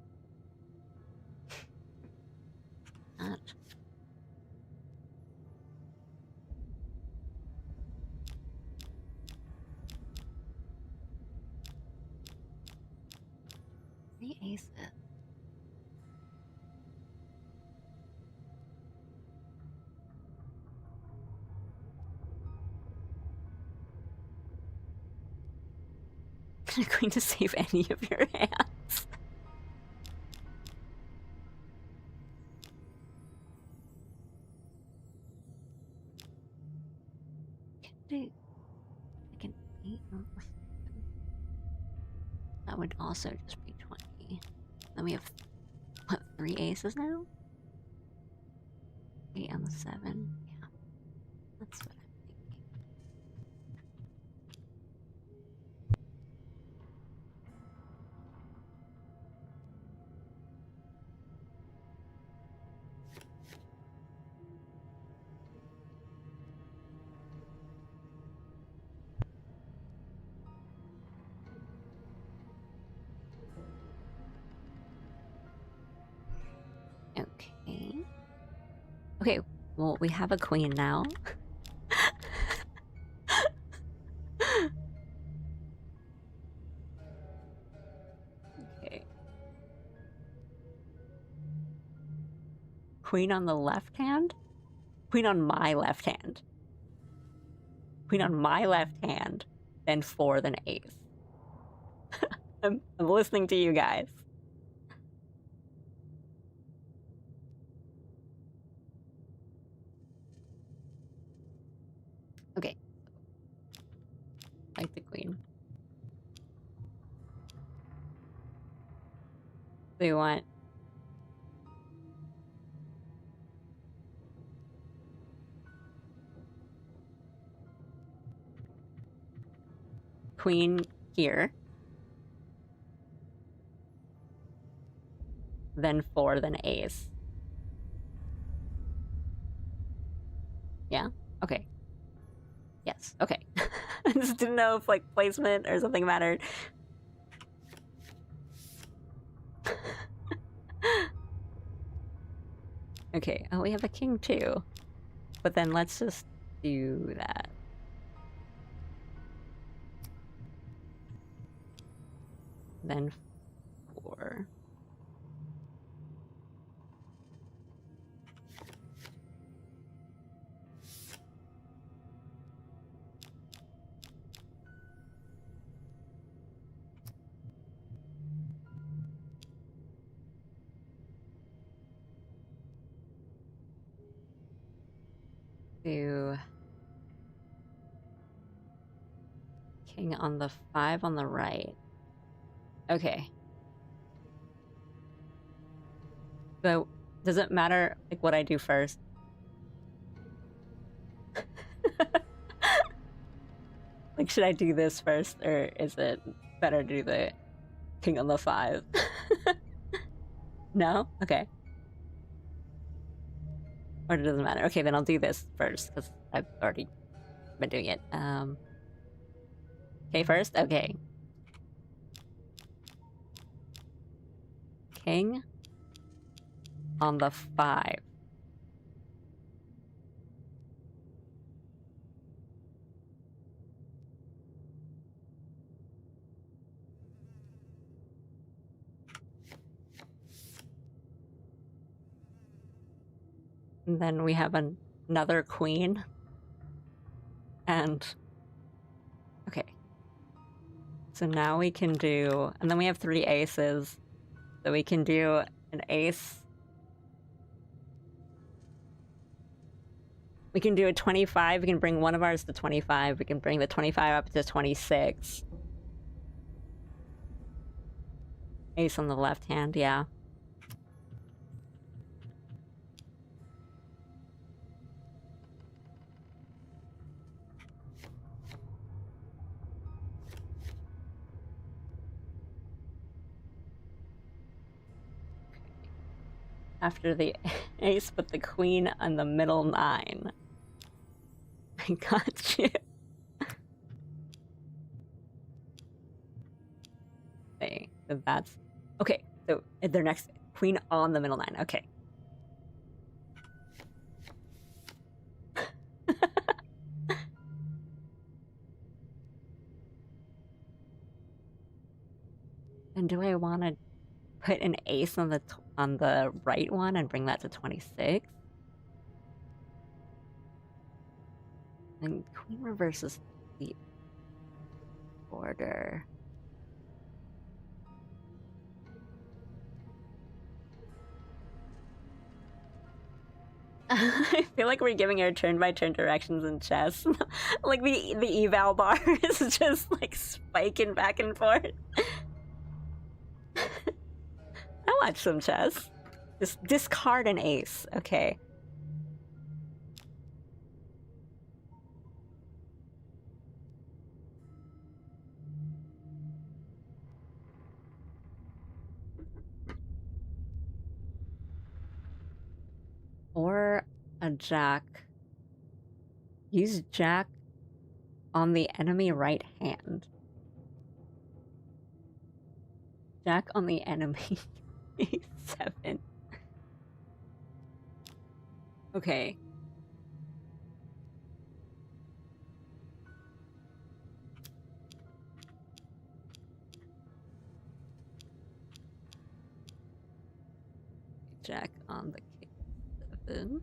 That. The aces. I'm going to save any of your hands. I can 8 on the 7. That would also just be 20. Then we have, what, 3 aces now? 8 on the 7. Yeah. That's what I'm Okay. Okay, well, we have a queen now. Okay. Queen on the left hand? Queen on my left hand. Queen on my left hand, then 4, then ace. I'm listening to you guys. Okay. Like the queen. So you want queen here, then 4, then ace. Yeah? Okay. Yes, okay. I just didn't know if, like, placement or something mattered. Okay, oh, we have a king too. But then let's just do that. Then 4. Do king on the 5 on the right. Okay. So does it matter like what I do first? Like, should I do this first, or is it better to do the king on the 5? No? Okay. Or it doesn't matter. Okay, then I'll do this first, because I've already been doing it. Okay, first? Okay. King on the 5. And then we have another queen. And... Okay. So now we can do... And then we have 3 aces. So we can do an ace. We can do a 25. We can bring one of ours to 25. We can bring the 25 up to 26. Ace on the left hand, yeah. After the ace, put the queen on the middle 9. I got you. Okay, so that's... Okay, so their next... Queen on the middle 9, okay. And do I want to put an ace on the right one and bring that to 26? And queen reverses the order. I feel like we're giving her turn-by-turn directions in chess. Like the eval bar is just like spiking back and forth. I watch some chess. Just discard an ace. Okay. Or a jack. Use jack on the enemy right hand. Jack on the enemy. 7. Okay. Jack on the K7.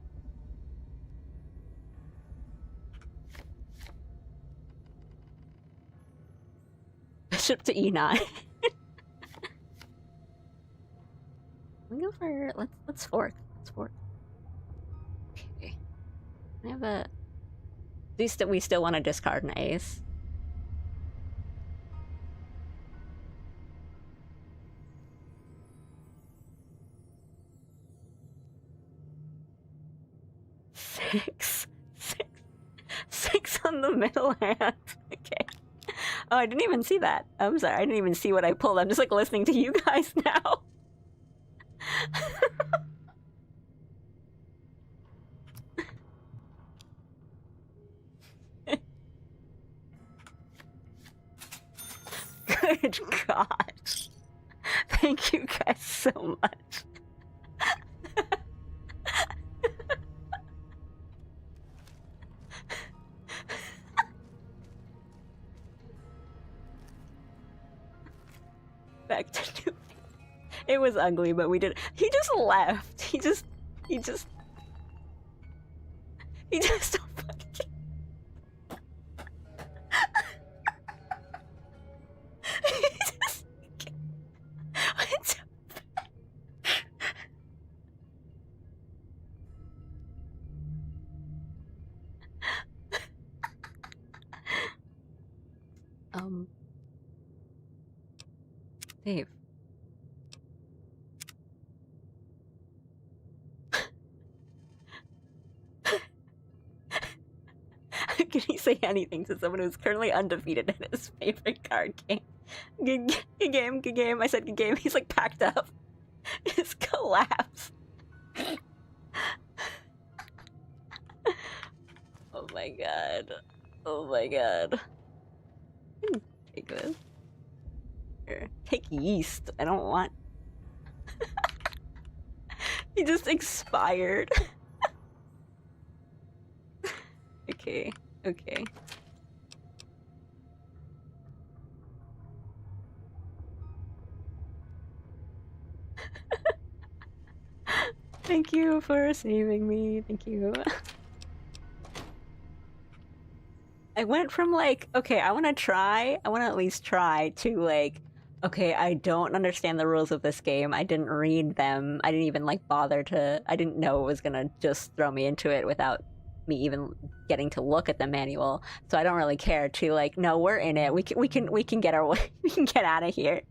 Bishop to E9. We go for let's fork. Let's fork. Okay. I have a. We still want to discard an ace. Six on the middle hand. Okay. Oh, I didn't even see that. I'm sorry. I didn't even see what I pulled. I'm just like listening to you guys now. Good God. Thank you guys so much. Back to new. It was ugly, but we did. He just left. He just fucking. Dave. Can he say anything to someone who's currently undefeated in his favorite card game? Good game. I said good game. He's like packed up. His collapse. Oh my god. Oh my god. Take this. Here. Take yeast. I don't want. He just expired. Okay. Okay. Thank you for saving me. Thank you. I went from like, okay, I want to at least try, to like, okay, I don't understand the rules of this game. I didn't read them. I didn't even like bother to, I didn't know it was gonna just throw me into it without me even getting to look at the manual. So I don't really care, to like, no, we're in it. We can get our way, we can get out of here.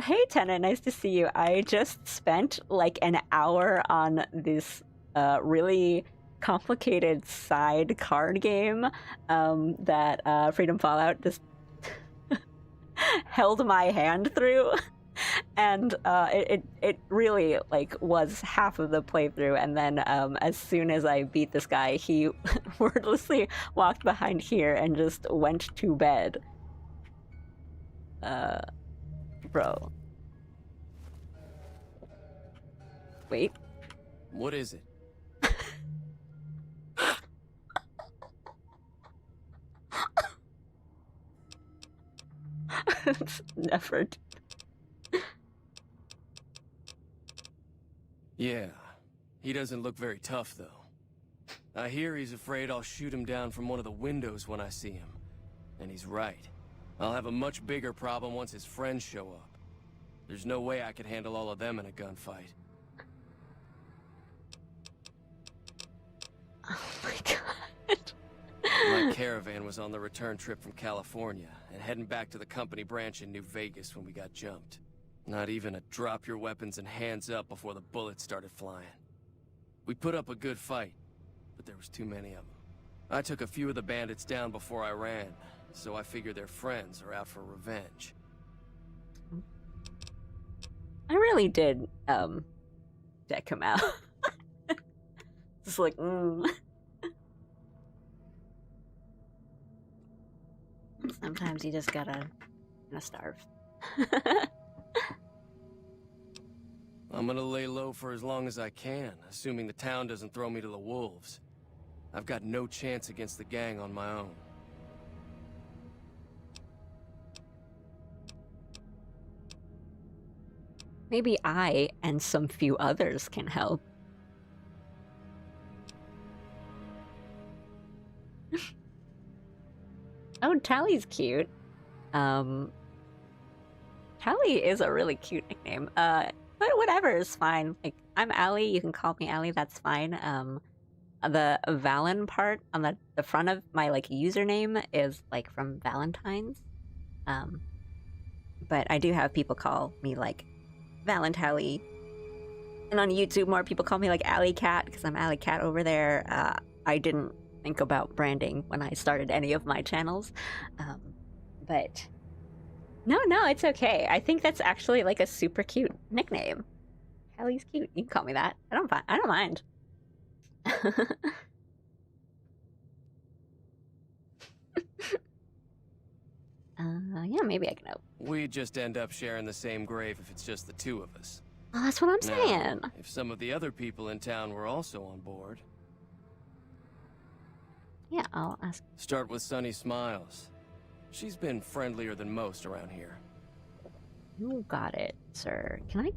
Hey Tenant, nice to see you. I just spent like an hour on this really complicated side card game that Freedom Fallout just held my hand through, and it really like was half of the playthrough. And then as soon as I beat this guy, he wordlessly walked behind here and just went to bed. Bro. Wait. What is it? Never. Yeah, he doesn't look very tough, though. I hear he's afraid I'll shoot him down from one of the windows when I see him. And he's right. I'll have a much bigger problem once his friends show up. There's no way I could handle all of them in a gunfight. Oh my god. My caravan was on the return trip from California and heading back to the company branch in New Vegas when we got jumped. Not even a drop your weapons and hands up before the bullets started flying. We put up a good fight, but there was too many of them. I took a few of the bandits down before I ran, so I figure their friends are out for revenge. I really did deck him out. Just like, Sometimes you just gotta starve. I'm gonna lay low for as long as I can, assuming the town doesn't throw me to the wolves. I've got no chance against the gang on my own. Maybe I and some few others can help. Oh, Tally's cute. Tally is a really cute nickname. But whatever is fine. Like, I'm Allie, you can call me Allie, that's fine. The Valen part on the front of my like username is like from Valentine's. But I do have people call me like Valentally. And on YouTube, more people call me like Alley Cat because I'm Alley Cat over there. I didn't think about branding when I started any of my channels. But no, it's okay. I think that's actually like a super cute nickname. Allie's cute. You can call me that. I don't mind. Yeah, maybe I can help. We just end up sharing the same grave if it's just the two of us. Oh, that's what I'm saying. Now, if some of the other people in town were also on board. Yeah, I'll ask. Start with Sunny Smiles. She's been friendlier than most around here. You got it, sir. Can I?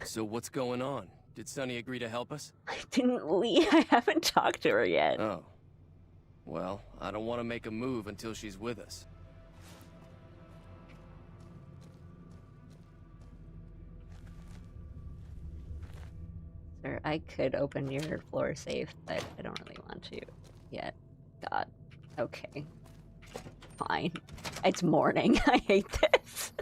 So what's going on? Did Sunny agree to help us? I didn't leave. I haven't talked to her yet. Oh. Well, I don't want to make a move until she's with us. Sir, I could open your floor safe, but I don't really want to yet. God. Okay. Fine. It's morning. I hate this.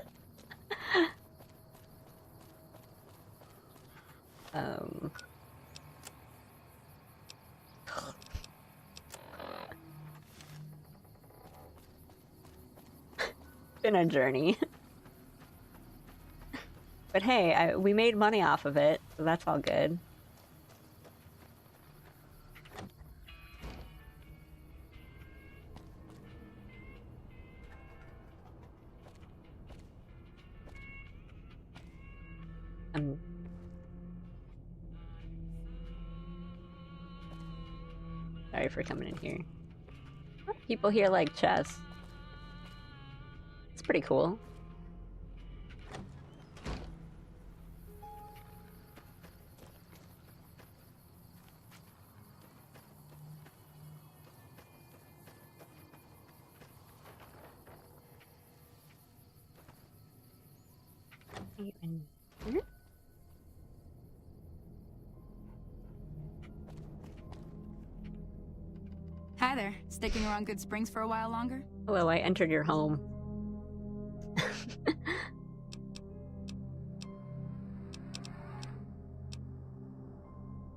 Been a journey. But hey, we made money off of it, so that's all good. Sorry for coming in here. People here like chess. It's pretty cool. Are you in here? Hi there. Sticking around Good Springs for a while longer? Hello, I entered your home.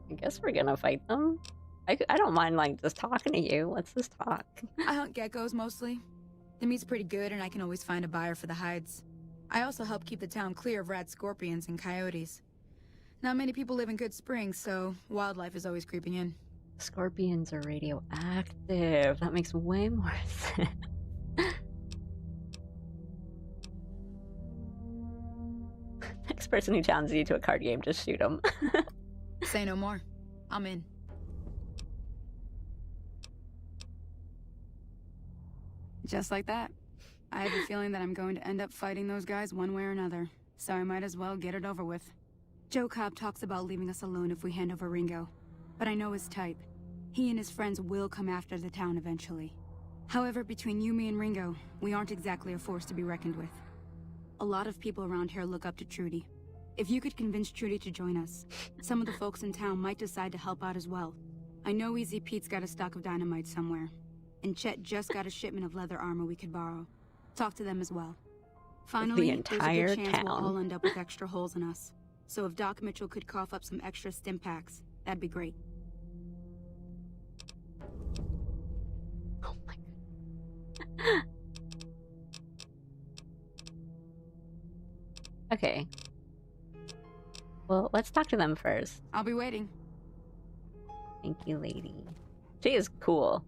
I guess we're gonna fight them. I don't mind, like, just talking to you. Let's just talk. I hunt geckos mostly. The meat's pretty good and I can always find a buyer for the hides. I also help keep the town clear of rat scorpions and coyotes. Not many people live in Good Springs, so wildlife is always creeping in. Scorpions are radioactive. That makes way more sense. Next person who challenges you to a card game, just shoot them. Say no more. I'm in. Just like that. I have a feeling that I'm going to end up fighting those guys one way or another, so I might as well get it over with. Joe Cobb talks about leaving us alone if we hand over Ringo, but I know his type. He and his friends will come after the town eventually. However, between you, me, and Ringo, we aren't exactly a force to be reckoned with. A lot of people around here look up to Trudy. If you could convince Trudy to join us, some of the folks in town might decide to help out as well. I know Easy Pete's got a stock of dynamite somewhere, and Chet just got a shipment of leather armor we could borrow. Talk to them as well. Finally, The entire there's a good chance we'll town. all end up with extra holes in us. So if Doc Mitchell could cough up some extra stim packs, that'd be great. Oh my god. Okay. Well, let's talk to them first. I'll be waiting. Thank you, lady. She is cool.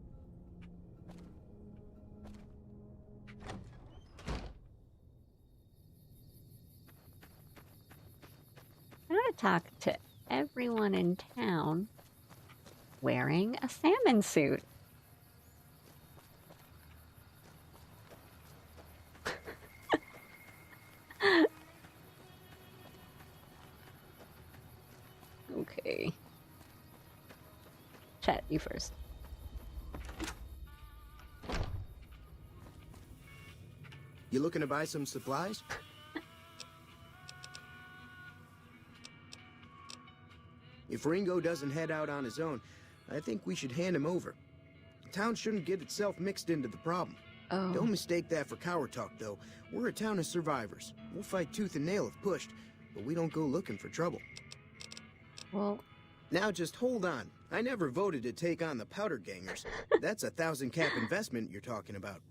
I'm gonna talk to everyone in town wearing a salmon suit. Okay. Chat, you first. You looking to buy some supplies? If Ringo doesn't head out on his own, I think we should hand him over. The town shouldn't get itself mixed into the problem. Oh. Don't mistake that for coward talk, though. We're a town of survivors. We'll fight tooth and nail if pushed, but we don't go looking for trouble. Well... Now just hold on. I never voted to take on the powder gangers. That's a 1,000-cap investment you're talking about.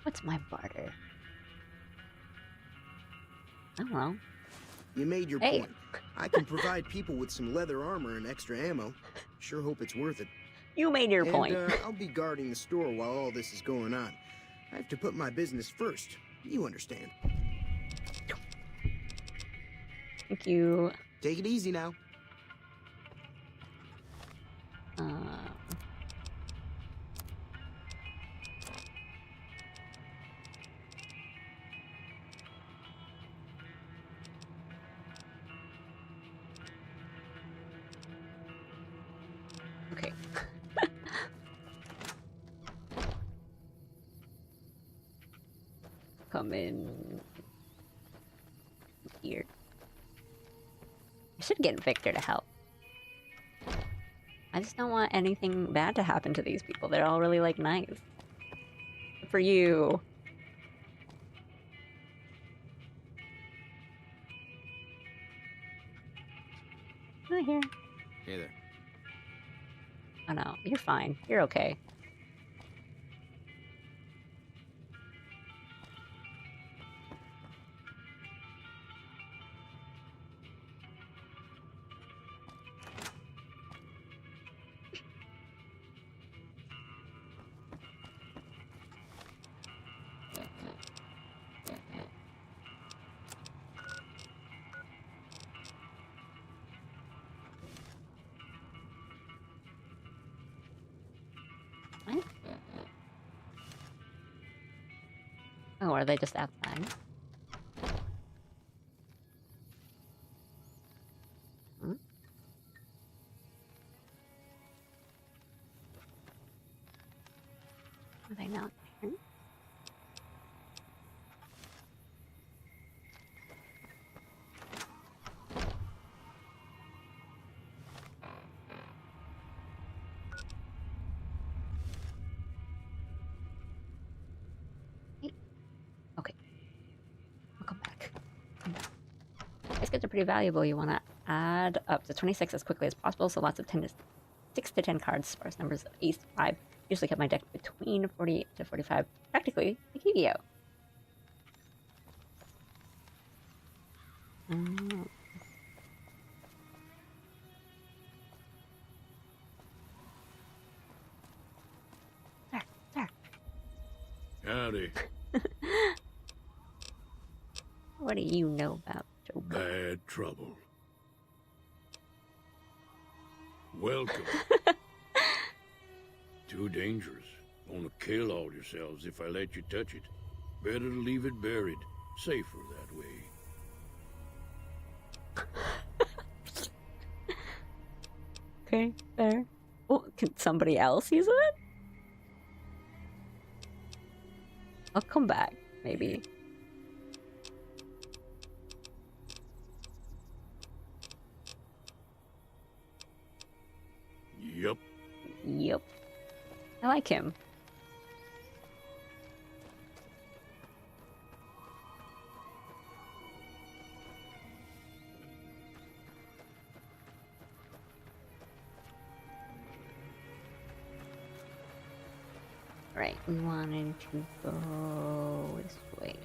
What's my barter? I don't know. You made your Hey. point. I can provide people with some leather armor and extra ammo. Sure hope it's worth it. You made your point. I'll be guarding the store while all this is going on. I have to put my business first. You understand. Thank you. Take it easy now. Okay. Come in here. I should get Victor to help. I just don't want anything bad to happen to these people. They're all really, like, nice. For you. Not here. Hey there. Oh no, you're fine. You're okay. What? Oh, are they just outside? Hmm? Are they not there? Okay. I'll come back. Biscuits are pretty valuable. You want to add up to 26 as quickly as possible, so lots of 6 to 10 cards, sparse numbers of ace 5. Usually kept my deck between 48 to 45. Practically like Yu-Gi-Oh! Sir. Howdy. What do you know about Joker? Bad trouble. Welcome. Too dangerous. Gonna kill all yourselves if I let you touch it. Better to leave it buried. Safer that way. Okay, fair. Oh, can somebody else use it? I'll come back, maybe. Yup. Yep. I like him. Right, we wanted to go this way.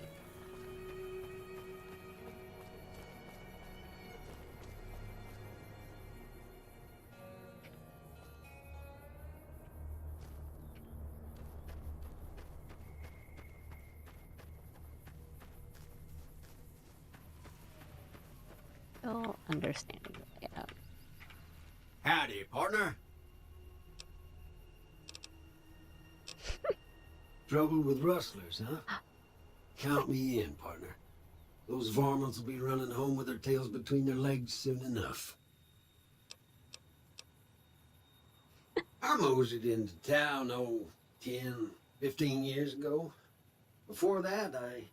Still understanding the layout. Howdy, partner. Trouble with rustlers, huh? Count me in, partner. Those varmints will be running home with their tails between their legs soon enough. I moseyed into town, 10, 15 years ago. Before that, I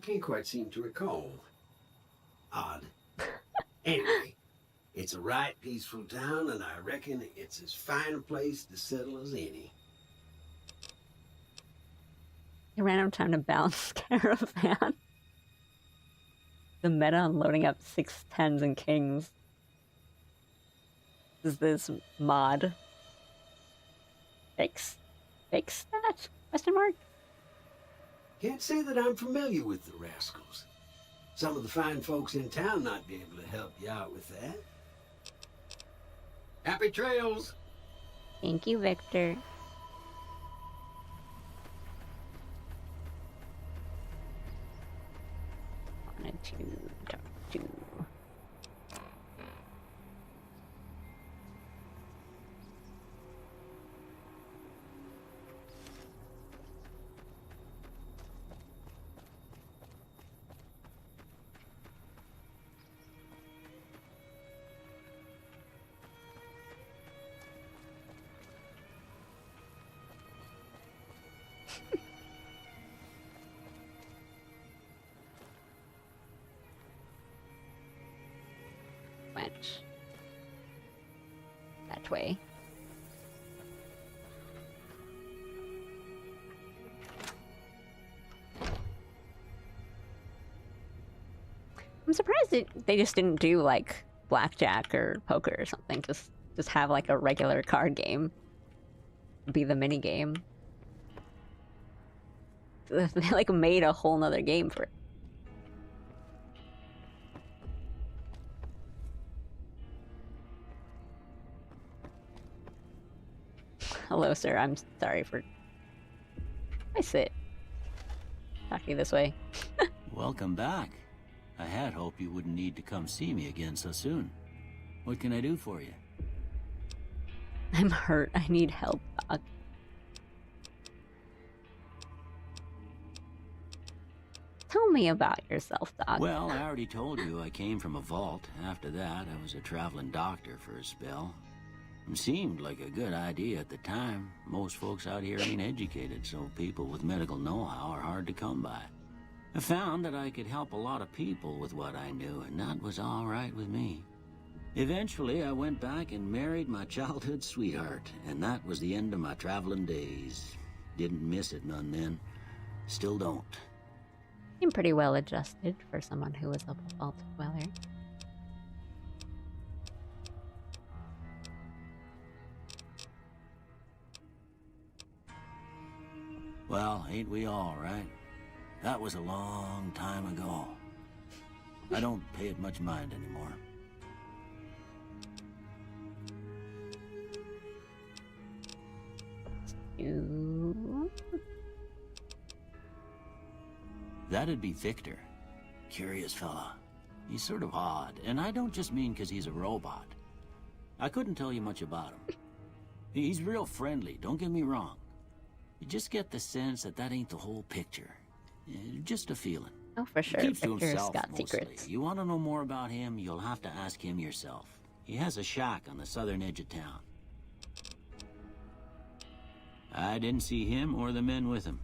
can't quite seem to recall. Odd. Anyway, it's a right peaceful town, and I reckon it's as fine a place to settle as any. I ran out of time to balance caravan. The meta on loading up 6 10s and kings. Is this mod fix that? Question mark? Can't say that I'm familiar with the rascals. Some of the fine folks in town might be able to help you out with that. Happy trails! Thank you, Victor. Wanted to talk to... went that way. I'm surprised they just didn't do like blackjack or poker or something. Just have like a regular card game. Be the mini game. They like made a whole nother game for it. Hello, sir. I'm sorry for... I sit. Talk to you this way. Welcome back. I had hoped you wouldn't need to come see me again so soon. What can I do for you? I'm hurt. I need help, Doc. Tell me about yourself, Doc. Well, I already told you I came from a vault. After that, I was a traveling doctor for a spell. It seemed like a good idea at the time. Most folks out here ain't educated, so people with medical know-how are hard to come by. I found that I could help a lot of people with what I knew, and that was all right with me. Eventually, I went back and married my childhood sweetheart, and that was the end of my traveling days. Didn't miss it none then. Still don't. Seemed pretty well adjusted for someone who was a Baltic dweller. Well, ain't we all, right? That was a long time ago. I don't pay it much mind anymore. That'd be Victor. Curious fella. He's sort of odd, and I don't just mean 'cause he's a robot. I couldn't tell you much about him. He's real friendly, don't get me wrong. You just get the sense that that ain't the whole picture. Just a feeling. Oh, for sure. He keeps to Victor's himself got mostly. secrets. You want to know more about him, you'll have to ask him yourself. He has a shack on the southern edge of town. I didn't see him or the men with him.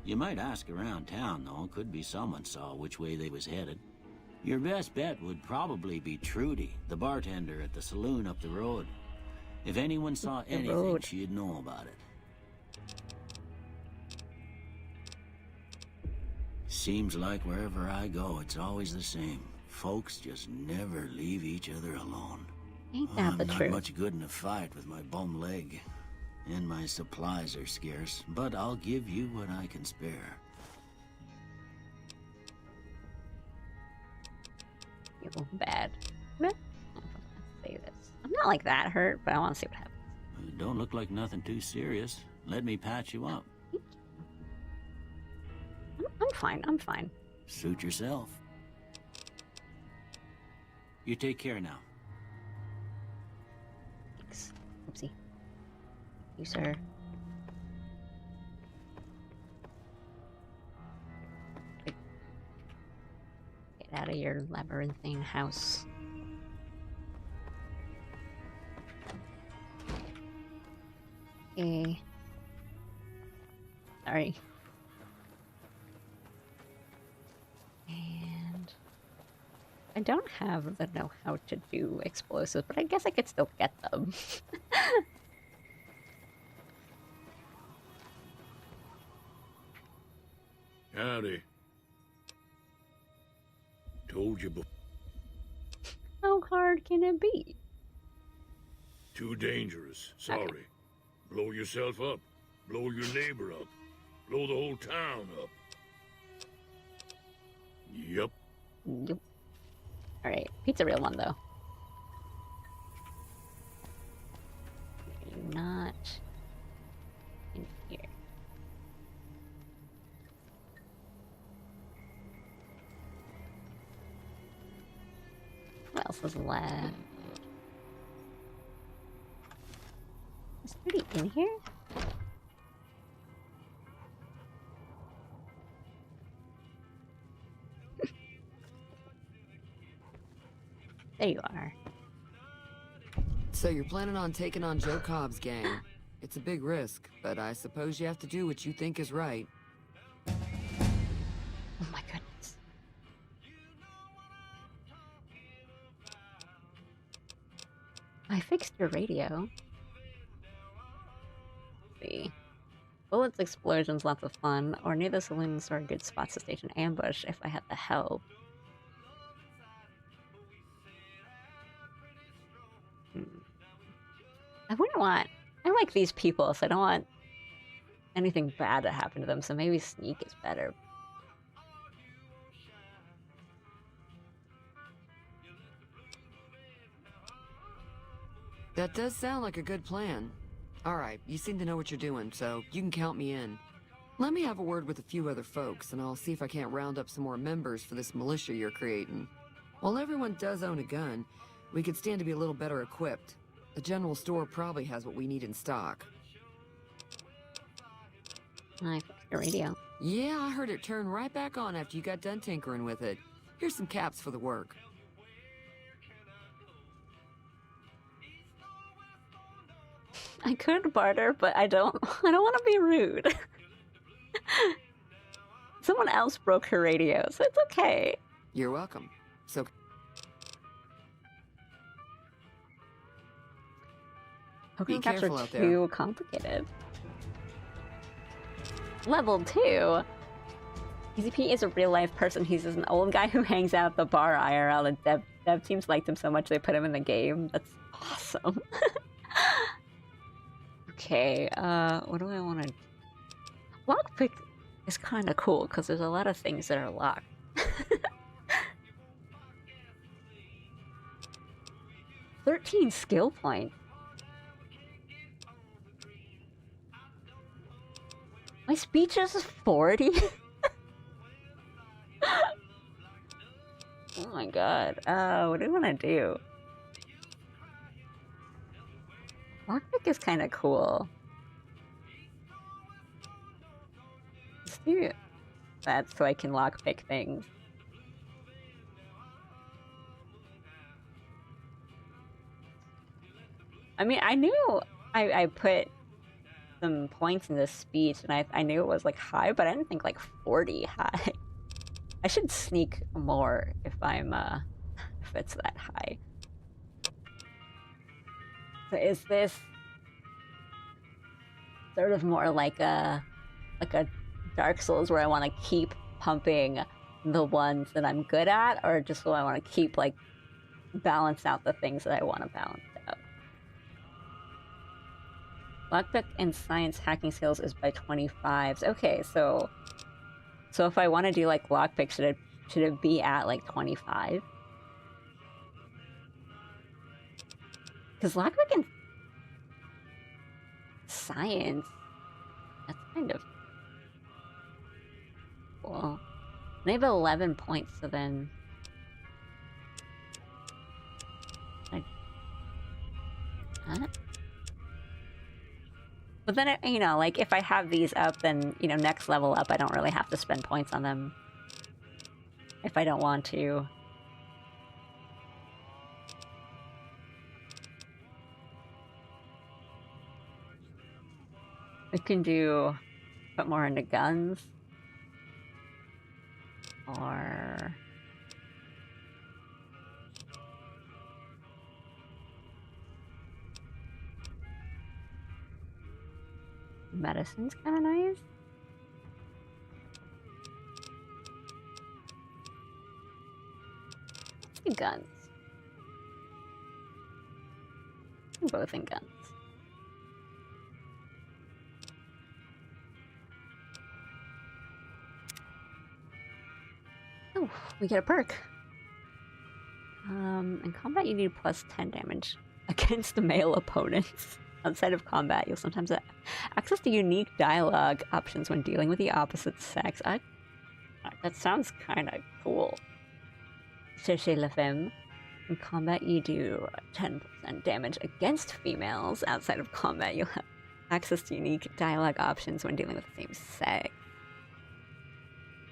You might ask around town, though. Could be someone saw which way they was headed. Your best bet would probably be Trudy, the bartender at the saloon up the road. If anyone saw anything, she'd know about it. Seems like wherever I go, it's always the same. Folks just never leave each other alone. Ain't that the I'm not truth? much good in a fight with my bum leg. And my supplies are scarce, but I'll give you what I can spare. You bad. Meh. Say this. I'm not like that hurt, but I want to see what happens. Don't look like nothing too serious. Let me patch you up. I'm fine. I'm fine. Suit yourself. You take care now. Thanks. Oopsie. You, sir. Get out of your labyrinthine house. Okay. Sorry. And I don't have the know-how to do explosives, but I guess I could still get them. Howdy. Told you before. How hard can it be? Too dangerous. Sorry. Okay. Blow yourself up. Blow your neighbor up. Blow the whole town up. Yup. Yep. Alright, pizza real one though. You're not in here. What else is left? Is Trudy in here? There you are. So you're planning on taking on Joe Cobb's gang. It's a big risk, but I suppose you have to do what you think is right. Oh my goodness. I fixed your radio. Let's see. Bullets, explosions, lots of fun. Or near the saloons are good spots to station ambush if I had the help. I wouldn't want... I like these people, so I don't want anything bad to happen to them, so maybe sneak is better. That does sound like a good plan. Alright, you seem to know what you're doing, so you can count me in. Let me have a word with a few other folks, and I'll see if I can't round up some more members for this militia you're creating. While everyone does own a gun, we could stand to be a little better equipped. The general store probably has what we need in stock. I fixed your radio. Yeah, I heard it turn right back on after you got done tinkering with it. Here's some caps for the work. I could barter, but I don't want to be rude. Someone else broke her radio, so it's okay. You're welcome. So... Pokemon Caps careful are out there. too complicated. Level 2. EZP is a real-life person. He's just an old guy who hangs out at the bar IRL, and dev teams liked him so much they put him in the game. That's awesome. Okay, what do I want to... Lockpick is kind of cool, because there's a lot of things that are locked. 13 skill points. My speech is 40? Oh my god. What do I want to do? Lockpick is kind of cool. Let's do that so I can lockpick things. I mean, I knew I put some points in this speech, and I knew it was like high, but I didn't think like 40 high. I should sneak more if I'm if it's that high. So is this sort of more like a Dark Souls where I want to keep pumping the ones that I'm good at, or just so I want to keep like balance out the things that I want to balance out? Lockpick and science hacking skills is by 25s. Okay, so if I want to do like lockpick, should it be at like 25? Because lockpick and science, that's kind of cool. They have 11 points, so then but then, you know, like, if I have these up, then, you know, next level up, I don't really have to spend points on them. If I don't want to. We can do... put more into guns. Or... medicine's kind of nice. Let's do guns. Both in guns. Oh, we get a perk. In combat you need plus 10 damage against the male opponents. Outside of combat, you'll sometimes have access to unique dialogue options when dealing with the opposite sex. That sounds kind of cool. Cherchez la femme. In combat, you do 10% damage against females. Outside of combat, you'll have access to unique dialogue options when dealing with the same sex.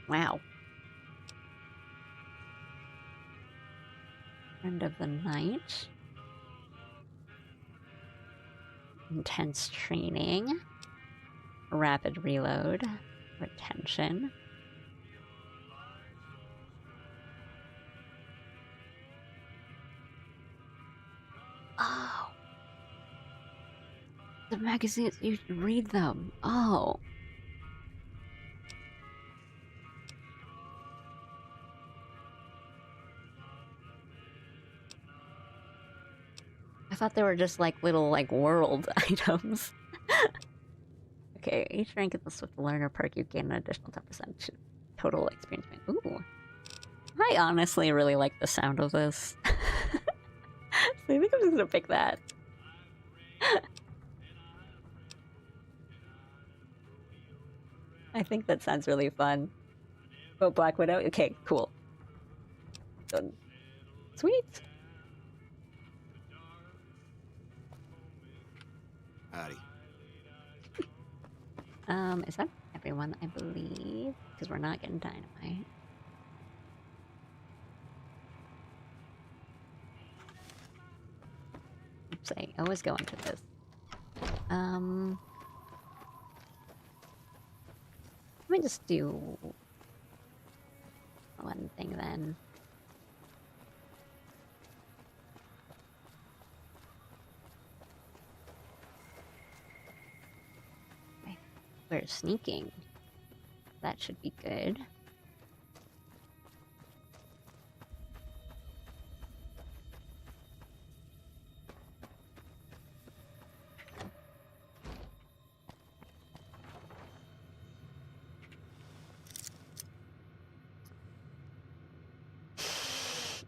Wow. End of the night. Intense training. Rapid reload. Retention. Oh. The magazines, you should read them. Oh. I thought they were just like little like world items. Okay, each rank in the Swift Learner perk you gain an additional 10% total experience. Ooh. I honestly really like the sound of this. So I think I'm just gonna pick that. I think that sounds really fun. Oh, Black Widow? Okay, cool. Done. Sweet! Howdy. Is that everyone, I believe? Because we're not getting dynamite. Oops, I always go into this. Let me just do one thing then. We're sneaking. That should be good.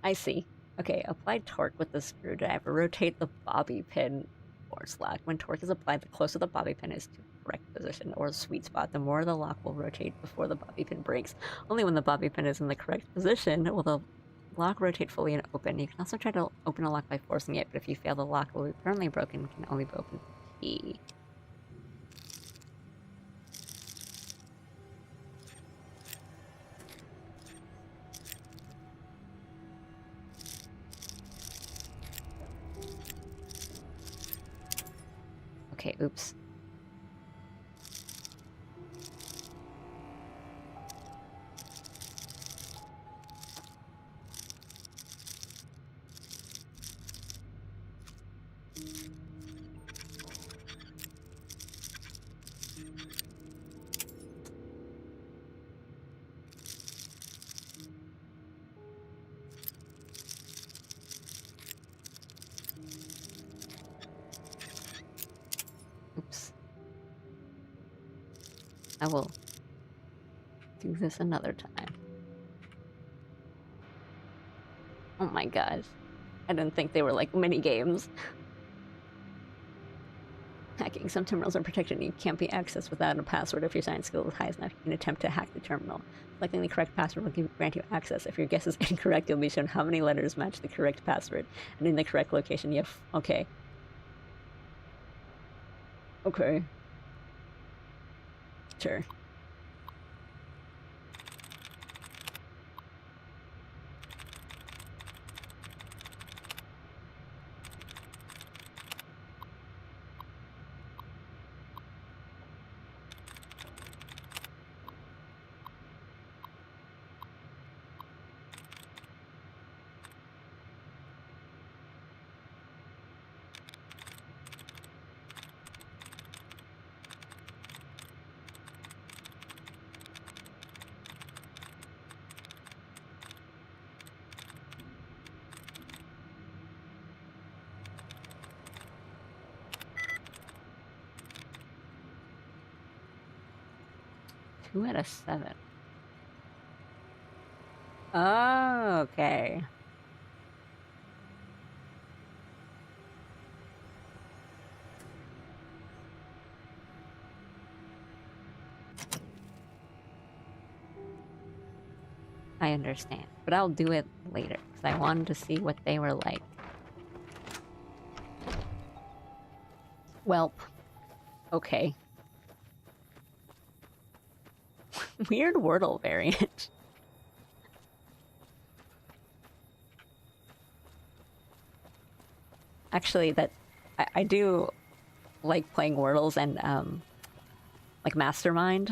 I see. Okay, apply torque with the screwdriver. Rotate the bobby pin forward slack. When torque is applied, the closer the bobby pin is to the correct position or sweet spot, the more the lock will rotate before the bobby pin breaks. Only when the bobby pin is in the correct position will the lock rotate fully and open. You can also try to open a lock by forcing it, but if you fail, the lock will be permanently broken and can only be opened with a key. Okay, oops. Oops. I will do this another time. Oh my gosh. I didn't think they were like mini games. Hacking. Some terminals are protected and you can't be accessed without a password. If your science skill is high enough, you can attempt to hack the terminal. Selecting the correct password will grant you access. If your guess is incorrect, you'll be shown how many letters match the correct password. And in the correct location, you have... Okay. Okay. Sure. Two out of 7. Oh, okay. I understand, but I'll do it later because I wanted to see what they were like. Welp. Okay. Weird Wordle variant. Actually, I do like playing Wordles and like Mastermind.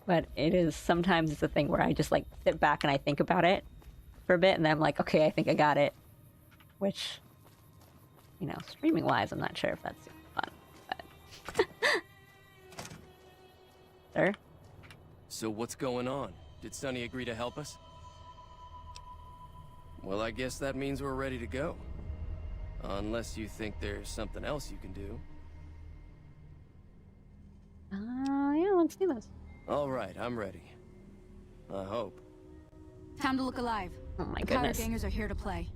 But it is sometimes it's a thing where I just like sit back and I think about it for a bit and then I'm like, okay, I think I got it. Which, you know, streaming wise, I'm not sure if that's super fun. But Sir? So what's going on? Did Sonny agree to help us? Well, I guess that means we're ready to go. Unless you think there's something else you can do. Yeah, let's do this. All right, I'm ready. I hope. Time to look alive. Oh my the goodness. Powder Gangers are here to play.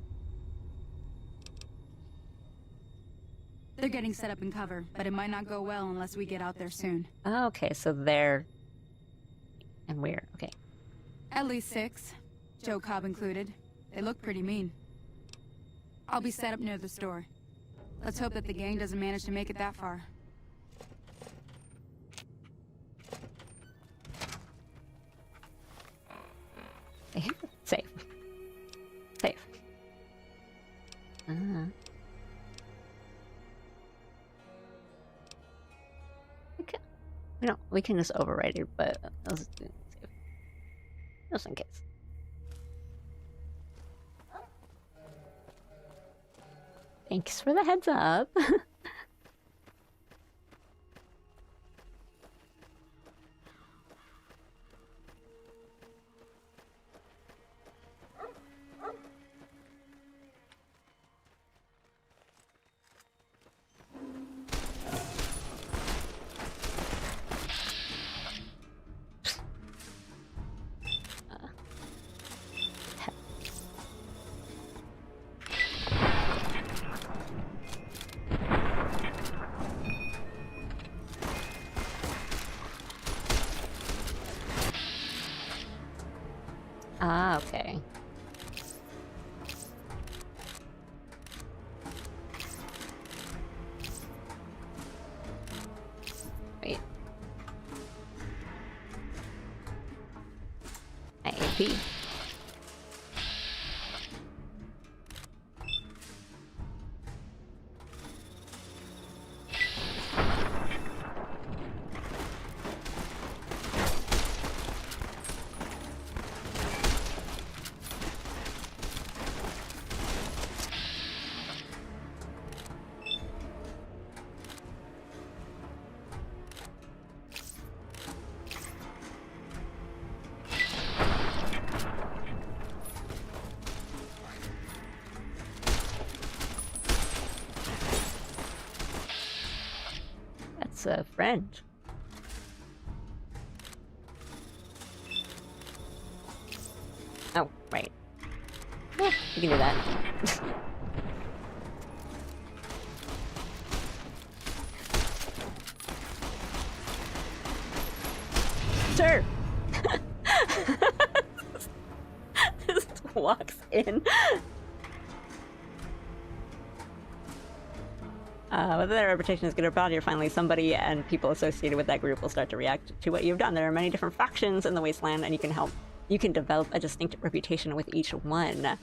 They're getting set up in cover, but it might not go well unless we get out there soon. Oh, okay, so they're... And we're... Okay. At least 6. Joe Cobb included. They look pretty mean. I'll be set up near the store. Let's hope that the gang doesn't manage to make it that far. Safe. Safe. We can just overwrite it, but just in case. Thanks for the heads up. Ah, okay. Wait. My AP. That's a friend. Oh, right. Yeah, you can do that. Sure. Just walks in. Whether their reputation is good or bad, you're finally somebody, and people associated with that group will start to react to what you've done. There are many different factions in the Wasteland, and you can develop a distinct reputation with each one.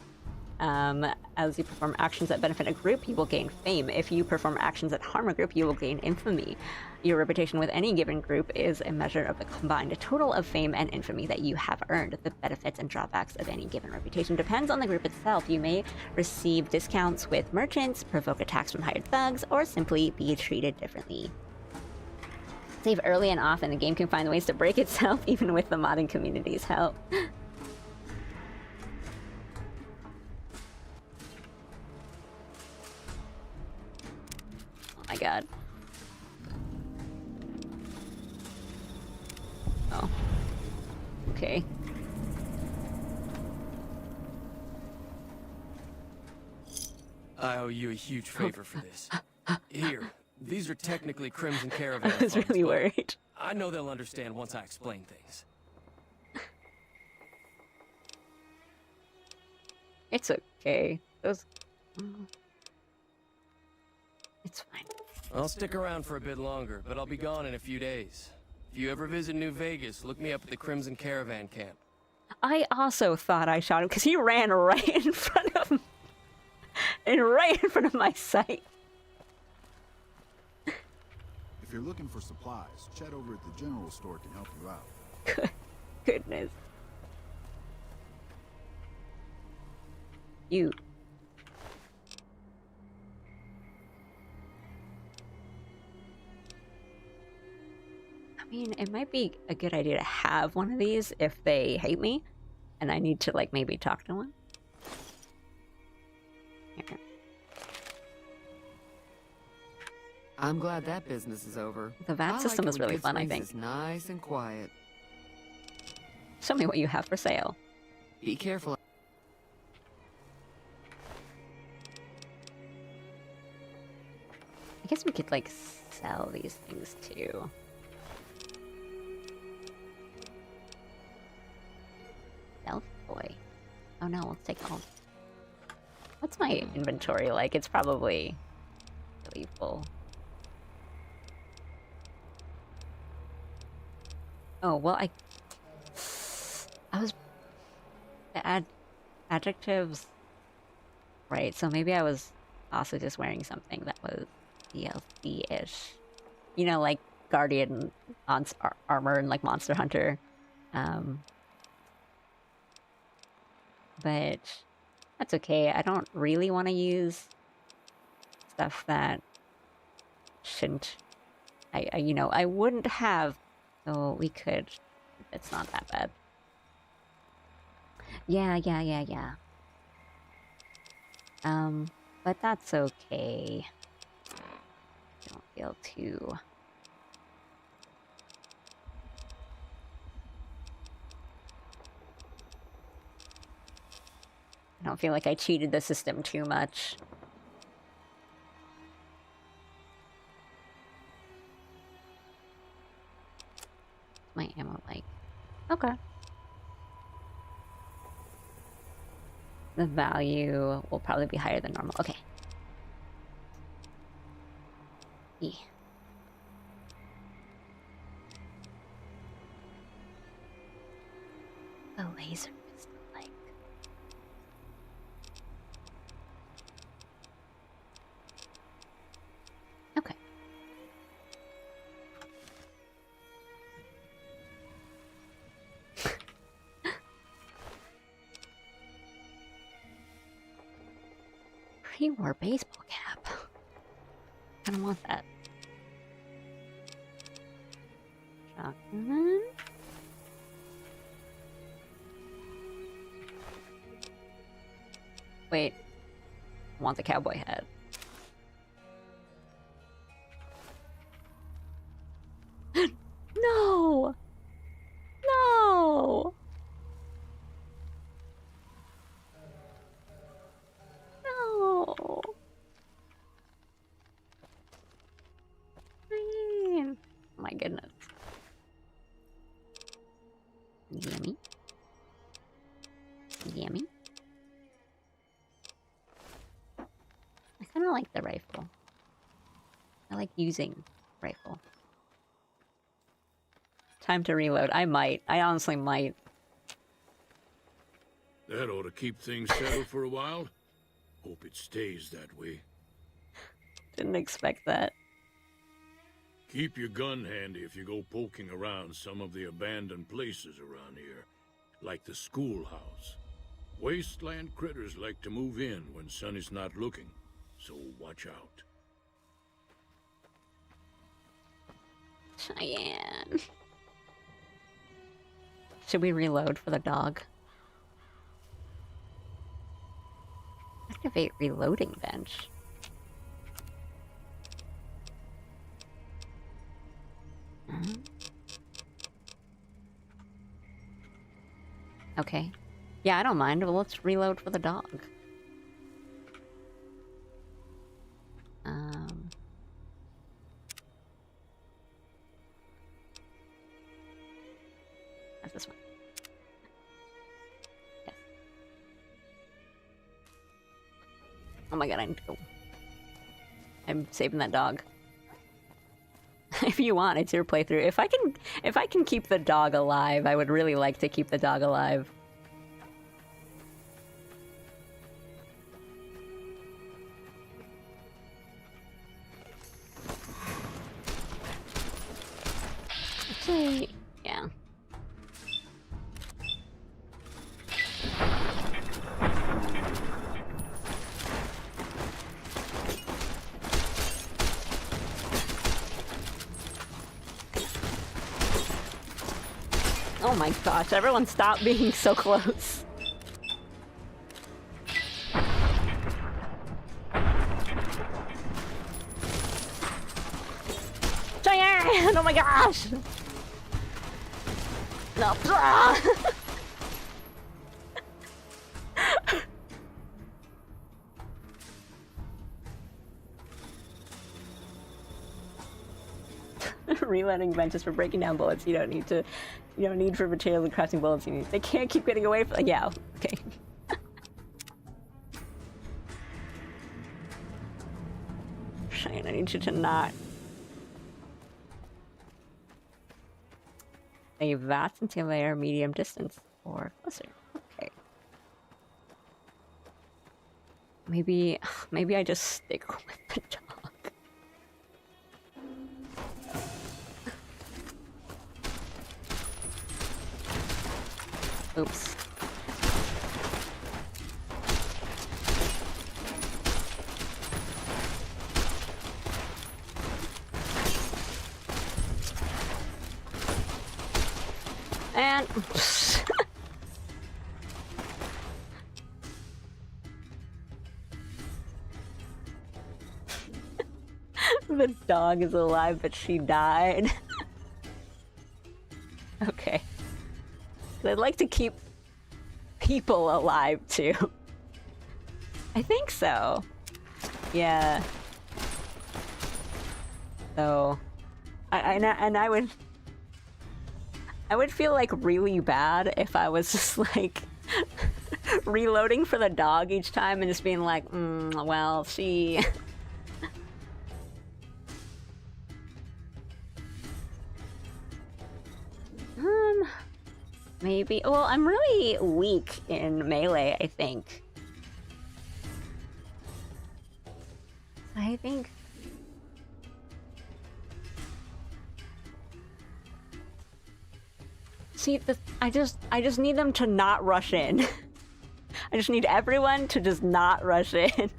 As you perform actions that benefit a group, you will gain fame. If you perform actions that harm a group, you will gain infamy. Your reputation with any given group is a measure of the combined total of fame and infamy that you have earned. The benefits and drawbacks of any given reputation depends on the group itself. You may receive discounts with merchants, provoke attacks from hired thugs, or simply be treated differently. Save early and often. The game can find ways to break itself, even with the modding community's help. Oh my god. Oh. Okay. I owe you a huge favor for this. Here, these are technically Crimson Caravan I was funds, really but worried. I know they'll understand once I explain things. It's okay. Those... It's fine. I'll stick around for a bit longer, but I'll be gone in a few days. If you ever visit New Vegas, look me up at the Crimson Caravan camp. I also thought I shot him because he ran right in front of him. And right in front of my sight. If you're looking for supplies, chat over at the general store can help you out. Goodness. You. I mean, it might be a good idea to have one of these if they hate me and I need to, like, maybe talk to one. Here. I'm glad that business is over. The VAT system like is it when really Good fun, I Springs think. is nice and quiet. Show me what you have for sale. Be careful. I guess we could, like, sell these things too. Elf boy. Oh no, let's take all. What's my inventory like? It's probably really full. Oh, well, I was... Adjectives... Right, so maybe I was also just wearing something that was DLC-ish. You know, like Guardian armor and like Monster Hunter. But that's okay. I don't really want to use stuff that shouldn't. I wouldn't have. So we could. It's not that bad. Yeah. But that's okay. Don't feel too. I don't feel like I cheated the system too much. My ammo like. Okay. The value will probably be higher than normal. Okay. Yeah. A laser pistol like. Okay. Pre-war baseball cap. I don't want that. Shotgun. Wait. I want the cowboy hat. No! No! No! Man. Oh my goodness. Yummy. Yummy. I kind of like the rifle. I like using rifle. Time to reload. I might. I honestly might. That ought to keep things settled for a while. Hope it stays that way. Didn't expect that. Keep your gun handy if you go poking around some of the abandoned places around here, like the schoolhouse. Wasteland critters like to move in when Sonny's not looking, so watch out. Cheyenne. Should we reload for the dog? Activate reloading bench. Okay. Yeah, I don't mind. Well, let's reload for the dog. That's this one. Yes. Oh my god, I need to go. I'm saving that dog. If you want, it's your playthrough. If I can keep the dog alive, I would really like to keep the dog alive. Actually, yeah. Oh my gosh, everyone stop being so close. Cheyenne! Oh my gosh! No. Reloading benches for breaking down bullets. You don't need for materials and crafting bullets. They can't keep getting away from. Yeah, okay. Shane, I need you to not. A vast until they are medium distance or closer. Okay. Maybe I just stick with the dog. Oops. And the dog is alive, but she died. Okay. I'd like to keep people alive too. I think so. Yeah. So, I would feel like really bad if I was just like reloading for the dog each time and just being like, well, she. Maybe. Well, I'm really weak in melee, I think. See, I just need them to not rush in. I just need everyone to just not rush in.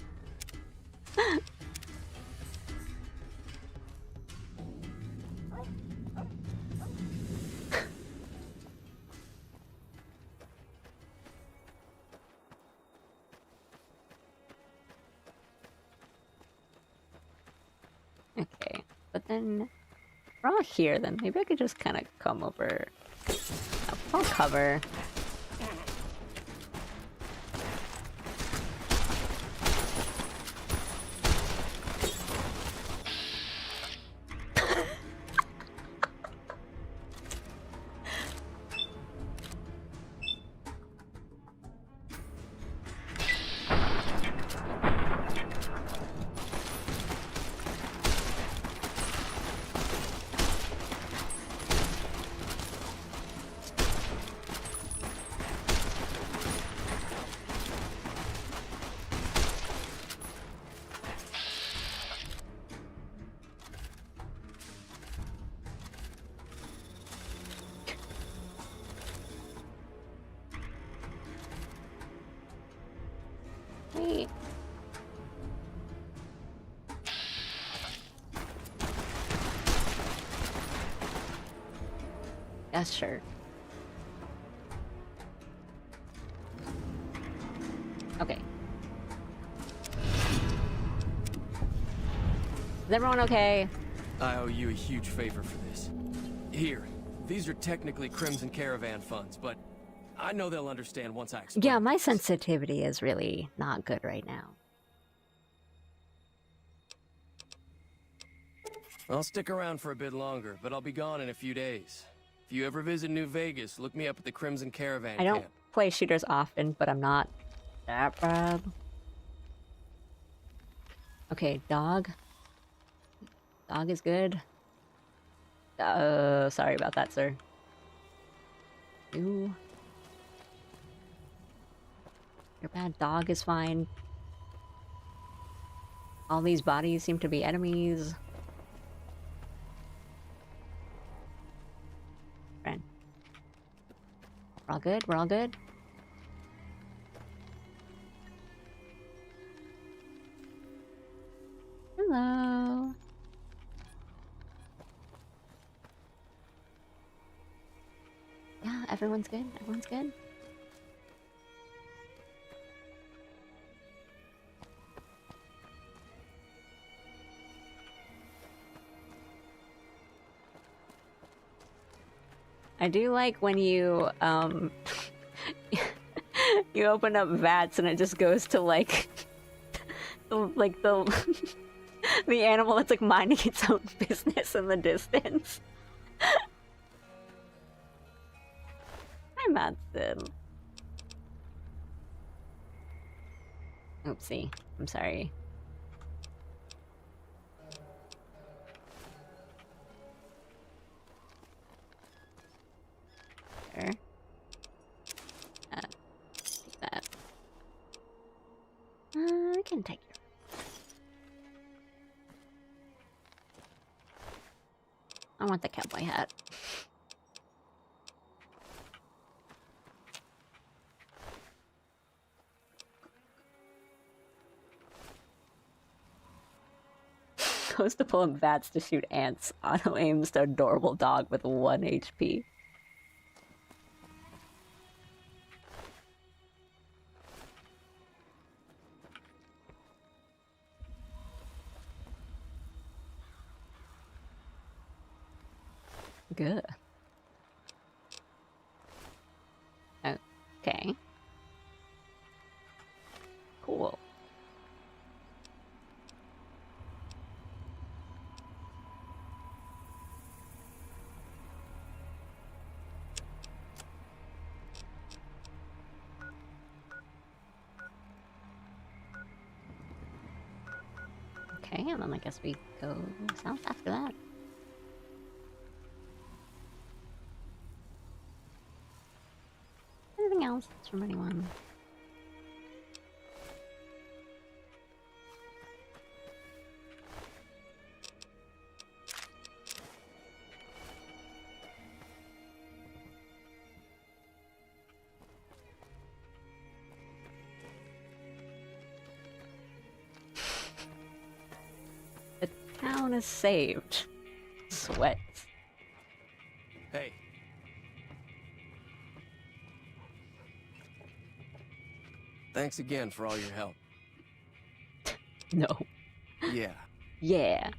Okay, but then we're all here, then maybe I could just kind of come over. I'll cover. Wait. Yes, sure. Okay. Is everyone okay? I owe you a huge favor for this. Here, these are technically Crimson Caravan funds, but I know they'll understand once I explain. Yeah, my sensitivity is really not good right now. I'll stick around for a bit longer, but I'll be gone in a few days. If you ever visit New Vegas, look me up at the Crimson Caravan I don't camp. play shooters often, but I'm not that bad. Okay, dog. Dog is good. Sorry about that, sir. Ooh. Your bad dog is fine. All these bodies seem to be enemies. Friend. We're all good? We're all good? Hello. Yeah, everyone's good? Everyone's good? I do like when you, you open up vats and it just goes to, like, the animal that's, like, minding its own business in the distance. Hi, Madsen. Oopsie. I'm sorry. There. Take that. I can take it. I want the cowboy hat. Goes to pull up bats to shoot ants. Auto aims to adorable dog with 1 HP. Good. Okay. Cool. Okay, and then I guess we go south after that. Anything else from anyone? The town is saved. Sweat. Hey. Thanks again for all your help. No. Yeah. Yeah.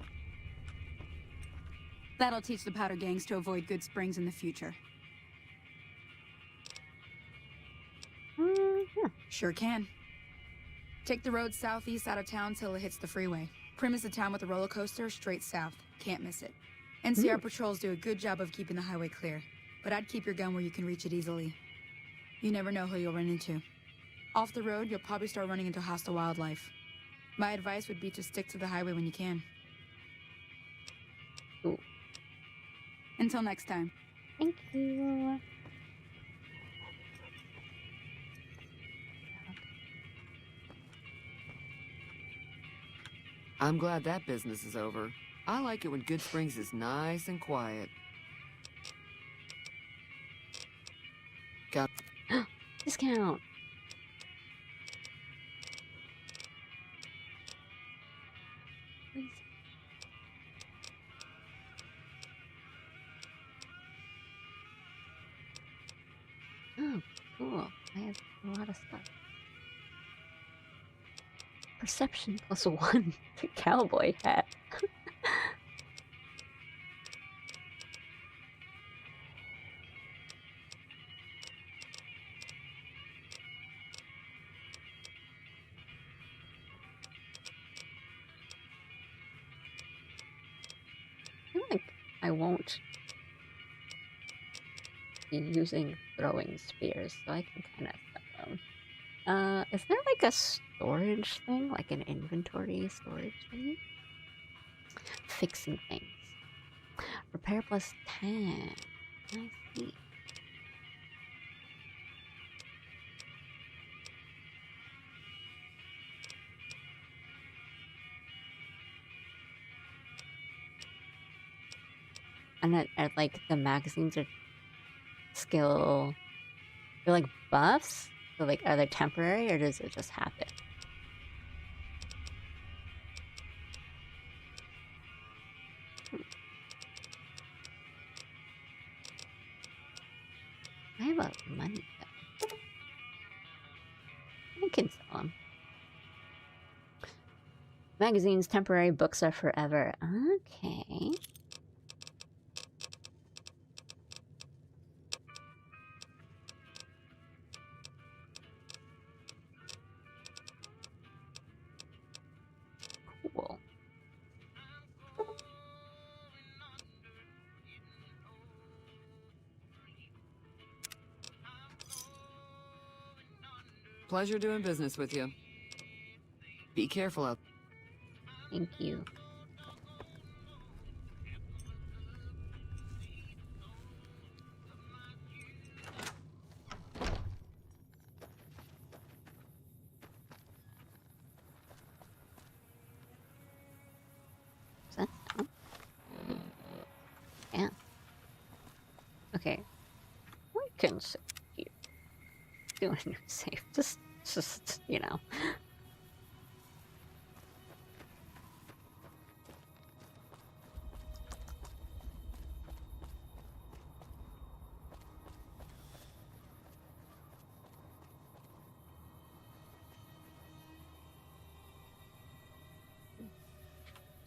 That'll teach the Powder gangs to avoid Good Springs in the future. Sure can. Take the road southeast out of town till it hits the freeway. Premise the town with a roller coaster straight south. Can't miss it. NCR patrols do a good job of keeping the highway clear, but I'd keep your gun where you can reach it easily. You never know who you'll run into. Off the road, you'll probably start running into hostile wildlife. My advice would be to stick to the highway when you can. Ooh. Until next time. Thank you. I'm glad that business is over. I like it when Good Springs is nice and quiet. Got discount. Oh, cool. I have a lot of stuff. Perception +1 to cowboy hat. I feel like I won't be using throwing spears, so I can kind of set them. Is there like a storage thing? Like an inventory storage thing? Fixing things. Repair +10. I see. And like the magazines are skill, they're like buffs. So like, are they temporary or does it just happen? I have a money though. I can sell them. Magazines temporary, books are forever. Okay. Cool. Pleasure doing business with you. Be careful out. Thank you. Is that down? Yeah. Okay. We can save you. Doing your safe. Just, you know.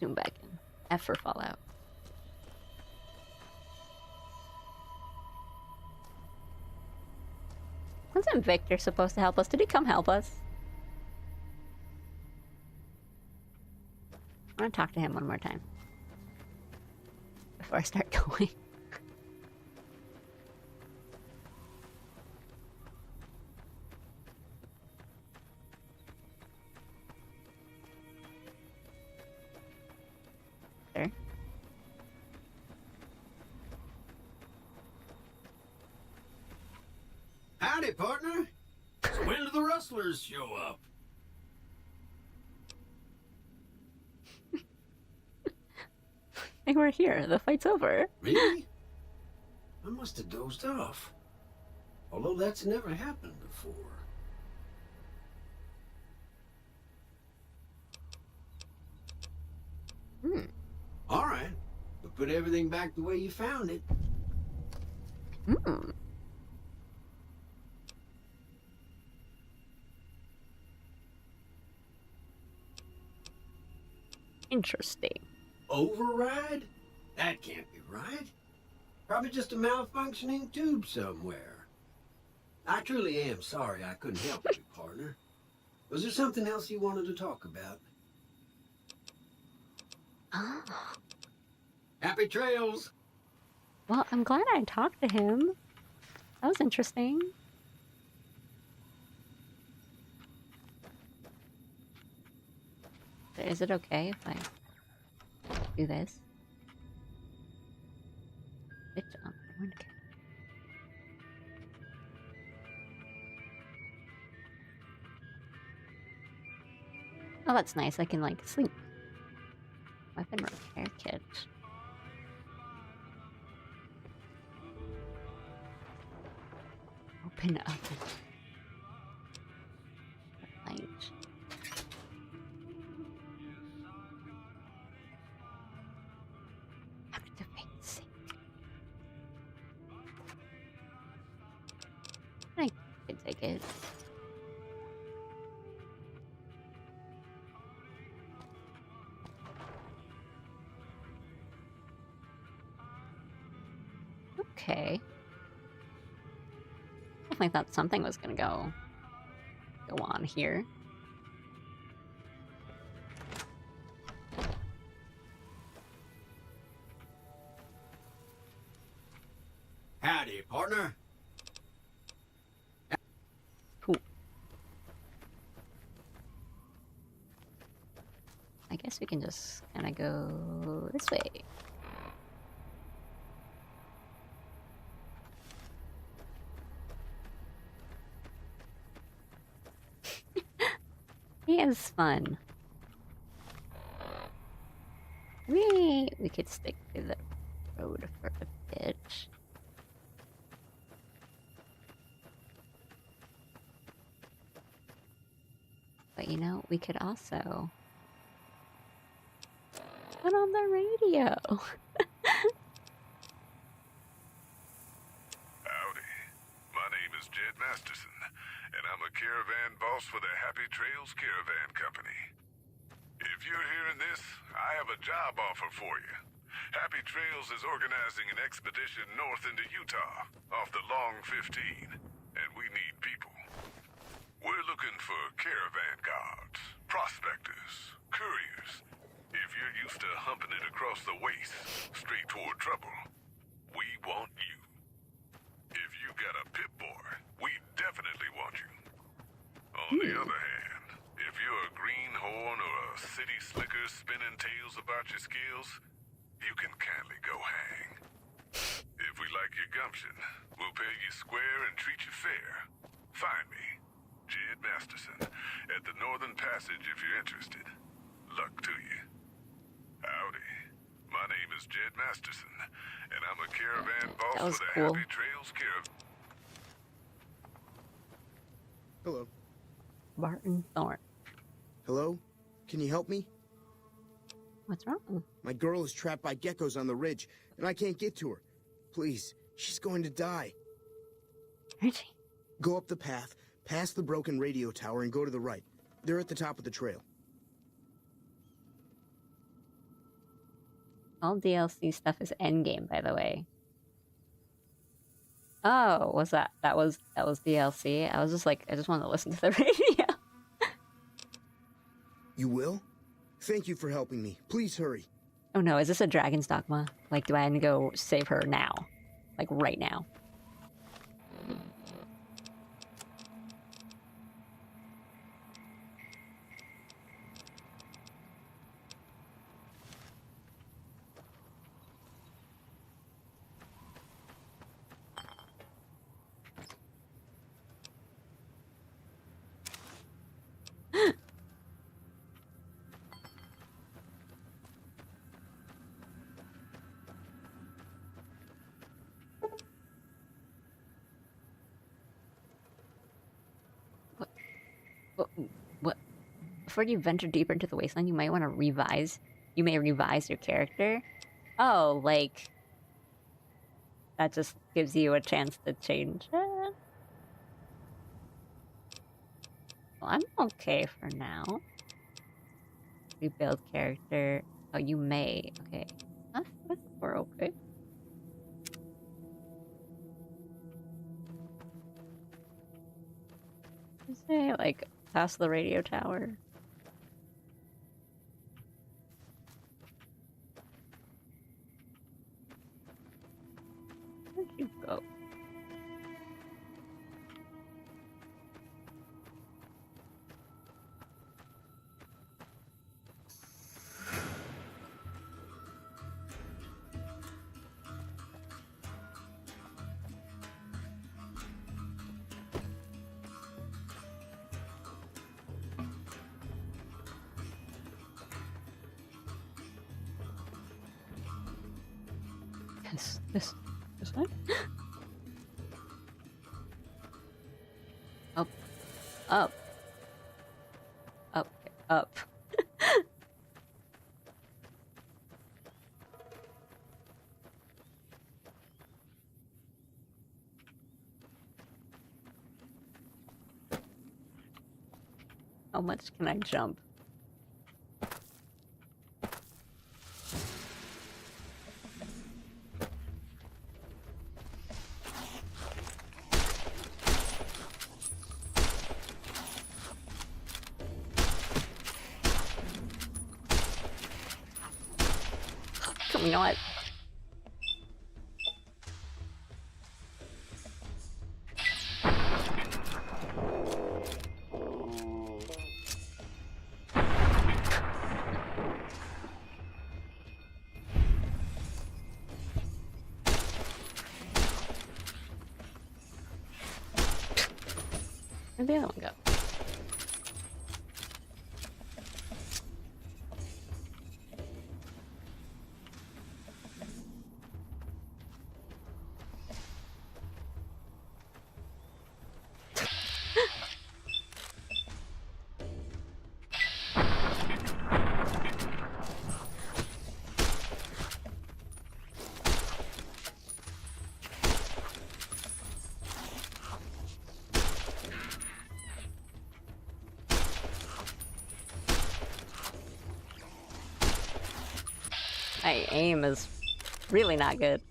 Zoom back in. F for Fallout. Wasn't Victor supposed to help us? Did he come help us? I want to talk to him one more time before I start going. Sure. Howdy, partner. So when do the rustlers show up? They were here. The fight's over. Really? I must have dozed off. Although that's never happened before. All right. But put everything back the way you found it. Interesting. Override? That can't be right. Probably just a malfunctioning tube somewhere. I truly am sorry I couldn't help you, partner. Was there something else you wanted to talk about? Oh. Happy trails! Well, I'm glad I talked to him. That was interesting. Is it okay if I do this? Good job. Oh, that's nice. I can, like, sleep. Weapon repair kit. Open up. Light. Activate sync. I can take it. Okay. Definitely thought something was gonna go on here. Howdy, partner. Cool. I guess we can just kind of go this way. He has fun. We could stick to the road for a bit. But you know, we could also put on the radio. Howdy. My name is Jed Masterson, and I'm a caravan boss for the Happy Trails Caravan Company. If you're hearing this, I have a job offer for you. Happy Trails is organizing an expedition north into Utah, off the Long 15, and we need people. We're looking for caravan guards, prospectors, couriers. If you're used to humping it across the waste, straight toward trouble, we want you. If you got a pip-boy, we definitely want you. On the other hand, if you're a greenhorn or a city slicker spinning tales about your skills, you can kindly go hang. If we like your gumption, we'll pay you square and treat you fair. Find me, Jed Masterson, at the Northern Passage if you're interested. Luck to you. Howdy. My name is Jed Masterson, and I'm a caravan boss for the cool. Happy Trails Caravan. Hello. Barton Thorne. Hello? Can you help me? What's wrong? My girl is trapped by geckos on the ridge, and I can't get to her. Please, she's going to die. Richie. Go up the path, past the broken radio tower, and go to the right. They're at the top of the trail. All DLC stuff is endgame, by the way. Oh, was that was DLC? I was just like, I just wanted to listen to the radio. You will? Thank you for helping me. Please hurry. Oh no, is this a dragon's dogma? Like, do I have to go save her now? Like, right now? What? Before you venture deeper into the wasteland, you might want to revise. You may revise your character. Oh, like that just gives you a chance to change it. Well, I'm okay for now. Rebuild character. Oh, you may. Okay, we're okay. Say like past the radio tower. Where'd you go? This one? Up. Up. Up. Up. How much can I jump? You know what? Where'd the other one go? My aim is really not good.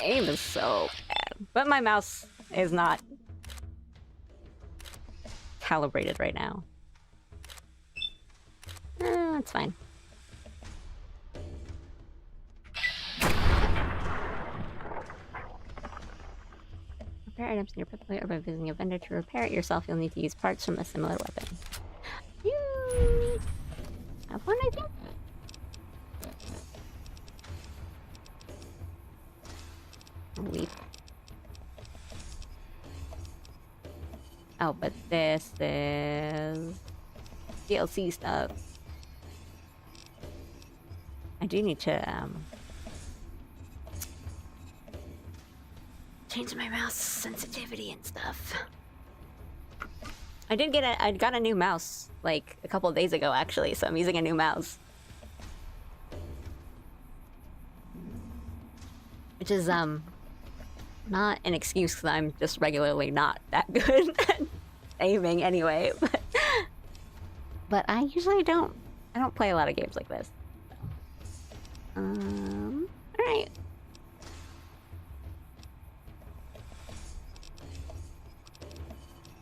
Aim is so bad, but my mouse is not calibrated right now. That's fine. repair items in your portfolio or by visiting a vendor to repair it yourself, you'll need to use parts from a similar weapon. You have one, I think? Weep. Oh, but this is DLC stuff. I do need to change my mouse sensitivity and stuff. I got a new mouse like a couple of days ago actually, so I'm using a new mouse. Which is not an excuse because I'm just regularly not that good at aiming anyway, but I usually don't play a lot of games like this. Alright.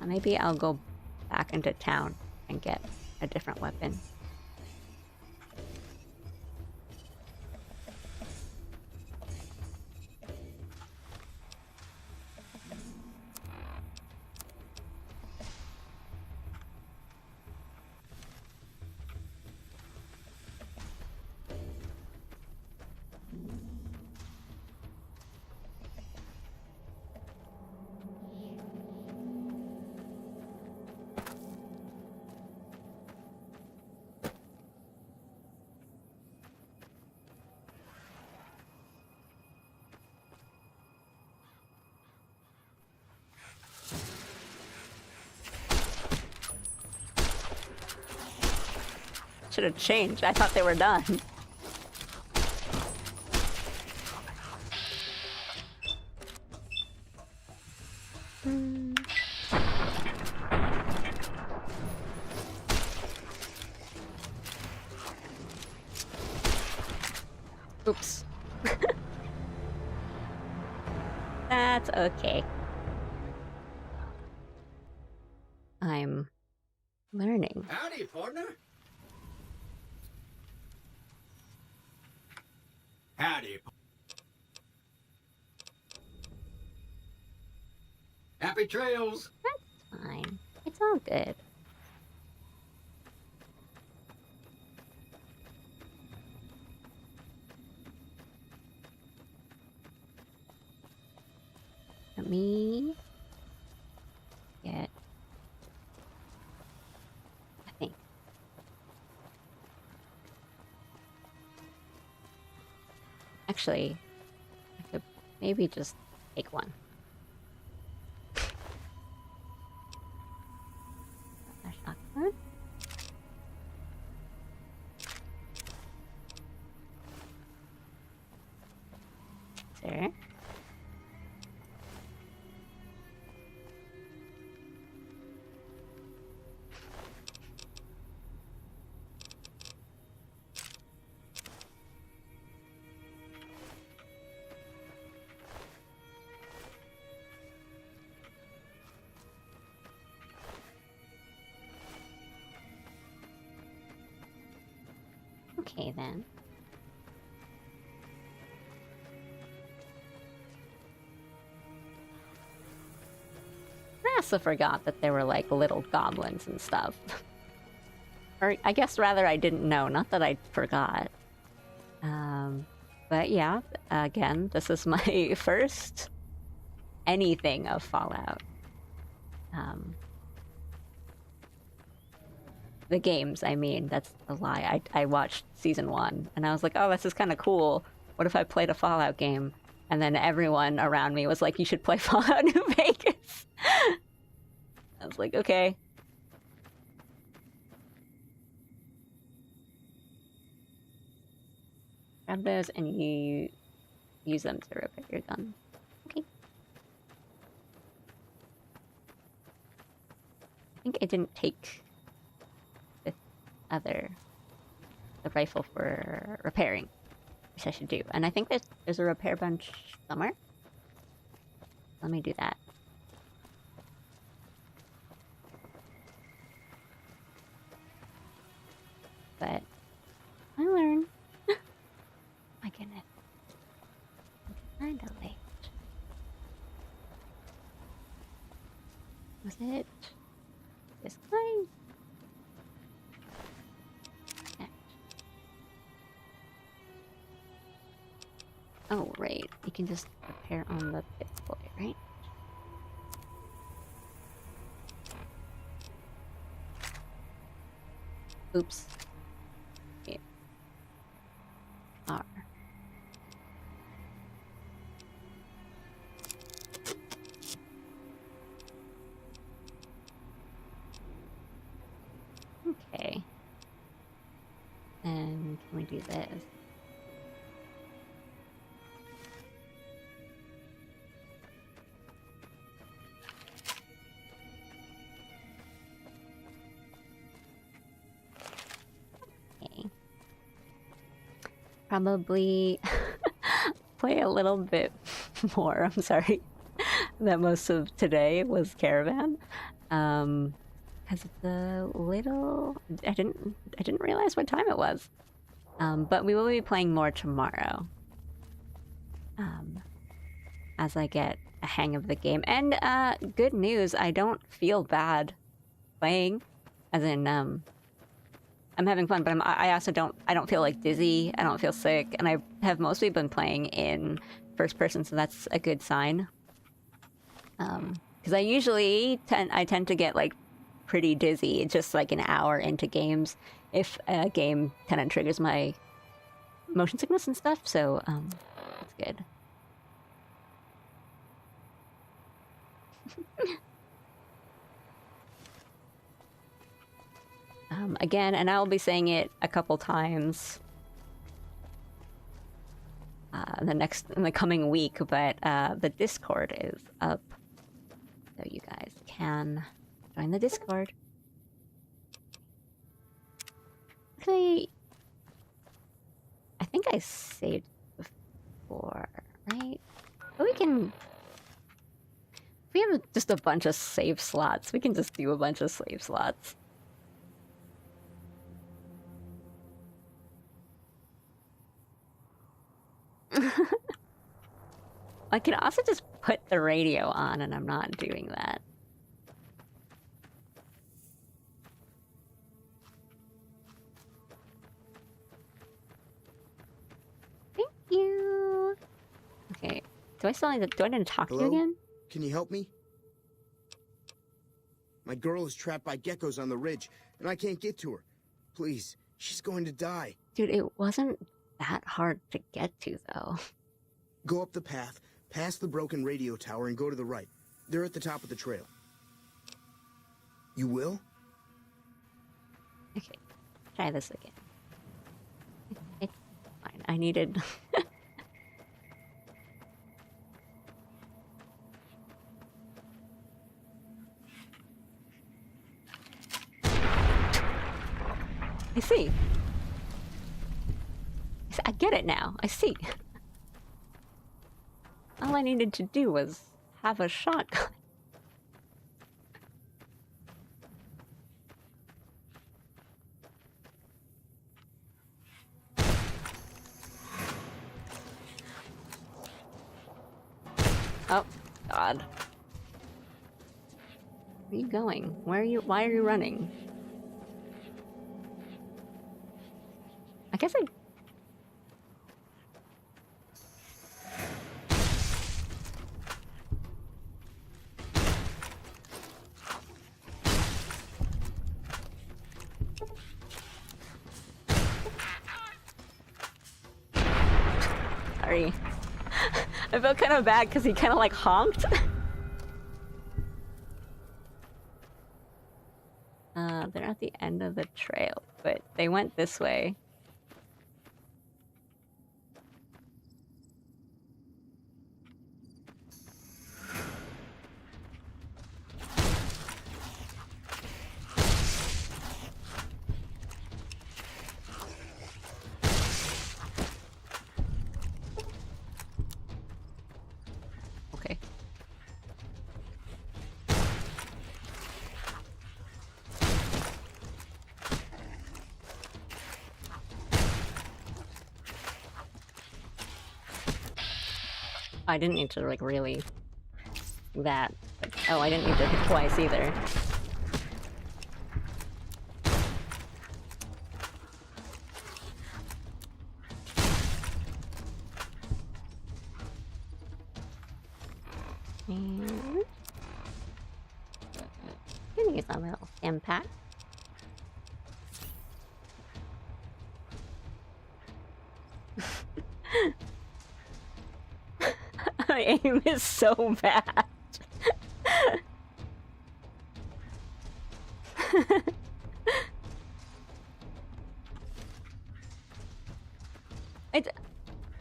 Maybe I'll go back into town and get a different weapon. Should have changed. I thought they were done. Oops. That's okay. I'm learning. Howdy, partner. Howdy. Happy trails. That's fine. It's all good. Let me get... I think. Actually, I could maybe just take one. A shotgun. There. Okay, then. I also forgot that there were, like, little goblins and stuff. Or, I guess, rather, I didn't know. Not that I forgot. But, yeah, again, this is my first anything of Fallout. The games, I mean, that's a lie. I watched season 1 and I was like, oh, this is kind of cool. What if I played a Fallout game? And then everyone around me was like, you should play Fallout New Vegas. I was like, okay. Grab those and you use them to repair your gun. Okay. I think I didn't take the rifle for repairing, which I should do. And I think there's a repair bench somewhere. Let me do that. But I learn. My goodness. Kinda late. Was it this guy? Yeah. Oh, right. You can just repair on the big boy, right? Oops. Okay. R. Okay. And can we do this? Okay. Probably play a little bit more. I'm sorry that most of today was Caravan. Because it's a little... I didn't realize what time it was. But we will be playing more tomorrow. As I get a hang of the game. And good news, I don't feel bad playing. As in, I'm having fun, but I also don't feel like dizzy. I don't feel sick, and I have mostly been playing in first person, so that's a good sign. Because I usually tend to get like pretty dizzy just like an hour into games if a game kind of triggers my motion sickness and stuff. So that's good. Again, and I will be saying it a couple times in the coming week, but the Discord is up, so you guys can join the Discord. Actually, I think I saved before, right? But we can... If we have just a bunch of save slots, we can just do a bunch of save slots. I can also just put the radio on, and I'm not doing that. Thank you. Okay. Do I need to talk to you again? Can you help me? My girl is trapped by geckos on the ridge, and I can't get to her. Please, she's going to die. Dude, it wasn't that hard to get to, though. Go up the path, past the broken radio tower, and go to the right. They're at the top of the trail. You will? Okay, try this again. It's fine. I needed... I see. I get it now. I see. All I needed to do was have a shotgun. Oh, God. Where are you going? Why are you running? I guess I... Sorry. I felt kind of bad because he kind of like honked. They're at the end of the trail, but they went this way. Okay. I didn't need to like really do that. Oh, I didn't need to hit twice either. And... gonna use that little impact. My aim is so bad.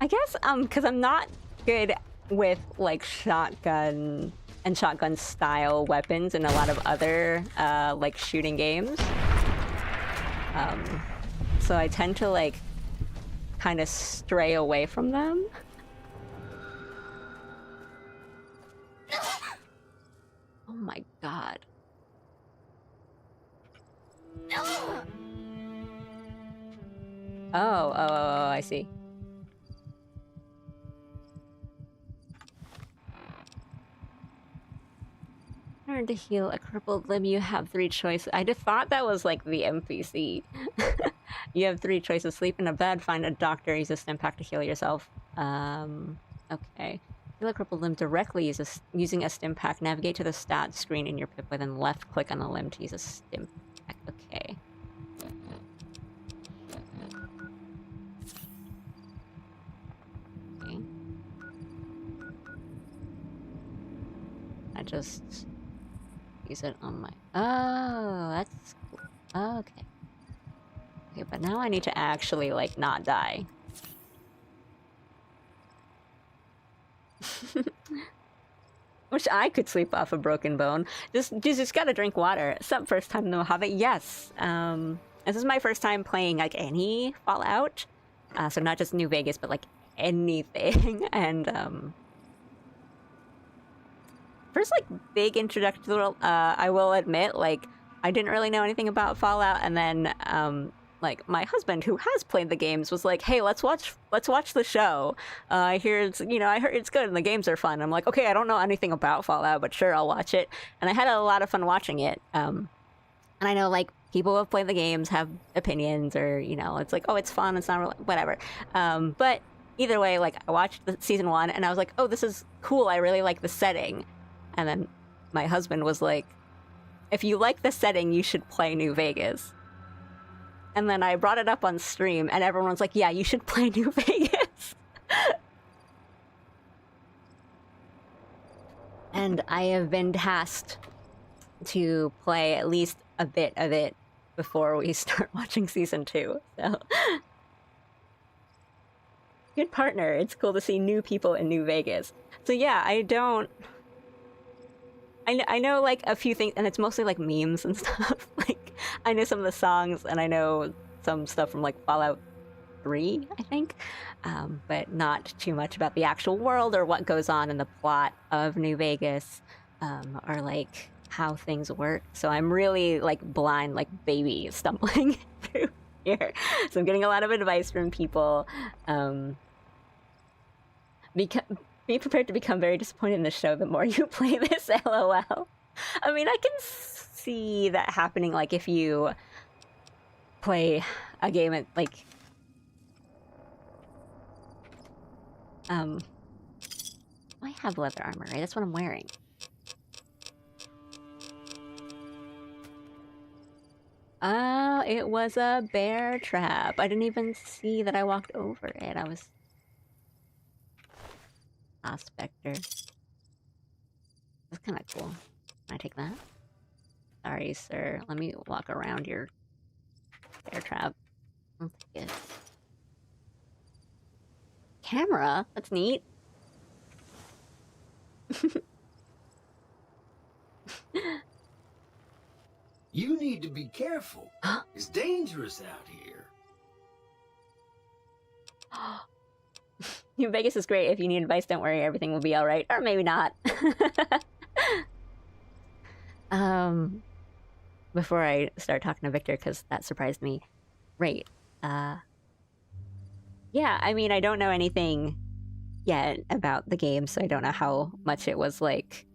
I guess because I'm not good with like shotgun and shotgun style weapons in a lot of other like shooting games. So I tend to like kind of stray away from them. Oh my god. Oh, I see. In order to heal a crippled limb, you have 3 choices. I just thought that was like the NPC. You have 3 choices: sleep in a bed, find a doctor, use a stim pack to heal yourself. Okay. Heal a crippled limb directly using a stim pack. Navigate to the stats screen in your Pip-Boy, then left click on the limb to use a stim pack. Okay. Okay. I just use it on my... Oh, that's cool. Okay. Okay, but now I need to actually, like, not die. Wish I could sleep off a broken bone. Just gotta drink water. Sup, first time no Hobbit? Yes. This is my first time playing, like, any Fallout. So not just New Vegas, but, like, anything. And, first, like, big introduction to the world, I will admit, like, I didn't really know anything about Fallout, and then, like, my husband, who has played the games, was like, hey, let's watch the show. I hear it's, I heard it's good, and the games are fun. I'm like, okay, I don't know anything about Fallout, but sure, I'll watch it. And I had a lot of fun watching it. And I know, like, people who have played the games have opinions, or, it's like, oh, it's fun, it's not really, whatever. But either way, like, I watched the season 1, and I was like, oh, this is cool, I really like the setting. And then my husband was like, if you like the setting, you should play New Vegas. And then I brought it up on stream, and everyone was like, yeah, you should play New Vegas. And I have been tasked to play at least a bit of it before we start watching season 2. So, good partner. It's cool to see new people in New Vegas. So yeah, I know like a few things, and it's mostly like memes and stuff. Like, I know some of the songs, and I know some stuff from like Fallout 3, I think, but not too much about the actual world or what goes on in the plot of New Vegas, or like how things work. So I'm really like blind, like baby, stumbling through here. So I'm getting a lot of advice from people. Be prepared to become very disappointed in the show the more you play this, LOL. I mean, I can see that happening, like, if you play a game at, like... I have leather armor, right? That's what I'm wearing. Oh, it was a bear trap. I didn't even see that I walked over it. I was... Prospector. That's kind of cool. Can I take that? Sorry, sir. Let me walk around your bear trap. I'll take it. Camera? That's neat. You need to be careful. It's dangerous out here. New Vegas is great. If you need advice, don't worry. Everything will be all right. Or maybe not. Before I start talking to Victor, because that surprised me. Right. Yeah, I mean, I don't know anything yet about the game, so I don't know how much it was, like,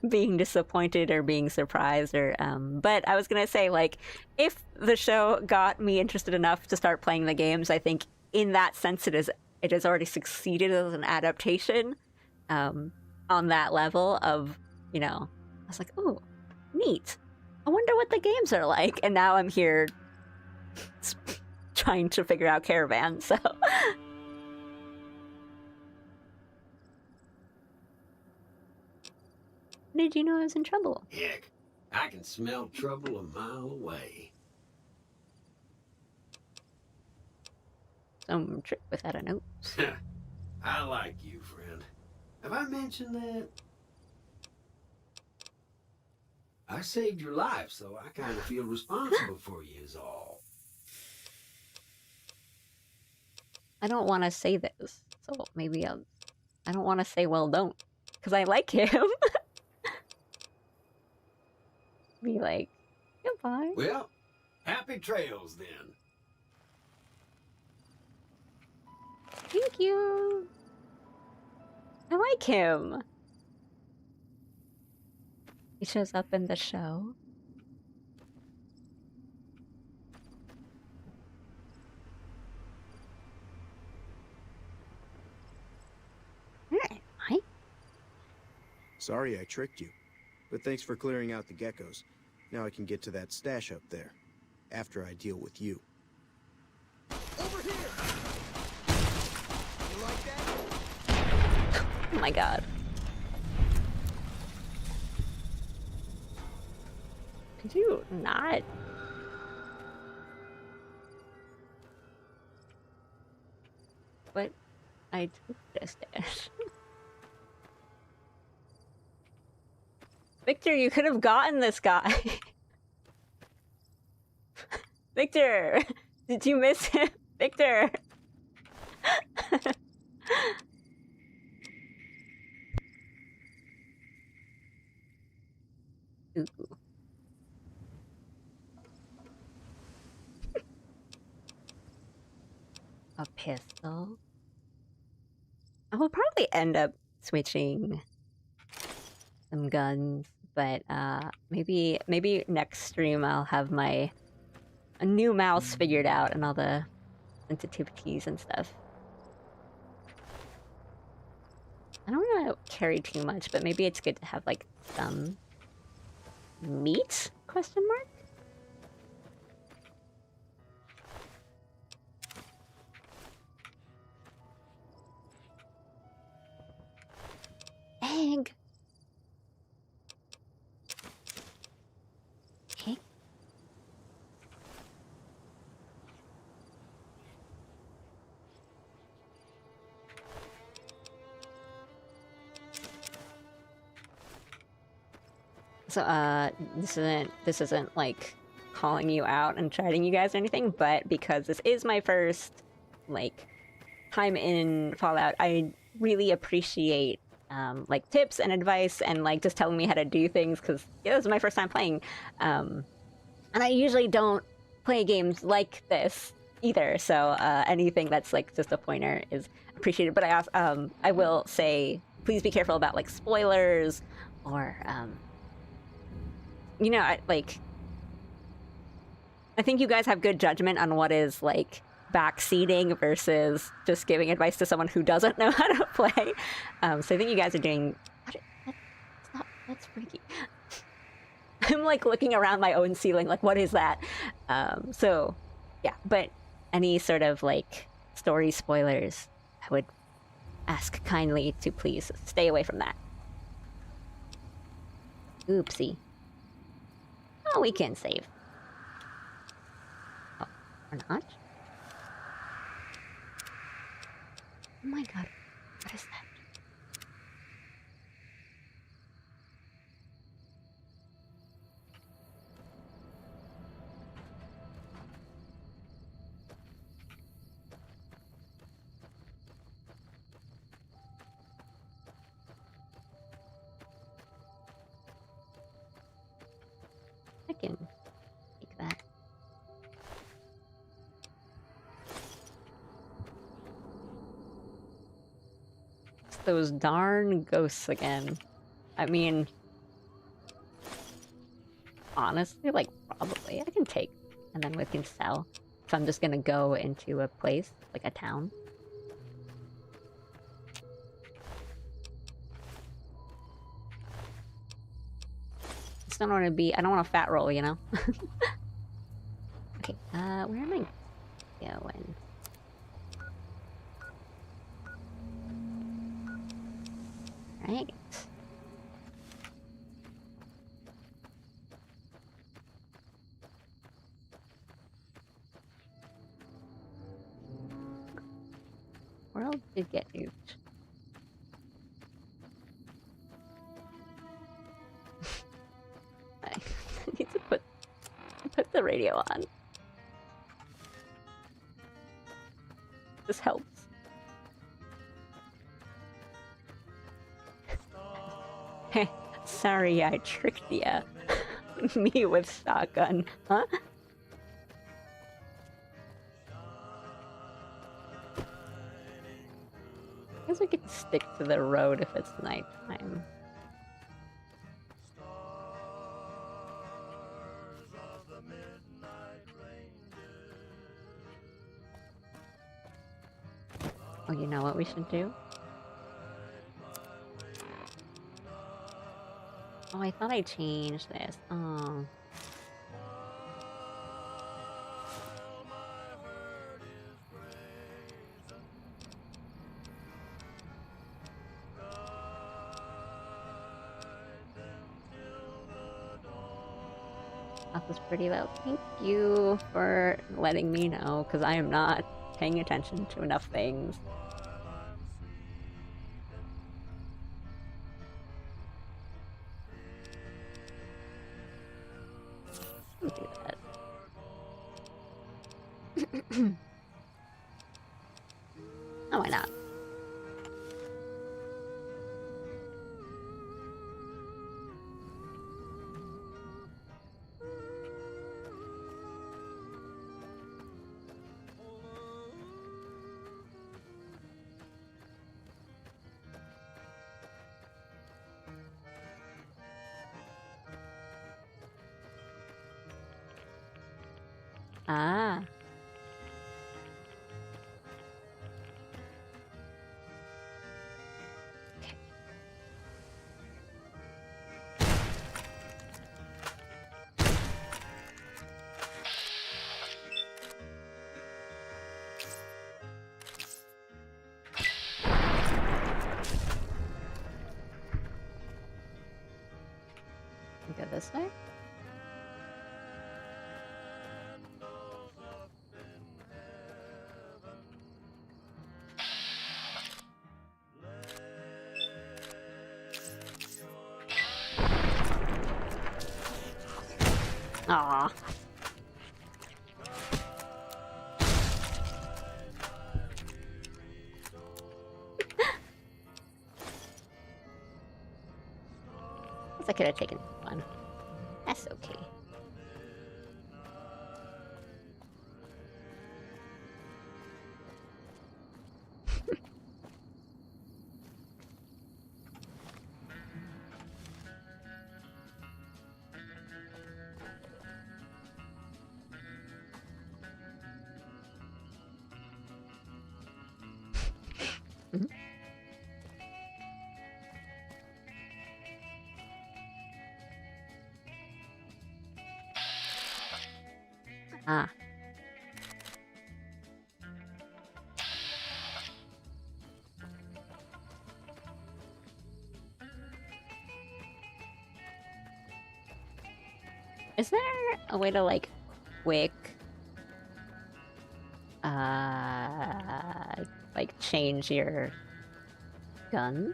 being disappointed or being surprised or but I was gonna say, like, if the show got me interested enough to start playing the games, I think in that sense it has already succeeded as an adaptation on that level of, you know, I was like, oh, neat, I wonder what the games are like, and now I'm here trying to figure out Caravan. So did you know I was in trouble? Heck, I can smell trouble a mile away. Some trick without a note. I like you, friend. Have I mentioned that? I saved your life, so I kind of feel responsible for you is all. I don't want to say this, so maybe I don't want to say, well, don't, because I like him. Be like, goodbye. Well, happy trails then. Thank you. I like him. He shows up in the show. Hi. Sorry I tricked you, but thanks for clearing out the geckos. Now I can get to that stash up there, after I deal with you. Over here! You like that? Oh my god. Could you not? But I took this dash. Victor, you could have gotten this guy. Victor! Did you miss him? Victor! Ooh. A pistol? I will probably end up switching some guns, but maybe next stream I'll have my new mouse figured out and all the sensitivities and stuff. I don't want to carry too much, but maybe it's good to have like some meat? Question mark? Egg. Okay. So this isn't like calling you out and chiding you guys or anything, but because this is my first like time in Fallout, I really appreciate like tips and advice and like just telling me how to do things, because this is my first time playing, and I usually don't play games like this either, so anything that's like just a pointer is appreciated. But I also, I will say, please be careful about like spoilers or you know, I think you guys have good judgment on what is like backseating versus just giving advice to someone who doesn't know how to play. So I think you guys are doing... That's freaky. I'm like looking around my own ceiling, like, what is that? So, yeah, but any sort of like story spoilers, I would ask kindly to please stay away from that. Oopsie. Oh, we can save. Oh, or not? Oh my god, what is that? I can take that. It's those darn ghosts again. I mean, Honestly, like, probably. I can take, and then we can sell. So I'm just gonna go into a place, like a town. Just don't want to be, I don't want a fat roll, you know? Okay, where am I going? Right. World did get nuked. I need to put the radio on. This helps. Sorry, I tricked ya. Me with shotgun, huh? I guess we could stick to the road if it's nighttime. Oh, you know what we should do? Oh, I thought I changed this. Oh. That was pretty loud. Thank you for letting me know, because I am not paying attention to enough things. Don't do that. Oh, why not? Ah. Go this way? Aww. I could have taken one. That's okay. Ah. Is there a way to, like, quick, like, change your gun?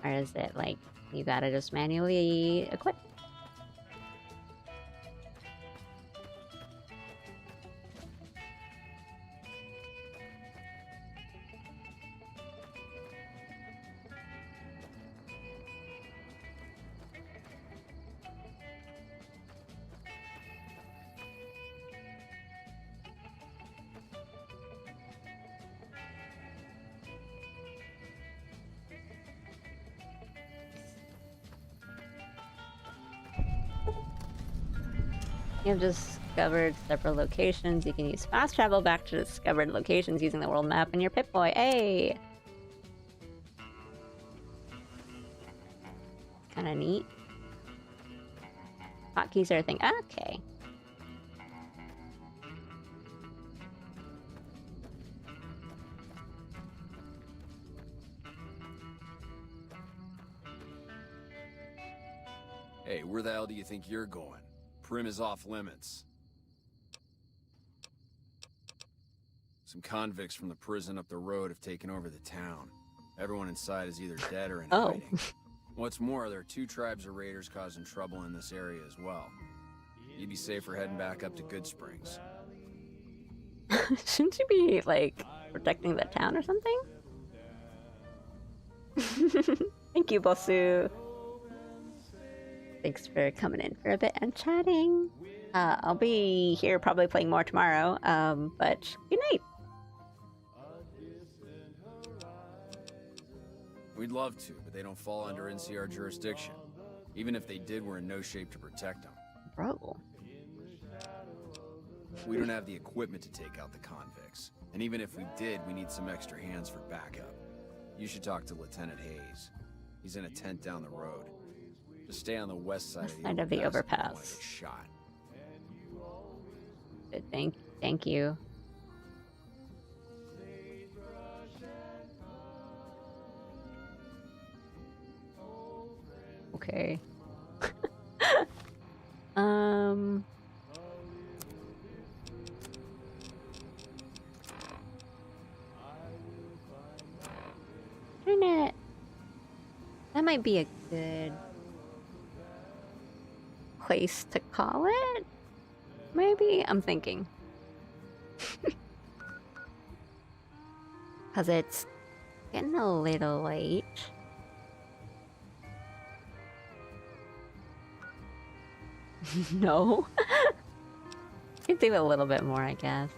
Or is it, like, you gotta just manually equip? You have discovered several locations. You can use fast travel back to discovered locations using the world map and your Pip-Boy. Hey! Kinda neat. Hotkeys are a thing. Okay. Hey, where the hell do you think you're going? Prim is off limits. Some convicts from the prison up the road have taken over the town. Everyone inside is either dead or in hiding. What's more, there are 2 tribes of raiders causing trouble in this area as well. You'd be safer heading back up to Good Springs. Shouldn't you be, like, protecting the town or something? Thank you, Bosu. Thanks for coming in for a bit and chatting. I'll be here probably playing more tomorrow, but good night. We'd love to, but they don't fall under NCR jurisdiction. Even if they did, we're in no shape to protect them. Bro. We don't have the equipment to take out the convicts. And even if we did, we need some extra hands for backup. You should talk to Lieutenant Hayes. He's in a tent down the road. Just stay on the west side of the overpass. Shot. Good, thank you. Okay. Internet. That might be a good place to call it. Maybe? I'm thinking. Because it's getting a little late. No. Could do a little bit more, I guess.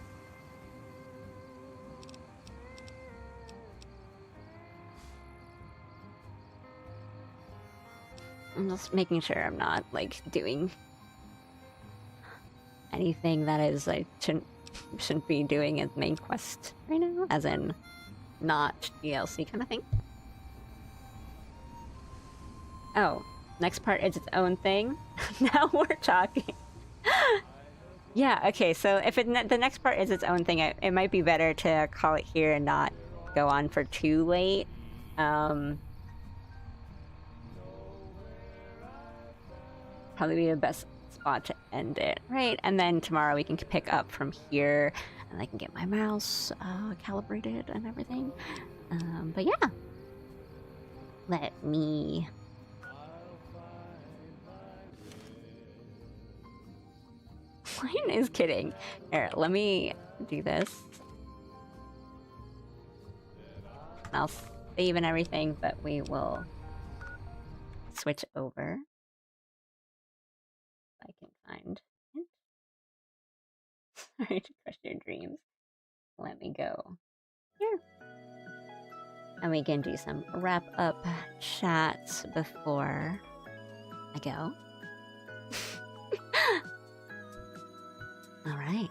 I'm just making sure I'm not, like, doing anything that is, I shouldn't be doing as main quest right now. As in, not DLC kind of thing. Oh, next part is its own thing. Now we're talking. Yeah, okay, so if the next part is its own thing, it might be better to call it here and not go on for too late. Probably be the best spot to end it, right? And then tomorrow we can pick up from here, and I can get my mouse calibrated and everything. But yeah, let me... Lion is kidding. Here, let me do this. I'll save and everything, but we will switch over. I can find it. Sorry to crush your dreams. Let me go here. And we can do some wrap-up chats before I go. All right.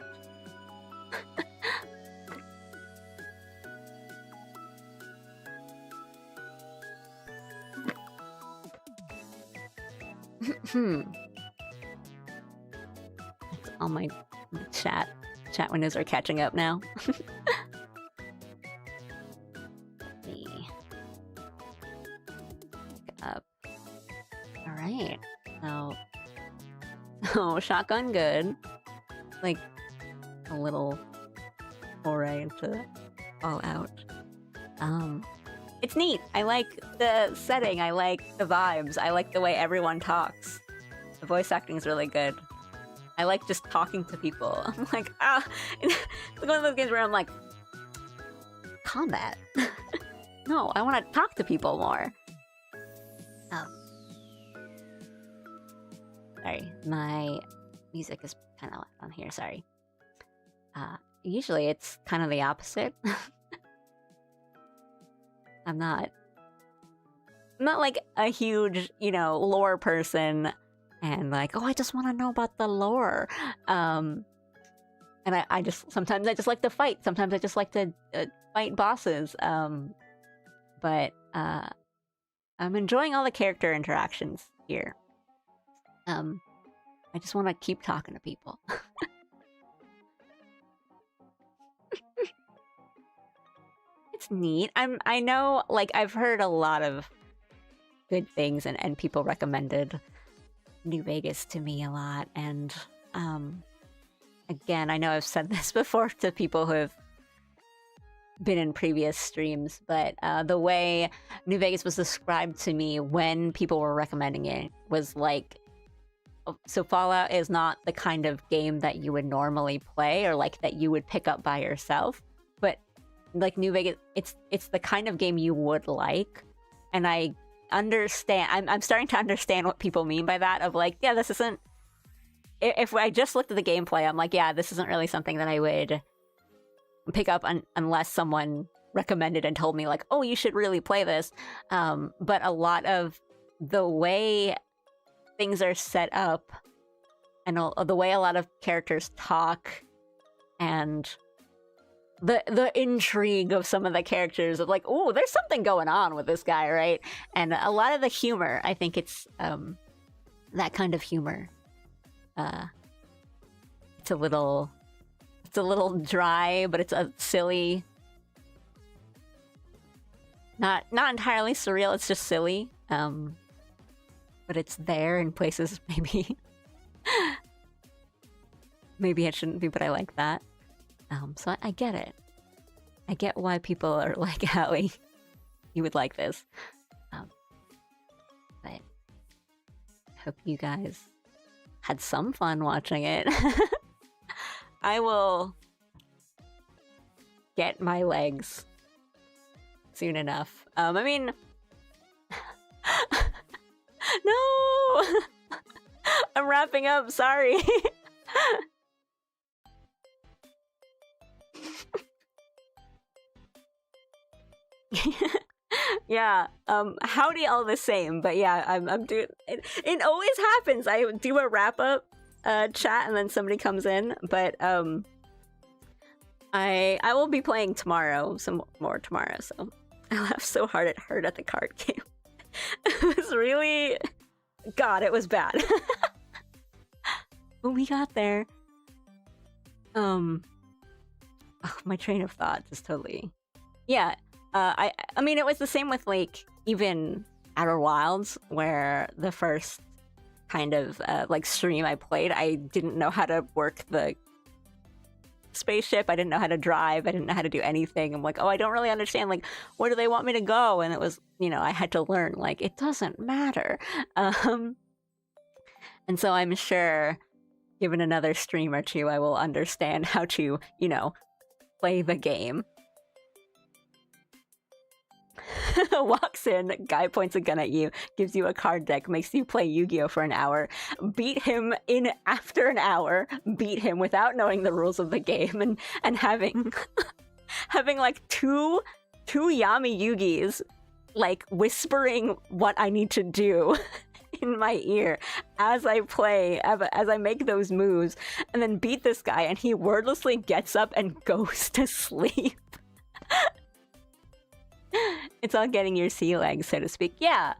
All my chat windows are catching up now. Let me pick up. All right. So, shotgun good. Like a little foray into all out. It's neat. I like the setting. I like the vibes. I like the way everyone talks. The voice acting is really good. I like just talking to people. I'm like, it's like one of those games where I'm like, combat. No, I want to talk to people more. Oh. Sorry, my music is kind of on here, sorry. Usually it's kind of the opposite. I'm not like a huge, lore person, and like, oh, I just want to know about the lore. And I just sometimes I just like to fight. Sometimes I just like to fight bosses. But I'm enjoying all the character interactions here. I just want to keep talking to people. It's neat. I know, like, I've heard a lot of good things, and people recommended New Vegas to me a lot. And again, I know I've said this before to people who have been in previous streams, but the way New Vegas was described to me when people were recommending it was like, so Fallout is not the kind of game that you would normally play or like that you would pick up by yourself, but like New Vegas, it's the kind of game you would like. And I understand, I'm starting to understand what people mean by that, of like, yeah, this isn't, if I just looked at the gameplay, I'm like, yeah, this isn't really something that I would pick up unless someone recommended and told me like, oh, you should really play this. But a lot of the way things are set up and the way a lot of characters talk and the intrigue of some of the characters of like, oh, there's something going on with this guy, right? And a lot of the humor, I think it's that kind of humor. It's a little dry, but it's a silly, not entirely surreal. It's just silly, but it's there in places maybe it shouldn't be, but I like that. So I get it. I get why people are like, Allie, you would like this. But I hope you guys had some fun watching it. I will get my legs soon enough. I mean, no, I'm wrapping up. Sorry. Yeah, howdy all the same, but yeah, I'm doing it. It always happens. I do a wrap up chat and then somebody comes in, but I will be playing tomorrow, some more tomorrow, so I laughed so hard it hurt at the card game. It was really, God, it was bad. But we got there. Oh, my train of thought just totally, yeah. I mean, it was the same with like even Outer Wilds, where the first kind of like stream I played, I didn't know how to work the spaceship. I didn't know how to drive. I didn't know how to do anything. I'm like, oh, I don't really understand. Like, where do they want me to go? And it was, you know, I had to learn. Like, it doesn't matter. And so I'm sure, given another stream or two, I will understand how to, you know, play the game. Walks in, guy points a gun at you, gives you a card deck, makes you play Yu-Gi-Oh for an hour, beat him in after an hour, beat him without knowing the rules of the game, and having like two Yami Yugis like whispering what I need to do in my ear as I play, as I make those moves, and then beat this guy, and he wordlessly gets up and goes to sleep. It's all getting your sea legs, so to speak. Yeah.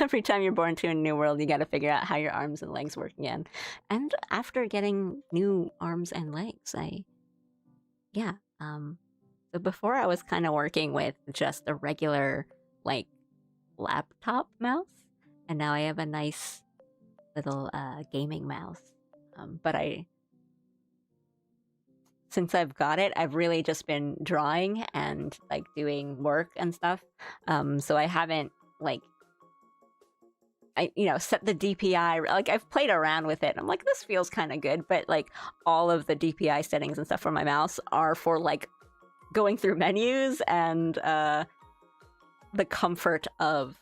Every time you're born to a new world, you gotta figure out how your arms and legs work again. And after getting new arms and legs, so before I was kind of working with just a regular, like, laptop mouse, and now I have a nice little gaming mouse. But since I've got it, I've really just been drawing and like doing work and stuff. So I haven't like, set the DPI. Like, I've played around with it. I'm like, this feels kind of good, but like all of the DPI settings and stuff for my mouse are for like going through menus and the comfort of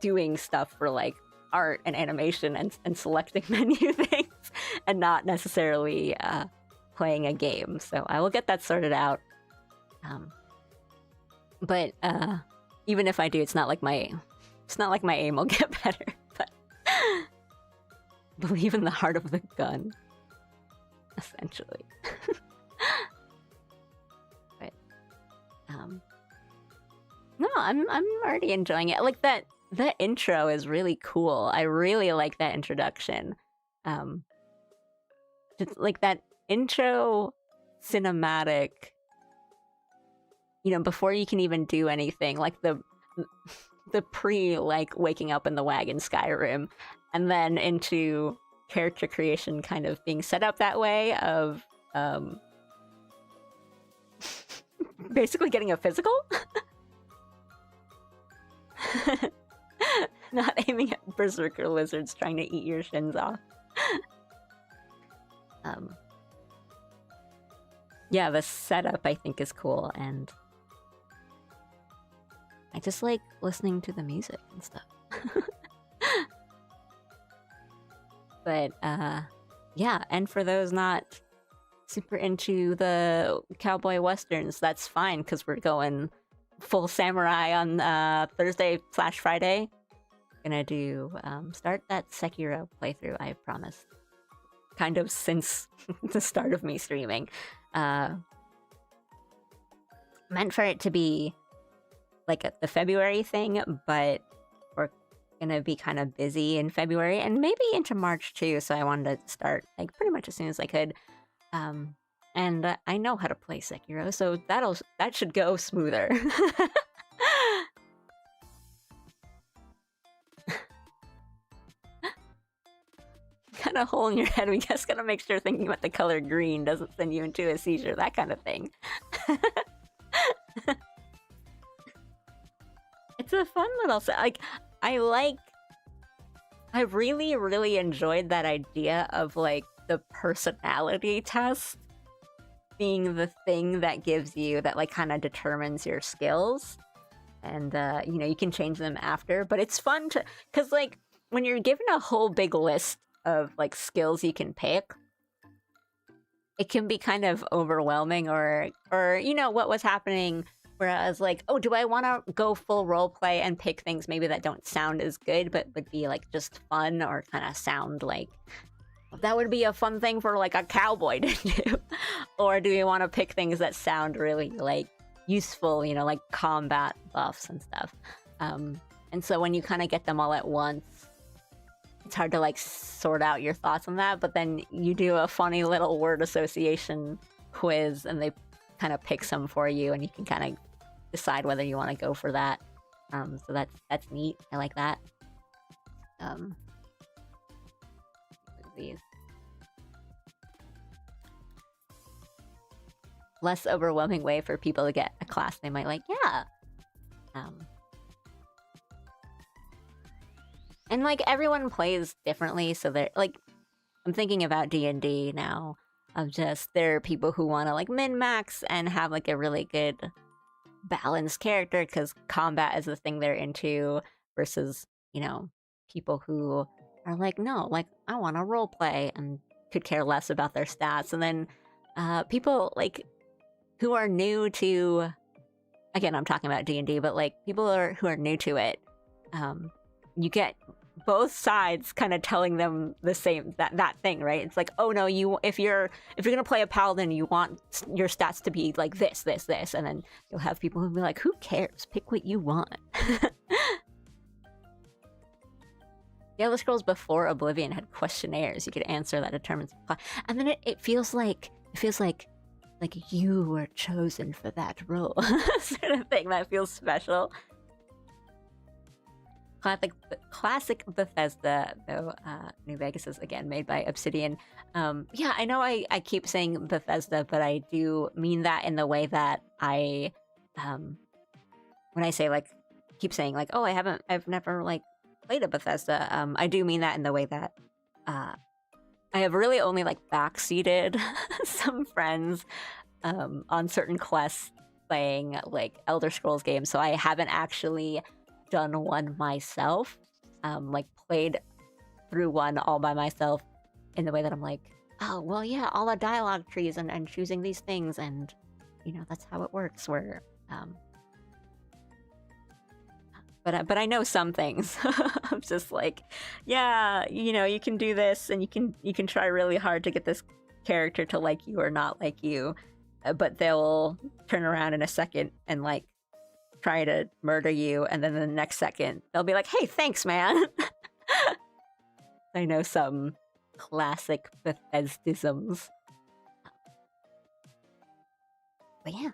doing stuff for like art and animation and selecting menu things and not necessarily playing a game. So I will get that sorted out. But even if I do, it's not like my aim will get better. But believe in the heart of the gun, essentially. But no, I'm already enjoying it. Like that intro is really cool. I really like that introduction. Just like that intro cinematic, you know, before you can even do anything, like the pre like waking up in the wagon Skyrim, and then into character creation kind of being set up that way of basically getting a physical. Not aiming at berserker lizards trying to eat your shins off. Yeah, the setup I think is cool, and I just like listening to the music and stuff. But yeah, and for those not super into the cowboy westerns, that's fine, because we're going full samurai on Thursday/Friday. Gonna do start that Sekiro playthrough, I promise. Kind of since the start of me streaming. Meant for it to be like the February thing, but we're gonna be kind of busy in February and maybe into March too, so I wanted to start like pretty much as soon as I could. And I know how to play Sekiro, so that should go smoother. Kind of hole in your head. We just gotta make sure thinking about the color green doesn't send you into a seizure, that kind of thing. It's a fun little set. Like, I really, really enjoyed that idea of like the personality test being the thing that gives you, that like kind of determines your skills. And you know, you can change them after, but it's fun to, because like when you're given a whole big list of like skills you can pick, it can be kind of overwhelming, or you know what was happening where I was like, oh, do I want to go full roleplay and pick things maybe that don't sound as good but would be like just fun, or kind of sound like that would be a fun thing for like a cowboy to do? Or do you want to pick things that sound really like useful, you know, like combat buffs and stuff? And so when you kind of get them all at once, it's hard to like sort out your thoughts on that, but then you do a funny little word association quiz and they kind of pick some for you, and you can kind of decide whether you want to go for that. So that's neat. I like that. These less overwhelming way for people to get a class they might like. Yeah. And like everyone plays differently, so they're like, I'm thinking about D&D now, of just there are people who want to like min-max and have like a really good balanced character because combat is the thing they're into, versus, you know, people who are like, no, like I want to role play and could care less about their stats. And then people like who are new to, again, I'm talking about D&D, but like people who are new to it, you get both sides kind of telling them the same that thing, right? It's like, oh no, if you're gonna play a paladin, you want your stats to be like this, and then you'll have people who'll be like, who cares? Pick what you want. The Elder Scrolls before Oblivion had questionnaires you could answer that determines, and then it feels like you were chosen for that role, sort of thing. That feels special. Classic Bethesda, though. New Vegas is again made by Obsidian. Yeah, I know I keep saying Bethesda, but I do mean that in the way that I, when I say like, keep saying like, oh, I've never like played a Bethesda. I do mean that in the way that I have really only like backseated some friends on certain quests playing like Elder Scrolls games, so I haven't actually done one myself, like played through one all by myself, in the way that I'm like, oh well, yeah, all the dialogue trees and choosing these things, and you know, that's how it works. Where but I know some things. I'm just like, yeah, you know, you can do this, and you can try really hard to get this character to like you or not like you, but they'll turn around in a second and like try to murder you, and then the next second they'll be like, hey, thanks, man. I know some classic Bethesdisms. But yeah.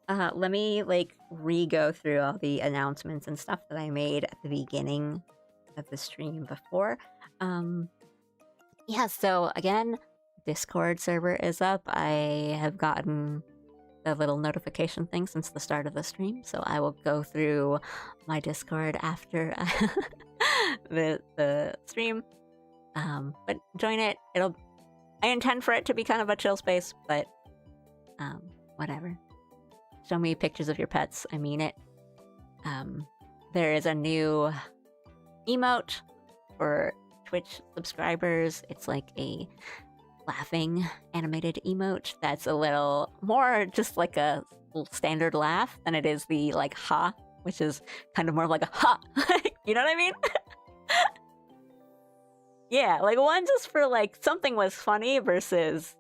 Let me like re-go through all the announcements and stuff that I made at the beginning of the stream before. Yeah, so again, Discord server is up. I have gotten the little notification thing since the start of the stream, so I will go through my Discord after the stream. But join it. I intend for it to be kind of a chill space, but whatever. Show me pictures of your pets. I mean it. There is a new emote for Twitch subscribers. It's like a laughing animated emote that's a little more just like a standard laugh than it is the like ha, which is kind of more like a ha. You know what I mean? Yeah, like one just for like something was funny versus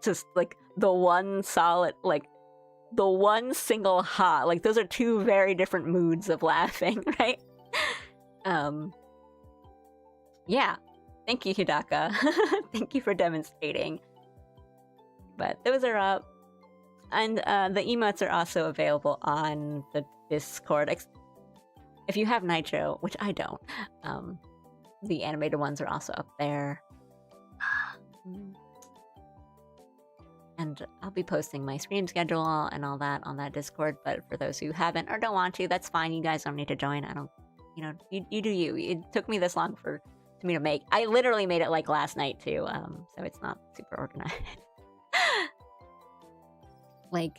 just like the one solid, like the one single ha. Like those are two very different moods of laughing, right? Yeah. Thank you, Hidaka. Thank you for demonstrating. But those are up. And the emotes are also available on the Discord. If you have Nitro, which I don't, the animated ones are also up there. And I'll be posting my stream schedule and all that on that Discord. But for those who haven't or don't want to, that's fine. You guys don't need to join. I don't, you know, you do you. It took me this long for me to make. I literally made it like last night too, so it's not super organized. Like,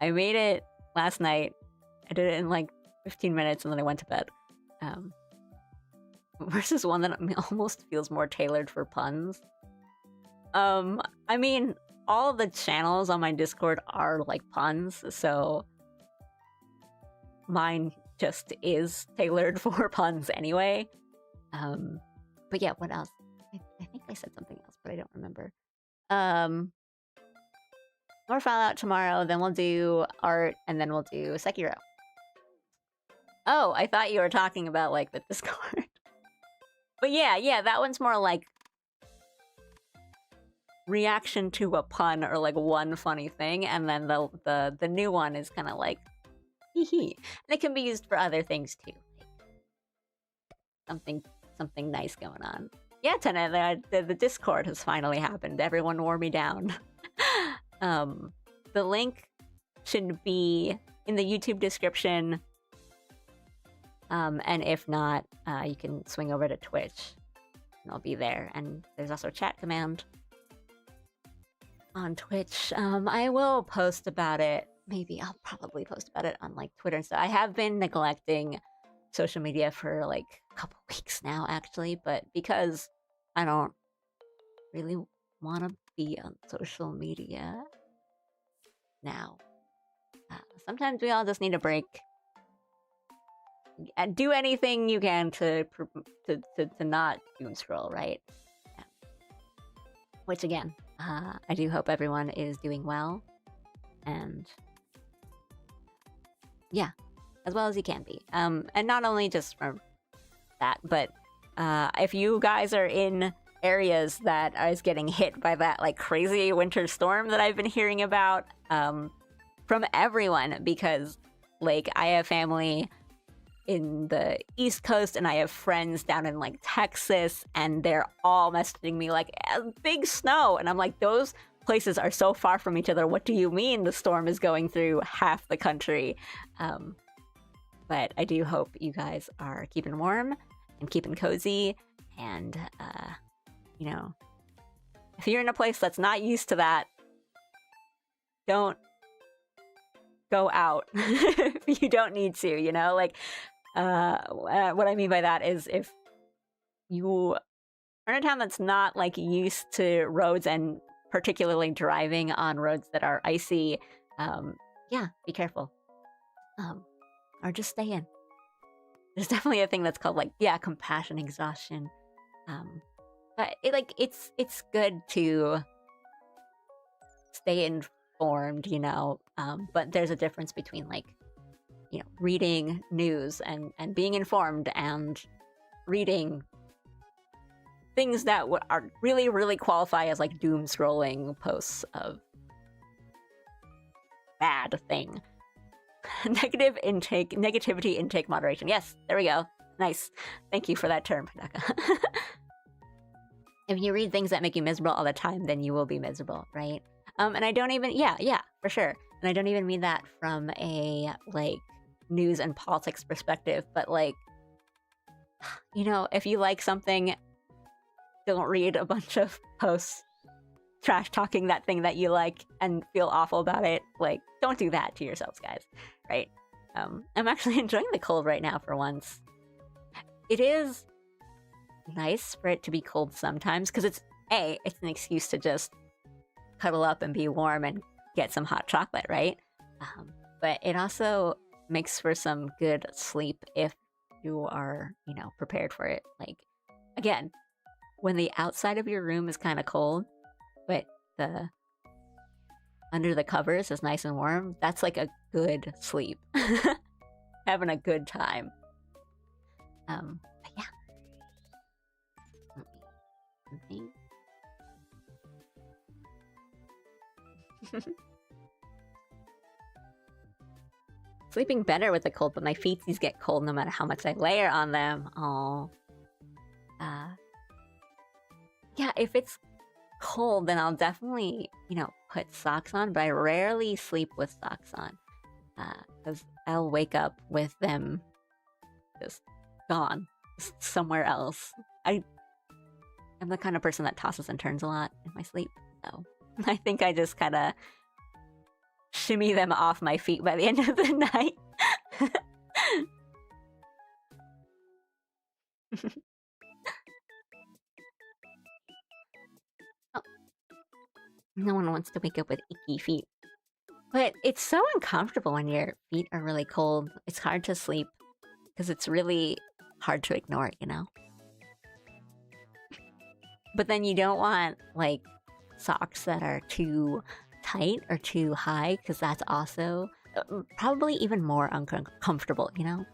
I made it last night. I did it in like 15 minutes and then I went to bed. Versus one that almost feels more tailored for puns. I mean, all of the channels on my Discord are like puns, so mine just is tailored for puns anyway. But yeah, what else? I think I said something else, but I don't remember. More Fallout tomorrow, then we'll do art, and then we'll do Sekiro. Oh, I thought you were talking about like the Discord. But yeah, that one's more like reaction to a pun or like one funny thing, and then the new one is kind of like hee hee. And it can be used for other things too. Something nice going on. Yeah, Tana, the Discord has finally happened. Everyone wore me down. The link should be in the YouTube description. And if not, you can swing over to Twitch and I'll be there. And there's also a chat command on Twitch. I will post about it. Maybe I'll probably post about it on like Twitter and stuff. I have been neglecting social media for like a couple weeks now, actually, but because I don't really want to be on social media now. Sometimes we all just need a break. And do anything you can to not doom scroll, right? Yeah. Which again, I do hope everyone is doing well, and yeah, as well as you can be. And not only just from that, but if you guys are in areas that is getting hit by that like crazy winter storm that I've been hearing about, from everyone, because like I have family in the East Coast and I have friends down in like Texas, and they're all messaging me like big snow, and I'm like, those places are so far from each other. What do you mean the storm is going through half the country? But I do hope you guys are keeping warm and keeping cozy, and you know, if you're in a place that's not used to that, don't go out if you don't need to, you know? Like, what I mean by that is if you are in a town that's not like used to roads, and particularly driving on roads that are icy, yeah, be careful. All or just stay in. There's definitely a thing that's called like, yeah, compassion exhaustion. But it's good to stay informed, you know. But there's a difference between like, you know, reading news and being informed and reading things that are really qualify as like doom scrolling posts of bad thing. Negativity intake moderation. Yes, there we go. Nice. Thank you for that term, Hidaka. If you read things that make you miserable all the time, then you will be miserable, right? And I don't even, yeah, for sure. And I don't even mean that from a, like, news and politics perspective, but, like, you know, if you like something, don't read a bunch of posts trash talking that thing that you like and feel awful about it. Like, don't do that to yourselves, guys, right? I'm actually enjoying the cold right now for once. It is nice for it to be cold sometimes, because it's an excuse to just cuddle up and be warm and get some hot chocolate, right? But it also makes for some good sleep if you are, you know, prepared for it. Like, again, when the outside of your room is kind of cold, but the under the covers is nice and warm, that's like a good sleep. Having a good time. But yeah. Sleeping better with the cold, but my feetsies get cold no matter how much I layer on them. Oh. Yeah, if it's cold, then I'll definitely, you know, put socks on, but I rarely sleep with socks on. Because I'll wake up with them just gone somewhere else. I'm the kind of person that tosses and turns a lot in my sleep, so I think I just kind of shimmy them off my feet by the end of the night. Oh. No one wants to wake up with icky feet. But it's so uncomfortable when your feet are really cold. It's hard to sleep because it's really hard to ignore it, you know? But then you don't want, like, socks that are too tight or too high, because that's also probably even more uncomfortable, you know?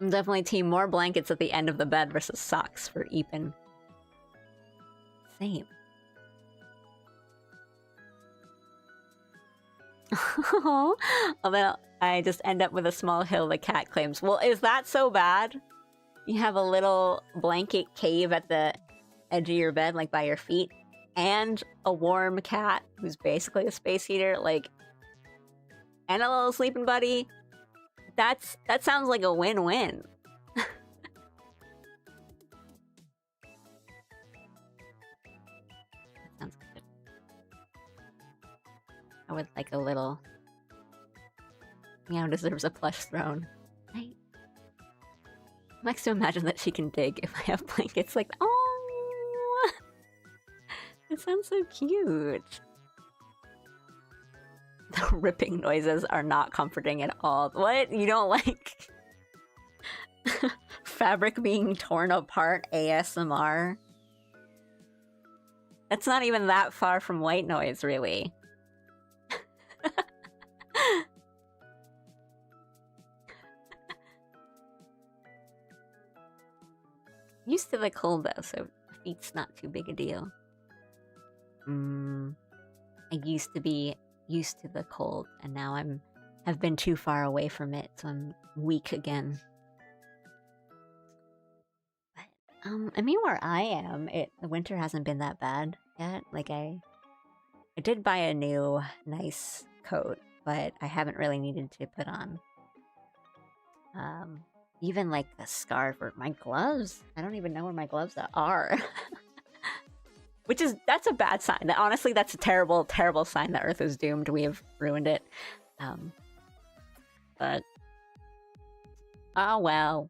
I'm definitely team more blankets at the end of the bed versus socks for Eepin. Same. Although I just end up with a small hill, the cat claims. Well, is that so bad? You have a little blanket cave at the edge of your bed, like by your feet, and a warm cat who's basically a space heater, like, and a little sleeping buddy. That sounds like a win-win. Sounds good. I would like a little... Meow deserves a plush throne. I like to imagine that she can dig if I have blankets like... Oh! It sounds so cute. The ripping noises are not comforting at all. What? You don't like fabric being torn apart ASMR? That's not even that far from white noise, really. Used to the cold though, so feet's not too big a deal. I used to be used to the cold, and now have been too far away from it, so I'm weak again. But, I mean, where I am, the winter hasn't been that bad yet. Like, I did buy a new nice coat, but I haven't really needed to put on even like the scarf or my gloves. I don't even know where my gloves are. That's a bad sign. Honestly, that's a terrible, terrible sign that Earth is doomed. We have ruined it. But oh well.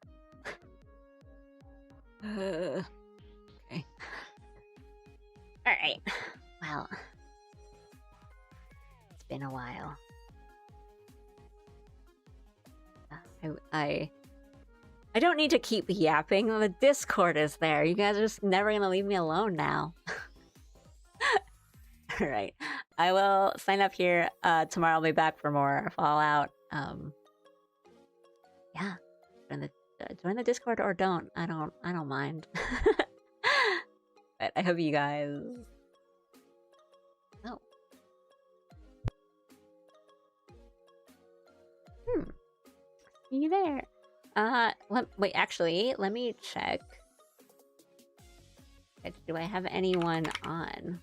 Okay. Alright. Well. It's been a while. I don't need to keep yapping. The Discord is there. You guys are just never gonna leave me alone now. Alright. I will sign up here. Tomorrow I'll be back for more Fallout. Yeah. Join the Discord or don't. I don't mind. But I hope you guys. Oh. See you there. Wait, actually, let me check. Do I have anyone on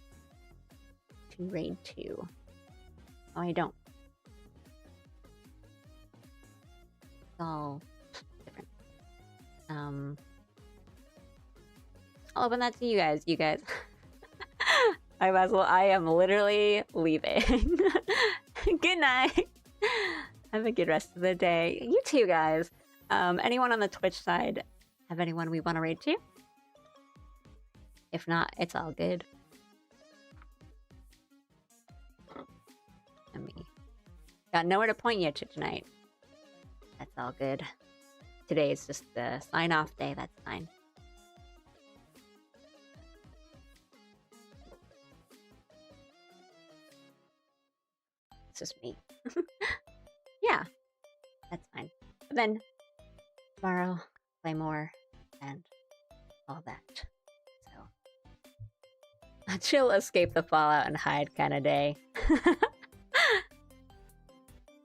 to raid 2? Oh, I don't. It's all different. I'll open that to you guys. You guys. I might as well. I am literally leaving. Good night. Have a good rest of the day. You too, guys. Anyone on the Twitch side have anyone we want to raid to? If not, it's all good. I mean, got nowhere to point you to tonight. That's all good. Today is just the sign-off day. That's fine. It's just me. Yeah, that's fine. But then tomorrow, play more and all that. So, a chill, escape the fallout, and hide kind of day.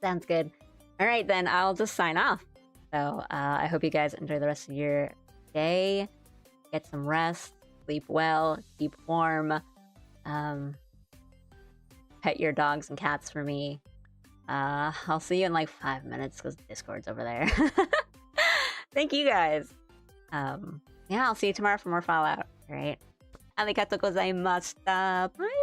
Sounds good. All right, then I'll just sign off. So I hope you guys enjoy the rest of your day. Get some rest, sleep well, keep warm. Pet your dogs and cats for me. I'll see you in like 5 minutes because Discord's over there. Thank you guys. Yeah, I'll see you tomorrow for more Fallout. All right. Arigatou gozaimashita. Bye.